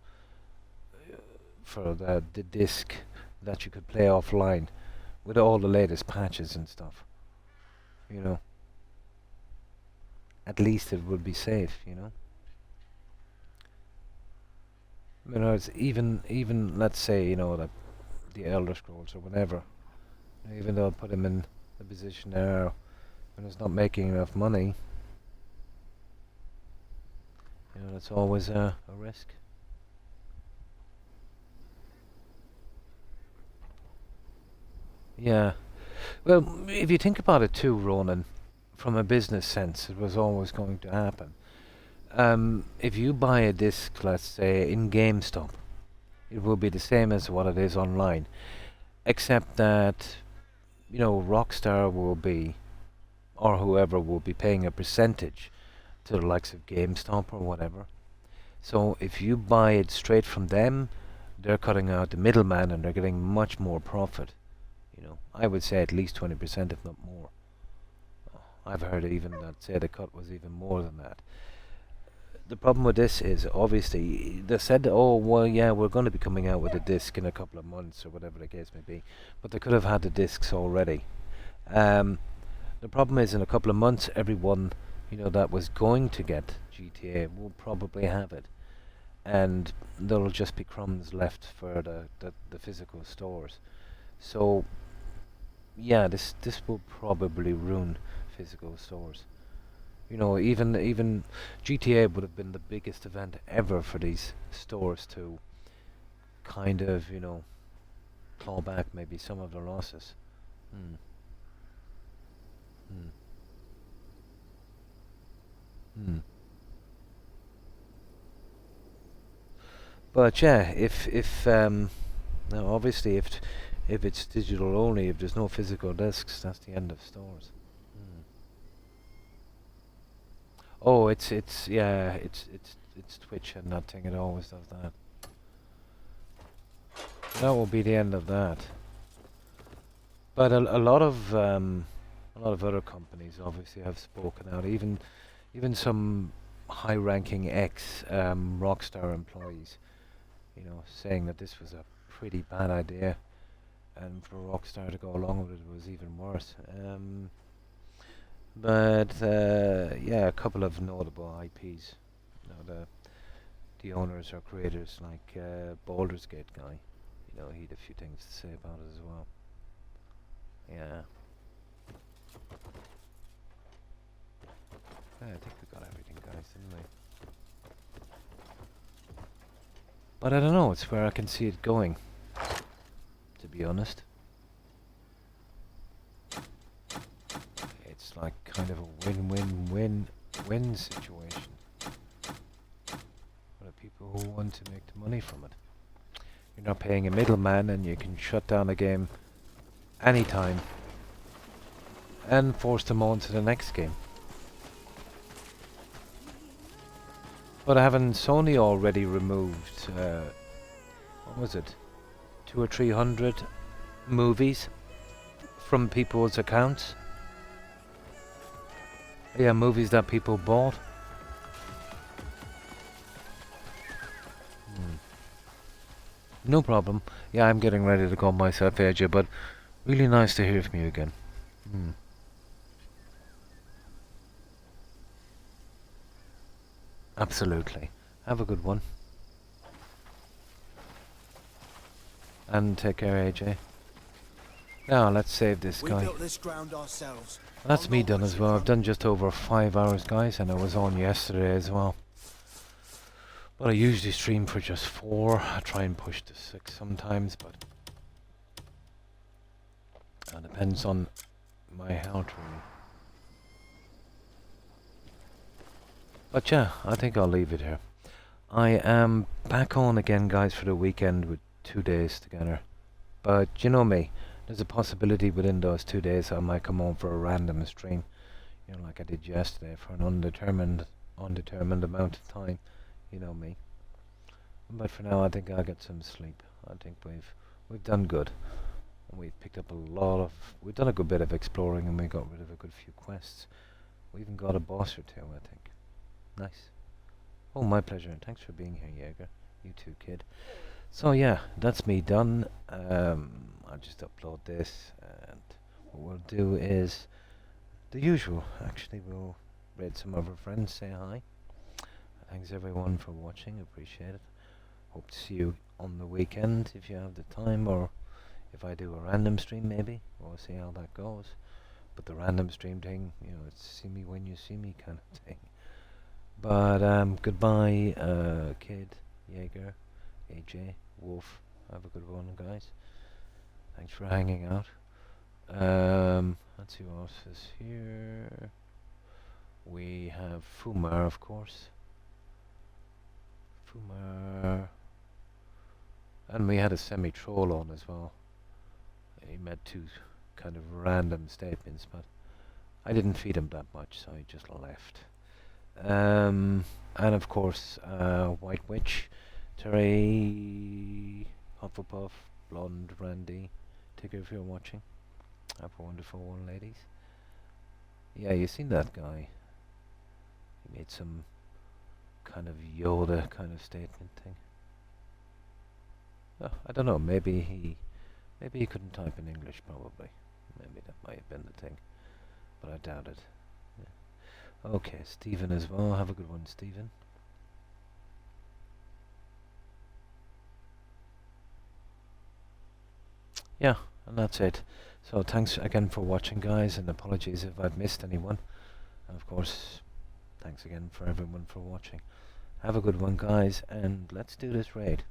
the disc that you could play offline with all the latest patches and stuff, you know? At least it would be safe, you know? You know, it's even let's say, you know, that the Elder Scrolls or whatever, even though I put him in the position there when it's not making enough money, you know, that's always a risk. Yeah. Well, if you think about it too, Ronan, from a business sense, it was always going to happen. If you buy a disc, let's say, in GameStop, it will be the same as what it is online, except that, you know, Rockstar will be, or whoever will be paying a percentage to the likes of GameStop or whatever. So if you buy it straight from them, they're cutting out the middleman and they're getting much more profit. You know, I would say at least 20%, if not more. I've heard even that say the cut was even more than that. The problem with this is, obviously, they said, oh, well, yeah, we're going to be coming out with a disc in a couple of months, or whatever the case may be. But they could have had the discs already. The problem is, in a couple of months, everyone, you know, that was going to get GTA will probably have it. And there'll just be crumbs left for the physical stores. So, yeah, this will probably ruin physical stores. You know, even GTA would have been the biggest event ever for these stores to kind of, you know, claw back maybe some of their losses. But yeah, if now obviously if it's digital only, if there's no physical discs, that's the end of stores. Oh, it's Twitch and that thing. It always does that. That will be the end of that. But a lot of other companies obviously have spoken out. Even some high-ranking Rockstar employees, you know, saying that this was a pretty bad idea, and for Rockstar to go along with it was even worse. But yeah, a couple of notable IPs. You know, the owners or creators, like Baldur's Gate guy. You know, he had a few things to say about it as well. Yeah. I think we got everything, guys, didn't we? But I don't know. It's where I can see it going, to be honest. It's like kind of a win-win-win-win situation for the people who want to make the money from it. You're not paying a middleman, and you can shut down a game anytime and force them on to the next game. But haven't Sony already removed, what was it, 200 or 300 movies from people's accounts? Yeah, movies that people bought. No problem. Yeah, I'm getting ready to go myself, AJ, but really nice to hear from you again. Absolutely. Have a good one. And take care, AJ. Now, let's save this guy. We built this ground ourselves. That's me done as well. I've done just over 5 hours, guys, and I was on yesterday as well. But I usually stream for just 4. I try and push to 6 sometimes, but That depends on my health, really. But yeah, I think I'll leave it here. I am back on again, guys, for the weekend with 2 days together. But you know me, there's a possibility within those 2 days I might come on for a random stream. You know, like I did yesterday for an undetermined amount of time. You know me. But for now, I think I'll get some sleep. I think we've done good. And we've picked up we've done a good bit of exploring, and we got rid of a good few quests. We even got a boss or two, I think. Nice. Oh, my pleasure, and thanks for being here, Jaeger. You too, kid. So yeah, that's me done. I'll just upload this, and what we'll do is the usual. Actually, we'll raid some of our friends, say hi. Thanks everyone for watching, appreciate it. Hope to see you on the weekend if you have the time, or if I do a random stream maybe. We'll see how that goes. But the random stream thing, you know, it's see me when you see me kind of thing. But goodbye, Kid, Jaeger, AJ, Wolf. Have a good one, guys. Thanks for hanging out. Let's see what else is here. We have Fumar, of course. Fumar. And we had a semi-troll on as well. He made 2 kind of random statements, but I didn't feed him that much, so he just left. And of course, White Witch, Terry, Hufflepuff, Blonde, Randy, Tigger, if you're watching. Have a wonderful one, ladies. Yeah, you seen that guy? He made some kind of Yoda kind of statement thing. Oh, I don't know. Maybe he couldn't type in English. Probably. Maybe that might have been the thing, but I doubt it. Yeah. Okay, Stephen as well. Have a good one, Stephen. Yeah, and that's it. So thanks again for watching, guys, and apologies if I've missed anyone. And of course, thanks again for everyone for watching. Have a good one, guys, and let's do this raid.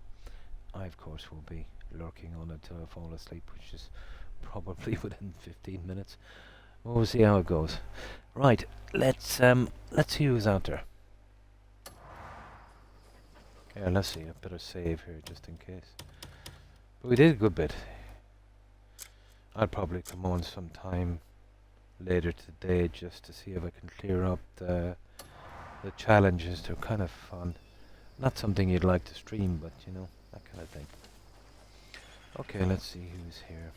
I, of course, will be lurking on until I fall asleep, which is probably within 15 minutes. We'll see how it goes. Right, let's see who's out there. Yeah, let's see. I better save here just in case. But we did a good bit. I'll probably come on sometime later today just to see if I can clear up the challenges. They're kind of fun. Not something you'd like to stream, but you know, that kind of thing. Okay, let's see who's here.